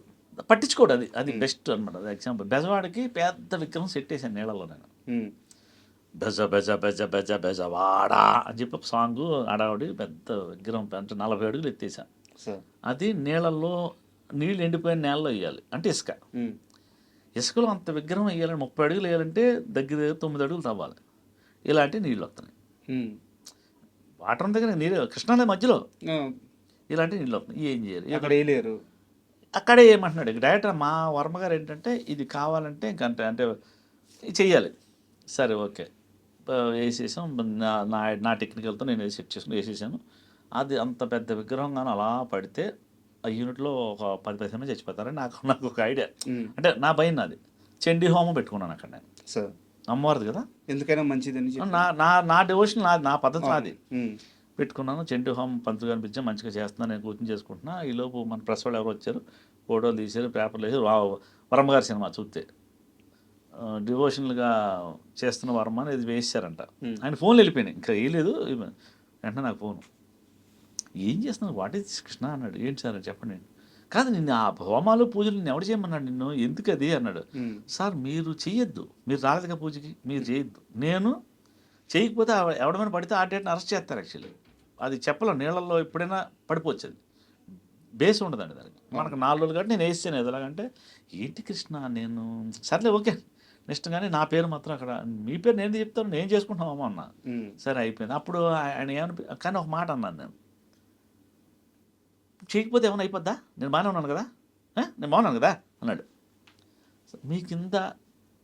అది బెస్ట్ అనమాట. అది ఎగ్జాంపుల్. బెజవాడికి పెద్ద విగ్రహం సెట్ వేసాను నీళ్ళలో నేను. బెజ బెజ బెజ బెజ బెజ వాడా అని చెప్పి ఒక సాంగ్, ఆడావిడి పెద్ద విగ్రహం అంటే 40 అడుగులు ఎత్తేసాను. అది నీళ్ళల్లో, నీళ్ళు ఎండిపోయిన నేలలో వేయాలి, అంటే ఇసుకలో అంత విగ్రహం వేయాలని 30 అడుగులు వేయాలంటే దగ్గర 9 అడుగులు తవ్వాలి. ఇలాంటి నీళ్ళు వస్తున్నాయి, వాటర్ దగ్గర నీళ్ళు, కృష్ణానది మధ్యలో ఇలాంటి నీళ్ళు వస్తున్నాయి. ఏం చేయాలి? అక్కడ వేయలేరు. అక్కడే ఏమంటున్నాడు డైరెక్టర్ మా వర్మ గారు ఏంటంటే, ఇది కావాలంటే ఇంకంటే అంటే చెయ్యాలి. సరే ఓకే వేసేసాం, నా టెక్నికల్తో నేను సెట్ చేసుకుని వేసేసాను. అది అంత పెద్ద విగ్రహం కానీ అలా పడితే ఆ యూనిట్లో ఒక 10-15 మంది చచ్చిపోతారని నాకు ఒక ఐడియా. అంటే నా భయం, నాది చండీ హోమం పెట్టుకున్నాను అక్కడ నేను. అమ్మవారిది కదా, ఎందుకైనా మంచిదని నా డివోషన్, నా పద్ధతి నాది. పెట్టుకున్నాను, చండీ హోమం పంతులు కనిపించా, మంచిగా చేస్తున్నాను, నేను కూర్చొని చేసుకుంటున్నా. ఈలోపు మన ప్రెస్ వాళ్ళు ఎవరు వచ్చారు, ఫోటోలు తీశారు, పేపర్లు వేసారు. వర్మ గారి సినిమా చూస్తే డివోషనల్గా చేస్తున్న వర్మ అనేది వేసారంట. ఆయన ఫోన్లు వెళ్ళిపోయినాయి, ఇంకా వేయలేదు. వెంటనే నాకు ఫోను, ఏం చేస్తున్నావు, వాట్ ఈజ్ కృష్ణ అన్నాడు. ఏంటి సార్ అని చెప్పండి. కాదు నిన్ను ఆ హోమాలు పూజలు నిన్ను ఎవడు చేయమన్నాడు, నిన్ను ఎందుకు అది అన్నాడు. సార్ మీరు చెయ్యొద్దు, మీరు రాలేదుగా పూజకి, మీరు చేయొద్దు. నేను చేయకపోతే ఎవడమైనా పడితే ఆ డేట్ని అరెస్ట్ చేస్తారు. యాక్చువల్లీ అది చెప్పలేం, నీళ్ళల్లో ఎప్పుడైనా పడిపోవచ్చు. అది బేస్ ఉండదండి దానికి. మనకు 4 రోజులు కాబట్టి నేను వేసాను ఎలాగంటే ఏంటి కృష్ణ నేను సర్లే ఓకే నెక్స్ట్ కానీ నా పేరు మాత్రం అక్కడ మీ పేరు నేను చెప్తాను నేను చేసుకుంటామమ్మా అన్న. సరే అయిపోయింది. అప్పుడు ఆయన ఏమని కానీ ఒక మాట అన్నాను నేను, చేయకపోతే ఏమైనా అయిపోద్దా, నేను బాగానే ఉన్నాను కదా, నేను బాగున్నాను కదా అన్నాడు. మీ కింద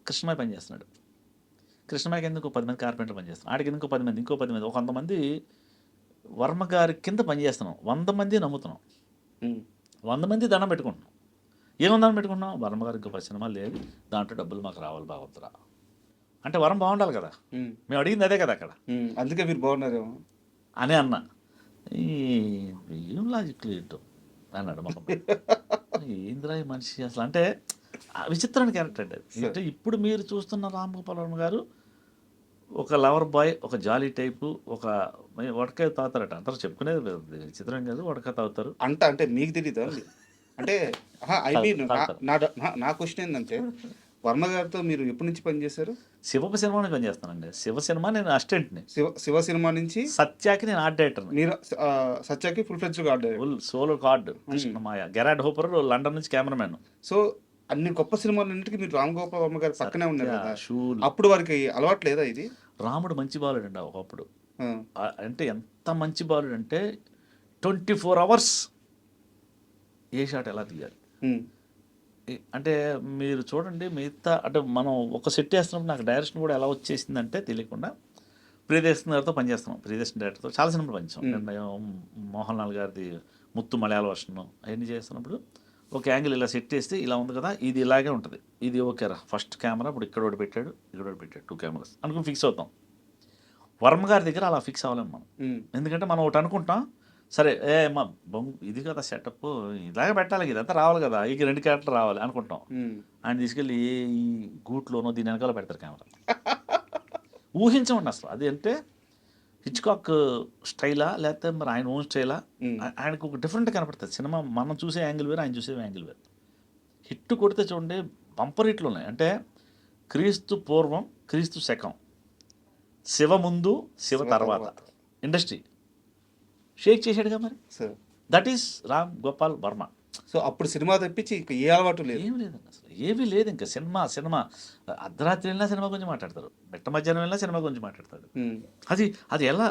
కృష్ణమాయ పని చేస్తున్నాడు, కృష్ణమాయ కింద ఇంకో 10 మంది కార్పెంటర్ పని చేస్తున్నాడు, ఆడికి ఇంకో 10 మంది ఇంకో 10 మంది, ఒక 100 మంది వర్మ గారి కింద పని చేస్తున్నాం, 100 మంది నమ్ముతున్నాం, 100 మంది దండం పెట్టుకుంటున్నాం. ఏమని దండం పెట్టుకుంటున్నాం, వర్మ గారికి ఇంకో 10 సినిమాలు లేదు, దాంట్లో డబ్బులు మాకు రావాలి భగవంతురా అంటే వరం బాగుండాలి కదా, మేము అడిగింది అదే కదా అక్కడ, అందుకే మీరు బాగున్నారేమో అని అన్న. ఏం లాజిక్ లేదు అన్నాడు మొహం. ఏందిరా ఈ మనిషి అసలు అంటే విచిత్రమైన క్యారెక్టర్ అండి అది. అంటే ఇప్పుడు మీరు చూస్తున్న రామ్ గోపాల్ వర్మ గారు ఒక లవర్ బాయ్, ఒక జాలీ టైపు, ఒక వడకాయ తాగుతారట, అందరూ చెప్పుకునేది విచిత్రం కాదు, వడకాయ తాగుతారు అంటే మీకు తెలియదు అండి అంటే ఐ మీన్ నా క్వశ్చన్ ఏంటంటే వర్మ గారితో మీరు ఎప్పటి నుంచి పనిచేశారు? శివ సినిమాని పనిచేస్తానండి. శివ సినిమా నేను అసిస్టెంట్ని, శివ సినిమా నుంచి సత్యాకి నేను ఆర్ట్ డైరెక్టర్. మీరు సత్యాకి full fledged art director, full solo card Krishnamaya, Gerard Hopper London నుంచి కెమెరామెన్. సో అన్ని గొప్ప సినిమాలన్నింటికి మీరు రామ్ గోపాల్ వర్మ గారి పక్కనే ఉన్నారు కదా. షూల్ అప్పుడు వారికి అలవాటు లేదా ఇది? రాముడు మంచి బాలుడు అండి ఒకప్పుడు. అంటే ఎంత మంచి బాలుడు అంటే 24 hours ఏ షాట్ ఎలా తీయాలి అంటే మీరు చూడండి. మిగతా అంటే మనం ఒక సెట్ వేస్తున్నప్పుడు నాకు డైరెక్షన్ కూడా ఎలా వచ్చేసిందంటే తెలియకుండా ప్రియదర్శన్ గారితో పనిచేస్తున్నాం, ప్రియదర్శన్ డైరెక్టర్తో చాలా సినిమాలు పనిచేస్తాం. మోహన్ లాల్ గారిది ముత్తు మలయాళ వర్షన్ అవన్నీ చేస్తున్నప్పుడు ఒక యాంగిల్ ఇలా సెట్ చేస్తే ఇలా ఉంది కదా, ఇది ఇలాగే ఉంటుంది, ఇది ఓకేరా ఫస్ట్ కెమెరా ఇప్పుడు ఇక్కడ ఒకటి పెట్టాడు, ఇక్కడ ఒకటి పెట్టాడు, 2 కెమెరాస్ అనుకుని ఫిక్స్ అవుతాం. వర్మ గారి దగ్గర అలా ఫిక్స్ అవ్వలేము మనం, ఎందుకంటే మనం ఒకటి అనుకుంటాం, సరే మా ఇది కదా సెటప్ ఇలాగే పెట్టాలి, ఇదంతా రావాలి కదా, ఇక 2 క్యారెక్టర్ రావాలి అనుకుంటాం. ఆయన తీసుకెళ్ళి ఈ గూట్లోనో దీని వెనకాల పెడతారు కెమెరా. ఊహించమండి అసలు అది అంటే హిచ్కాక్ స్టైలా లేకపోతే మరి ఆయన ఓన్ స్టైలా, ఆయనకు ఒక డిఫరెంట్ కనపడుతుంది సినిమా. మనం చూసే యాంగిల్ వేరు, ఆయన చూసే యాంగిల్ వేరు. హిట్ కొడితే చూడండి బంపర్ హిట్లు ఉన్నాయి. అంటే క్రీస్తు పూర్వం, క్రీస్తు శకం, శివ ముందు, శివ తర్వాత ఇండస్ట్రీ షేక్ చేశాడుగా మరి. That is Ram Gopal Varma. So అప్పుడు సినిమా తప్పించి ఇక ఏ అలవాటు లేదు, ఏమి లేదండి అసలు, ఏమీ లేదు. ఇంకా సినిమా అర్ధరాత్రి వెళ్ళినా సినిమా గురించి మాట్లాడతారు, మెట్ట మధ్యాహ్నం వెళ్ళినా సినిమా గురించి మాట్లాడతాడు. అది ఎలా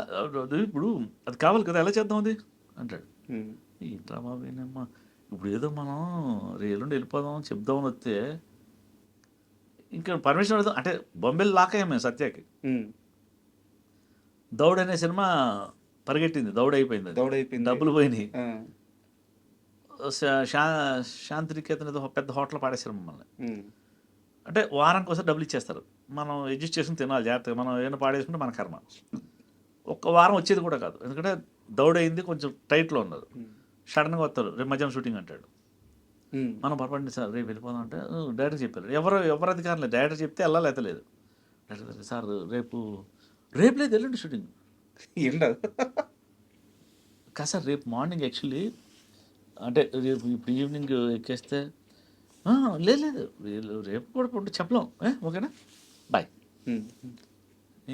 ఇప్పుడు అది కావాలి కదా, ఎలా చేద్దాం అది అంటాడు. ఏంట్రా బాబు ఏనమ్మా, ఇప్పుడు ఏదో మనం రేలుండి వెళ్ళిపోదాం చెప్దామని వస్తే ఇంకా పర్మిషన్ అడుగుదాం అంటే బొంబేలు లాక్ అయ్యాం మేము సత్యాకి. దౌడ్ అనే సినిమా పరిగెట్టింది, దౌడ్ అయిపోయింది, డబ్బులు పోయినాయి. శాంతినికేతన్ ఏదో పెద్ద హోటల్ పాడేశారు మమ్మల్ని. అంటే వారానికి ఒకసారి డబ్బులు ఇచ్చేస్తారు, మనం అడ్జస్ట్ చేసుకుని తినాలి జాగ్రత్తగా, మనం ఏమైనా పాడేసుకుంటే మన కర్మ. ఒక్క వారం వచ్చేది కూడా కాదు, ఎందుకంటే దౌడ్ అయింది, కొంచెం టైట్లో ఉన్నారు. సడన్గా వస్తారు, రేపు మధ్యాహ్నం షూటింగ్ అంటాడు. మనం పొరపడింది సార్ రేపు వెళ్ళిపోదాం అంటే డైరెక్టర్ చెప్పారు. ఎవరు అధికారం లేదు, డైరెక్టర్ చెప్తే వెళ్ళాలి లేదు. డైరెక్టర్ సార్ రేపు లేదు వెళ్ళండి షూటింగ్ కాదు సార్, రేపు మార్నింగ్ యాక్చువల్లీ అంటే రేపు ఇప్పుడు ఈవినింగ్ ఎక్కేస్తే లేదు రేపు కూడా ఉంటే చెప్పలేం, ఓకేనా బాయ్.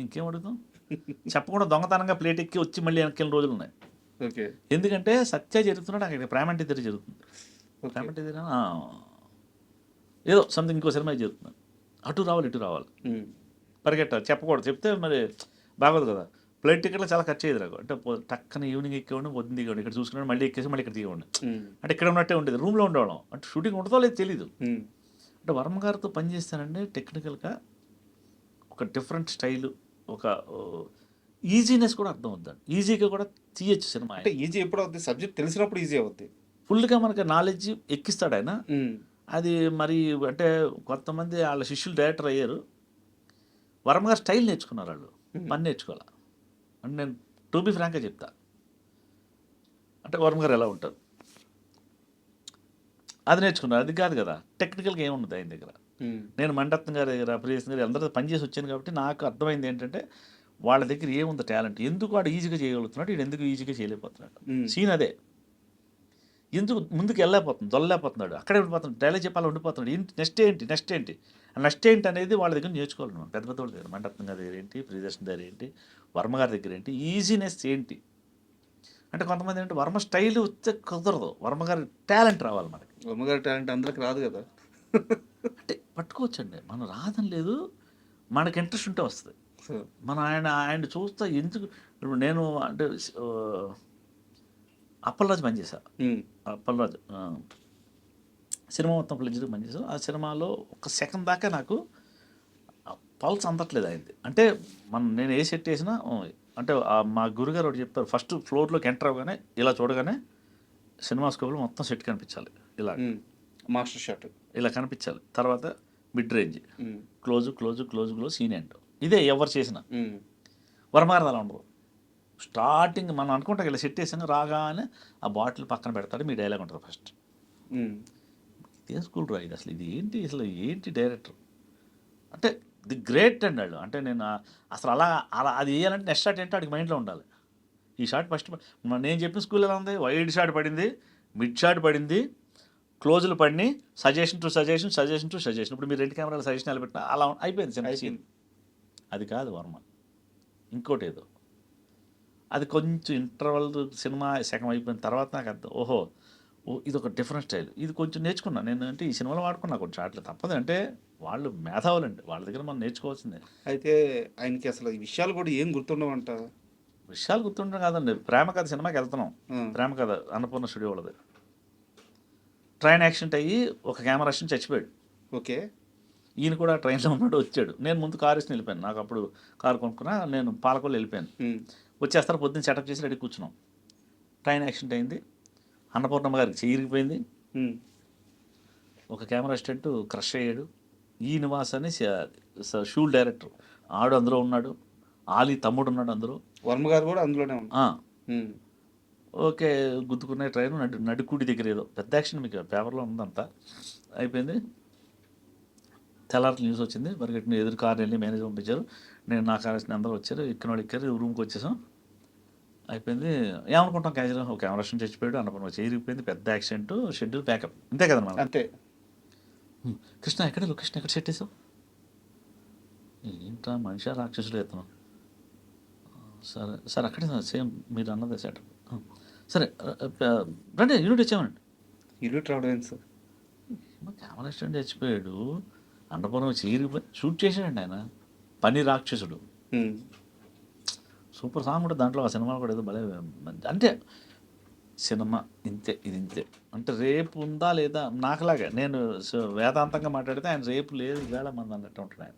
ఇంకేం అడుగుతాం, చెప్పకుండా దొంగతనంగా ప్లేట్ ఎక్కి వచ్చి మళ్ళీ వెనక్కి రోజులు ఉన్నాయి. ఎందుకంటే సత్య జరుగుతున్నాడు, అక్కడ ప్రేమంటి దగ్గర జరుగుతుంది, ప్రేమంటి దగ్గర ఏదో సంథింగ్ ఇంకో సినిమా జరుగుతుంది, అటు రావాలి ఇటు రావాలి, పరిగెట్టాలి, చెప్పకూడదు, చెప్తే మరి బాగోదు కదా. ఫ్లైట్ టికెట్లో చాలా ఖర్చు అయ్యేది నాకు. అంటే టక్కన ఈవినింగ్ ఎక్కేవాడిని, పొద్దున్న దిగేవాడిని, ఇక్కడ చూసుకున్నాడు, మళ్ళీ ఎక్కేసి మళ్ళీ ఇక్కడ దిగేవాడిని. అంటే ఇక్కడ ఉన్నట్టే ఉండేది, రూమ్లో ఉండేవాళ్ళం. అంటే షూటింగ్ ఉంటుందో లేదు తెలీదు. అంటే వర్మ గారితో పనిచేస్తానంటే టెక్నికల్గా ఒక డిఫరెంట్ స్టైలు, ఒక ఈజీనెస్ కూడా అర్థం అవుతుంది, ఈజీగా కూడా తీయచ్చు సినిమా. అంటే ఈజీ ఎప్పుడు అవుతుంది, సబ్జెక్ట్ తెలిసినప్పుడు ఈజీ అవుతుంది, ఫుల్గా మనకి నాలెడ్జ్ ఎక్కిస్తాడు ఆయన. అది మరి అంటే కొంతమంది వాళ్ళ శిష్యులు డైరెక్టర్ అయ్యారు, వర్మ గారు స్టైల్ నేర్చుకున్నారు, వాళ్ళు పని నేర్చుకోవాలి. అంటే నేను టు బి ఫ్రాంక్గా చెప్తా, అంటే వర్మ గారు ఎలా ఉంటారు అది నేర్చుకున్నారు. అది కాదు కదా టెక్నికల్గా ఏముండదు ఆయన దగ్గర. నేను మండత్న గారి దగ్గర, ప్రియదర్శన్ గారు అందరితో పనిచేసి వచ్చాను కాబట్టి నాకు అర్థమైంది ఏంటంటే వాళ్ళ దగ్గర ఏముంది టాలెంట్, ఎందుకు వాడు ఈజీగా చేయగలుగుతున్నాడు, వీడు ఎందుకు ఈజీగా చేయలేకపోతున్నాడు. సీన్ అదే, ఎందుకు ముందుకు వెళ్ళలేకపోతుంది, దొల్లలేకపోతున్నాడు, అక్కడే ఉండిపోతున్నాడు, డైలాగ్ చెప్పాలి ఉండిపోతున్నాడు, ఏంటి నెక్స్ట్ ఏంటి అనేది వాళ్ళ దగ్గర నేర్చుకోవాలి. మనం పెద్ద వాళ్ళ దగ్గర, మండత్న గారి దగ్గర ఏంటి, ప్రియదర్శన్ దగ్గర ఏంటి, వర్మ గారి దగ్గర ఏంటి, ఈజీనెస్ ఏంటి అంటే కొంతమంది ఏంటంటే వర్మ స్టైల్ వస్తే కుదరదు, వర్మ గారి టాలెంట్ రావాలి మనకి. బొమ్మగారి టాలెంట్ అందరికి రాదు కదా. అంటే పట్టుకోవచ్చండి, మనం రాదని లేదు, మనకి ఇంట్రెస్ట్ ఉంటే వస్తుంది. సో మనం ఆయన చూస్తా ఎందుకు. ఇప్పుడు నేను అంటే అప్పలరాజు పనిచేశా. అప్పలరాజు సినిమా మొత్తం ప్లెజర్ పనిచేసాం. ఆ సినిమాలో ఒక సెకండ్ దాకా నాకు పల్స్ అందట్లేదు అయింది. అంటే నేను ఏ సెట్ వేసినా అంటే మా గురుగారు ఒకటి చెప్పారు, ఫస్ట్ ఫ్లోర్లోకి ఎంటర్ అవ్వగానే ఇలా చూడగానే సినిమా స్కోప్లో మొత్తం సెట్ కనిపించాలి, ఇలా మాస్టర్ షాట్ ఇలా కనిపించాలి. తర్వాత mid range, close close close close, scene end. ఇదే ఎవరు చేసిన. వర్మగారు అలా ఉండదు. స్టార్టింగ్ మనం అనుకుంటాం ఇలా సెట్ వేసాను, రాగానే ఆ బాటిల్ పక్కన పెడతాడు, మీ డైలాగ్ ఉంటుంది ఫస్ట్. ఇదే స్కూల్ రా ఇది, అసలు ఇది ఏంటి, అసలు ఏంటి డైరెక్టర్ అంటే ది గ్రేట్ అండి వాళ్ళు. అంటే నేను అసలు అలా అది వేయాలంటే నెక్స్ట్ షాట్ ఏంటో వాడికి మైండ్లో ఉండాలి. ఈ షాట్ ఫస్ట్ నేను చెప్పిన స్కూల్ ఎలా ఉంది, వైడ్ షాట్ పడింది, మిడ్ షాట్ పడింది, క్లోజులు పడినాయి, suggestion to suggestion, suggestion to suggestion. ఇప్పుడు మీరు 2 కెమెరాలు సజెషన్ నిలబెట్టినా అలా అయిపోయింది సినిమా సీన్. అది కాదు వర్మ, ఇంకోటి ఏదో. అది కొంచెం ఇంటర్వల్ సినిమా సగం అయిపోయిన తర్వాత నాకు అర్థం, ఓహో ఇది ఒక డిఫరెంట్ స్టైల్, ఇది కొంచెం నేర్చుకున్నాను నేను. అంటే ఈ సినిమాలో వాడుకున్నా కొంచెం షాట్లు, తప్పదు. అంటే వాళ్ళు మేధావులండి, వాళ్ళ దగ్గర మనం నేర్చుకోవాల్సిందే. అయితే ఆయనకి అసలు ఈ విషయాలు కూడా ఏం గుర్తుండవంట. విషయాలు గుర్తుండడం కాదండి, ప్రేమ కథ సినిమాకి వెళ్తున్నాం. ప్రేమ కథ అన్నపూర్ణ స్టూడియో వాళ్ళది. ట్రైన్ యాక్సిడెంట్ అయ్యి ఒక కెమెరా యాక్షన్ చచ్చిపోయాడు. ఓకే. ఈయన కూడా ట్రైన్లో ఉన్నాడు, వచ్చాడు. నేను ముందు కారు వేసుకుని వెళ్ళిపోయాను, నాకు అప్పుడు కారు కొనుక్కున్నా, నేను పాలకొల్లు వెళ్ళిపోయాను. వచ్చేస్తారు, పొద్దున్న సెటప్ చేసి రెడీ కూర్చున్నాం. ట్రైన్ యాక్సిడెంట్ అయింది, అన్నపూర్ణమ్మ గారికి చెయ్యిరిగిపోయింది, ఒక కెమెరా అసిస్టెంట్ క్రష్ అయ్యాడు. ఈ నివాస్ అని షూల్ డైరెక్టర్, ఆడు అందులో ఉన్నాడు, ఆలీ తమ్ముడు ఉన్నాడు అందులో, వర్మ గారు కూడా అందులోనే ఉన్నారు. ఓకే, గుద్దుకునే ట్రైన్ నడుకుడి దగ్గర ఏదో పెద్ద యాక్షన్, మీకు పేపర్లో ఉందంతా. అయిపోయింది, తెల్లారి న్యూస్ వచ్చింది, పరిగెట్టిన ఎదురు కారు వెళ్ళి మేనేజర్ పంపించారు. నేను నా కారు వేసిన అందరూ వచ్చారు, ఎక్కిన వాళ్ళు ఎక్కారు, రూమ్కి వచ్చేసాం. అయిపోయింది, ఏమనుకుంటాం క్యాజువల్గా, ఒక కెమెరా చచ్చిపోయాడు, అన్నపూర్ణ చేరిగిపోయింది, పెద్ద యాక్సిడెంట్, షెడ్యూల్ ప్యాకప్, ఇంతే కదా మనం. అంతే. కృష్ణ ఎక్కడ, లొకేషన్ ఎక్కడ సెట్ చేసావు, ఏంట్రా మనిషి రాక్షసులు ఎత్తున్నాం. సరే సార్ అక్కడే సేమ్ మీరు అన్నదే సెటప్. సరే రండి యూనిట్ వచ్చామండి. యూనిట్ రావడం సార్, కెమెరా స్టాండ్ చచ్చిపోయాడు, అన్నపూర్ణ చీరిపోయి షూట్ చేశాడండి ఆయన, పని రాక్షసుడు. సూపర్ సాంగ్ కూడా దాంట్లో, ఆ సినిమా కూడా ఏదో భలే. అంటే సినిమా ఇంతే, ఇది ఇంతే. అంటే రేపు ఉందా లేదా, నాకులాగా నేను వేదాంతంగా మాట్లాడితే ఆయన రేపు లేదు ఇవాళ మంది అన్నట్టు ఉంటాడు ఆయన.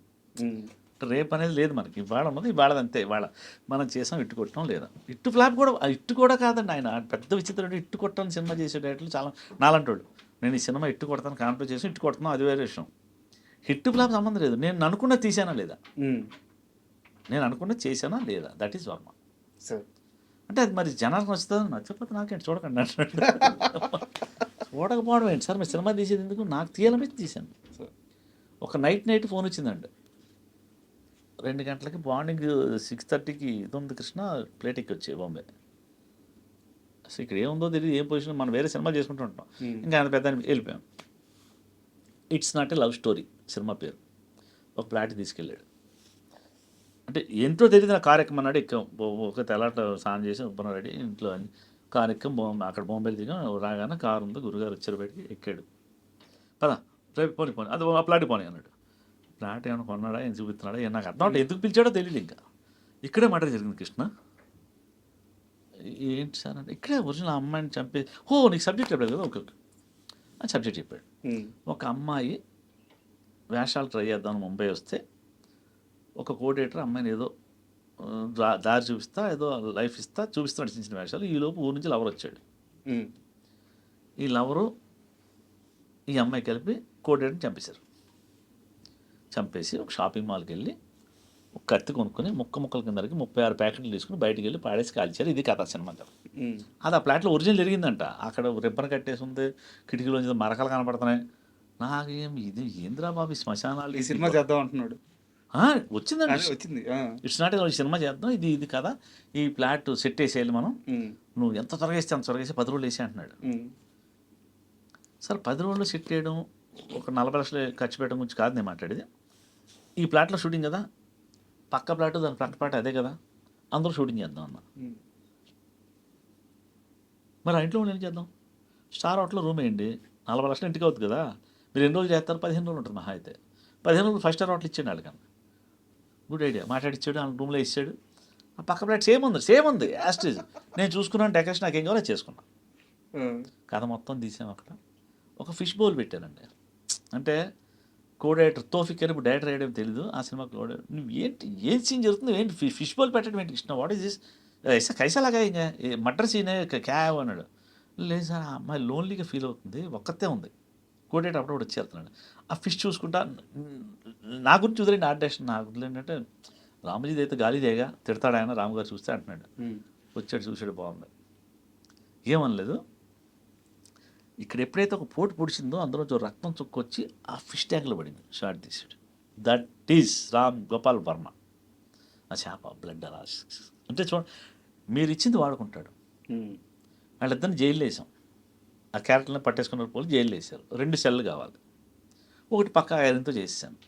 రేపు అనేది లేదు మనకి, ఇవాళ ఉన్నది ఇవాళ అంతే. ఇవాళ మనం చేసాం, ఇట్టు కొట్టడం లేదా, ఇట్టు ఫ్లాప్ కూడా, ఇట్టు కూడా కాదండి ఆయన పెద్ద విచిత్రం. ఇట్టు కొట్టని సినిమా చేసే డైరెక్టర్లు చాలా నాలంటాడు. నేను ఈ సినిమా ఇట్టు కొడతాను కాన్ఫిడెన్స్ చేసి ఇట్టు కొడుతున్నాం, అది వేరే విషయం. హిట్ ఫ్లాప్ సంబంధం లేదు, నేను అనుకున్నది తీసానా లేదా, నేను అనుకున్నది చేశానా లేదా, దట్ ఈస్ వర్మ. అంటే అది మరి జనాలకు నచ్చుతుంది, నచ్చకపోతే నాకేంటి చూడకండి అంటాడు. చూడకపోవడం ఏంటి సార్, మీరు సినిమా తీసేది ఎందుకు, నాకు తీయాలనిపించి తీశాను. ఒక నైట్ ఫోన్ వచ్చిందండి 2 గంటలకి, మార్నింగ్ 6:30కి ఇది ఉంది కృష్ణ ప్లేట్ ఎక్కి వచ్చే బాంబే. అసలు ఇక్కడ ఏముందో తెలియదు, ఏం పొజిషన్, మనం వేరే సినిమా చేసుకుంటూ ఉంటాం. ఇంకా అంత పెద్ద వెళ్ళిపోయాం. It's not a love story cinema పేరు. ఒక ప్లాట్ తీసుకెళ్ళాడు, అంటే ఎంతో తెలియదు. నా కారు ఎక్కమన్నాడు, ఎక్కాం. ఒక తెల్లాట స్నానం చేసి ఉబ్బన రెడీ ఇంట్లో అని కారు ఎక్కాం. అక్కడ బాంబేలు దిగాం. రాగానే కారు ఉంది, గురుగారు వచ్చారు, బయటికి ఎక్కాడు. పదా రేపు పోనీ అది ఆ ప్లాట్ పోనీ అన్నాడు. ప్లాట్ ఏమైనా కొన్నాడా, ఏం చూపిస్తున్నాడా, నాకు అర్థం అంటే ఎందుకు పిలిచాడో తెలియదు. ఇంకా ఇక్కడే మాట జరిగింది కృష్ణ. ఏంటి సార్ అంటే, ఇక్కడే ఒరిజినల్ అమ్మాయిని చంపే, నీకు సబ్జెక్ట్ చెప్పాడు కదా, ఓకే ఓకే అని సబ్జెక్ట్ చెప్పాడు. ఒక అమ్మాయి వేషాలు ట్రై చేద్దామని ముంబై వస్తే, ఒక కోఆర్డినేటర్ అమ్మాయిని ఏదో దారి చూపిస్తా, ఏదో లైఫ్ ఇస్తా చూపిస్తాడు చిన్న చిన్న వేషాలు. ఈలోపు ఊరు నుంచి లవర్ వచ్చాడు. ఈ లవరు ఈ అమ్మాయి కలిపి కోఆర్డినేటర్ని చంపేశారు. చంపేసి ఒక షాపింగ్ మాల్కి వెళ్ళి ఒక కత్తి కొనుక్కొని ముక్కల కింద 36 ప్యాకెట్లు తీసుకుని బయటికి వెళ్ళి పాడేసి కాల్చారు. ఇది కథ సినిమాలో. అది ఆ ప్లాట్లో ఒరిజినల్ జరిగిందంట. అక్కడ రిబ్బన్ కట్టేసి ఉంది, కిటికీలో మరకలు కనపడుతున్నాయి. నాకేం ఇది ఏంద్రా బాబు, శ్మశానాలు, ఈ సినిమా చేద్దాం అంటున్నాడు. వచ్చిందండి, వచ్చింది. ఇట్స్ నాట్ ఈ సినిమా చేద్దాం, ఇది కదా, ఈ ప్లాట్ సెట్ వేసేయాలి మనం, నువ్వు ఎంత త్వరగా వేస్తే అంత త్వరగా వేసి 10 రోజులు వేసే అంటున్నాడు. సార్ 10 రోజులు సెట్ చేయడం, ఒక 40 లక్షలు ఖర్చు పెట్టడం గురించి కాదు నేను మాట్లాడేది. ఈ ప్లాట్లో షూటింగ్ కదా, పక్క ప్లాట్ దాని పక్క ప్లాట్ అదే కదా, అందరూ షూటింగ్ చేద్దాం అన్న. మరి ఆ ఇంట్లో ఉండి ఏం చేద్దాం? స్టార్ హోటల్లో రూమ్ వేయండి, 40 లక్షలు ఇంటికి అవుతుంది కదా. మీరు ఎన్ని రోజులు చేస్తారు? 15 రోజులు ఉంటుంది మహా అయితే. 15 రోజులు 5 స్టార్ హోటల్ ఇచ్చేయండి వాళ్ళకన్నా. Good idea. మాట్లాడిచ్చాడు, వాళ్ళ రూమ్లో ఇచ్చాడు. ఆ పక్క ప్లేట్ సేమ్ ఉంది యాస్టీజ్. నేను చూసుకున్నాను, డెకరేషన్ నాకు ఏం కావాలో చేసుకున్నాను. కథ మొత్తం తీసాం. అక్కడ ఒక ఫిష్ బౌల్ పెట్టానండి. అంటే డైరెక్టర్ తోఫిక్ అని ఇప్పుడు డైరెక్టర్ వేయడం తెలీదు. ఆ సినిమా నువ్వు ఏంటి ఏం సీన్ జరుగుతుంది, ఏంటి ఫిష్ బౌల్ పెట్టడం ఏంటి కృష్ణ, వాట్ ఈస్ దిస్, ఐసా కైసాలాగా ఇంకా మటర్ సీనే క్యావ్ అన్నాడు. లేదు సార్, ఆ అమ్మాయి లోన్లీగా ఫీల్ అవుతుంది, ఒక్కతే ఉంది. డైరెక్టర్ అప్పుడప్పుడు వచ్చి వెళ్తున్నాడు. ఆ ఫిష్ చూసుకుంటా నా గురించి వదిలేండి, ఆర్ట్ డైరెక్షన్ నా గురించి ఏంటంటే రామజీది అయితే గాలిదేగా తిడతాడు ఆయన, రాముగారు చూస్తే అంటున్నాడు. వచ్చాడు, చూసాడు, బాగుంది, ఏమనలేదు. ఇక్కడ ఎప్పుడైతే ఒక పోటు పొడిచిందో అందులో రక్తం చుక్కొచ్చి ఆ ఫిష్ ట్యాంక్లో పడింది, షార్ట్ తీసాడు. That is Ram Gopal Varma. ఆ చేప బ్లడ్ అలా అంటే చూడండి, మీరు ఇచ్చింది వాడుకుంటాడు. వాళ్ళిద్దరిని జైల్లో వేసాం. ఆ క్యారెక్టర్ని పట్టేసుకున్న పోలు జైల్లో వేసారు. 2 సెల్లు కావాలి. ఒకటి పక్క ఐరన్తో చేసాను,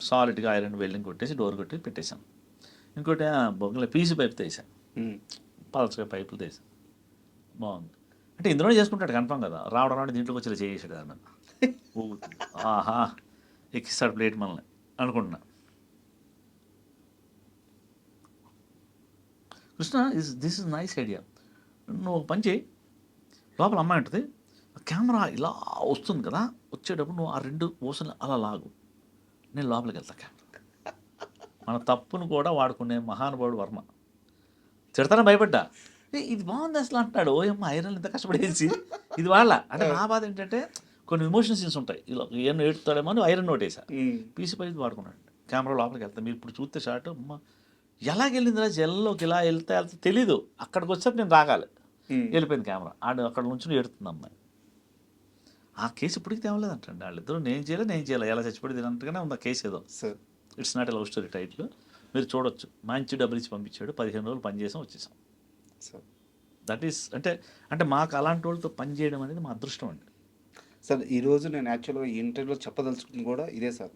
సాలిడ్గా ఐరన్ వెల్డింగ్ కొట్టేసి డోర్ కొట్టి పెట్టేశాను. ఇంకోటి బొంగలో పీసీ పైపుతో వేసాను, పలసగా పైపులు వేసాను. బాగుంది. అంటే ఇందులోనే చేసుకుంటాడు కన్ఫామ్ కదా. రావడం దీంట్లోకి వచ్చి చేసాడు ఆయన. ఆహా ఎక్కిస్తాడు ప్లేట్ మనల్ని అనుకుంటున్నా. Krishna this is nice idea. నువ్వు ఒక పని చేయి, లోపల అమ్మాయి ఉంటుంది, కెమెరా ఇలా వస్తుంది కదా, వచ్చేటప్పుడు నువ్వు ఆ 2 ఊసలు అలా లాగు, నేను లోపలికి వెళ్తా. కెమెరా మన తప్పును కూడా వాడుకునే మహానుభావుడు వర్మ. తిడతానే భయపడ్డా, ఇది బాగుంది అసలు అంటున్నాడు. ఓయమ్మ ఐరన్ ఇంత కష్టపడేసి ఇది వాళ్ళ. అంటే నా బాధ ఏంటంటే కొన్ని ఎమోషన్ సీన్స్ ఉంటాయి, ఇలా ఏం ఏడుతాడేమో అని ఐరన్ నోటేసా, పీసీ పై వాడుకున్నాడు. కెమెరా లోపలికి వెళ్తాను, మీరు ఇప్పుడు చూస్తే షార్ట్ అమ్మ ఎలాగెళ్ళింది రా, జల్లోకి ఇలా వెళ్తే తెలీదు. అక్కడికి వచ్చాక నేను రాగాలి, వెళ్ళిపోయింది కెమెరా. అక్కడ నుంచి ఏడుతుంది అమ్మాయి. ఆ కేసు ఇప్పటికి తేవలేదంటండి వాళ్ళిద్దరూ. నేను చేయాలి ఎలా చచ్చిపోయింది అన్నట్టుగానే ఉంది ఆ కేసు. ఏదో it's not a love story title, మీరు చూడొచ్చు. మంచి డబ్బులు ఇచ్చి పంపించాడు, 15 రోజులు పనిచేసాం, వచ్చేసాం. దట్ ఈస్ అంటే మాకు అలాంటి వాళ్ళతో పనిచేయడం అనేది మా అదృష్టం అండి. సార్ ఈరోజు నేను యాక్చువల్గా ఈ ఇంటర్వ్యూలో చెప్పదలుచుకుంది కూడా ఇదే సార్.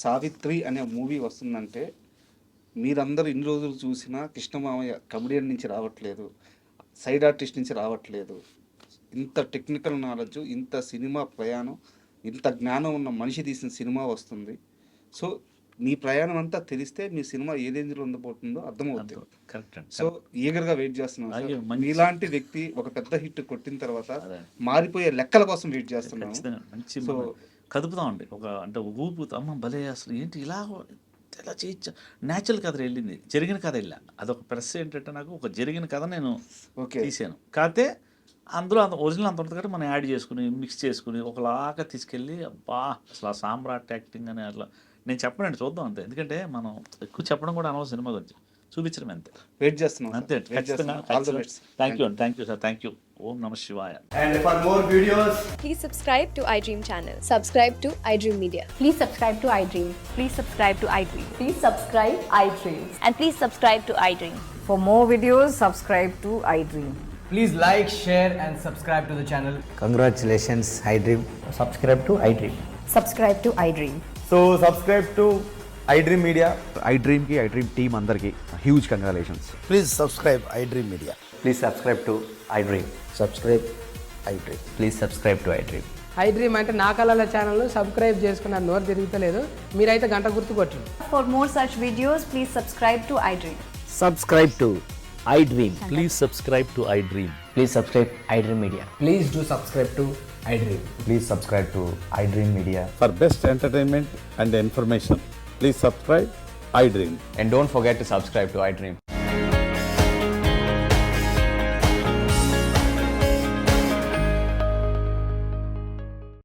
సావిత్రి అనే మూవీ వస్తుందంటే మీరందరూ ఇన్ని రోజులు చూసినా కృష్ణమామయ్య కమెడియన్ నుంచి రావట్లేదు, సైడ్ ఆర్టిస్ట్ నుంచి రావట్లేదు. ఇంత టెక్నికల్ నాలెడ్జ్, ఇంత సినిమా ప్రయాణం, ఇంత జ్ఞానం ఉన్న మనిషి తీసిన సినిమా వస్తుంది. సో మీ ప్రయాణం అంతా తెలిస్తే మీ సినిమా ఏ రేంజ్లో ఉండబోతుందో అర్థమవుతుంది. కరెక్ట్. సో ఈగర్గా వెయిట్ చేస్తున్నాం. మీలాంటి వ్యక్తి ఒక పెద్ద హిట్ కొట్టిన తర్వాత మారిపోయే లెక్కల కోసం వెయిట్ చేస్తున్నాం. మంచి సో కదుపుతామండి, అంటే ఊపుతా అమ్మ భలే అసలు ఏంటి ఇలా చేయొచ్చు. న్యాచురల్ కథ వెళ్ళింది, జరిగిన కథ వెళ్ళా. అదొక ప్రెస్ ఏంటంటే నాకు ఒక జరిగిన కథ నేను తీసాను. కాకపోతే అందులో ఒరిజినల్ అంత ఉంటుంది కాబట్టి మనం యాడ్ చేసుకుని మిక్స్ చేసుకుని ఒకలాగా తీసుకెళ్ళి అబ్బా అసలు ఆ సామ్రాట్ యాక్టింగ్ అని అట్లా నేను చెప్పనండి, చూద్దాం అంతే. ఎందుకంటే మనం ఎక్కువ చెప్పడం కూడా అనవసరం, సినిమా గురించి చూపించడం అంతే. వెయిట్ చేస్తున్నాం అంతే. ఖచ్చితంగా. Thank you sir, thank you. ఓం నమ శివాయ. And for more videos, please subscribe to iDream channel. Subscribe to iDream Media. Please subscribe to iDream. Please subscribe to iDream. Please subscribe iDream. And please subscribe to iDream. For more videos, subscribe to iDream. please like, share and subscribe to the channel. Congratulations, iDream. Subscribe to iDream. Subscribe to iDream. So subscribe to iDream Media. iDream ki iDream team andarki huge congratulations. Please subscribe iDream Media. Please subscribe to iDream. Subscribe iDream. Please subscribe to iDream. iDream అంటే నా కళల channel subscribe చేసుకున్న నోరు తిరుగుతలేదు, మీరైతే గంట గుర్తు కొట్టండి. For more such videos, please subscribe to iDream. Subscribe to iDream. Please subscribe to iDream. Please subscribe iDream Media. Please do subscribe to iDream. Please subscribe to iDream Media. For best entertainment and information, please subscribe iDream. And don't forget to subscribe to iDream.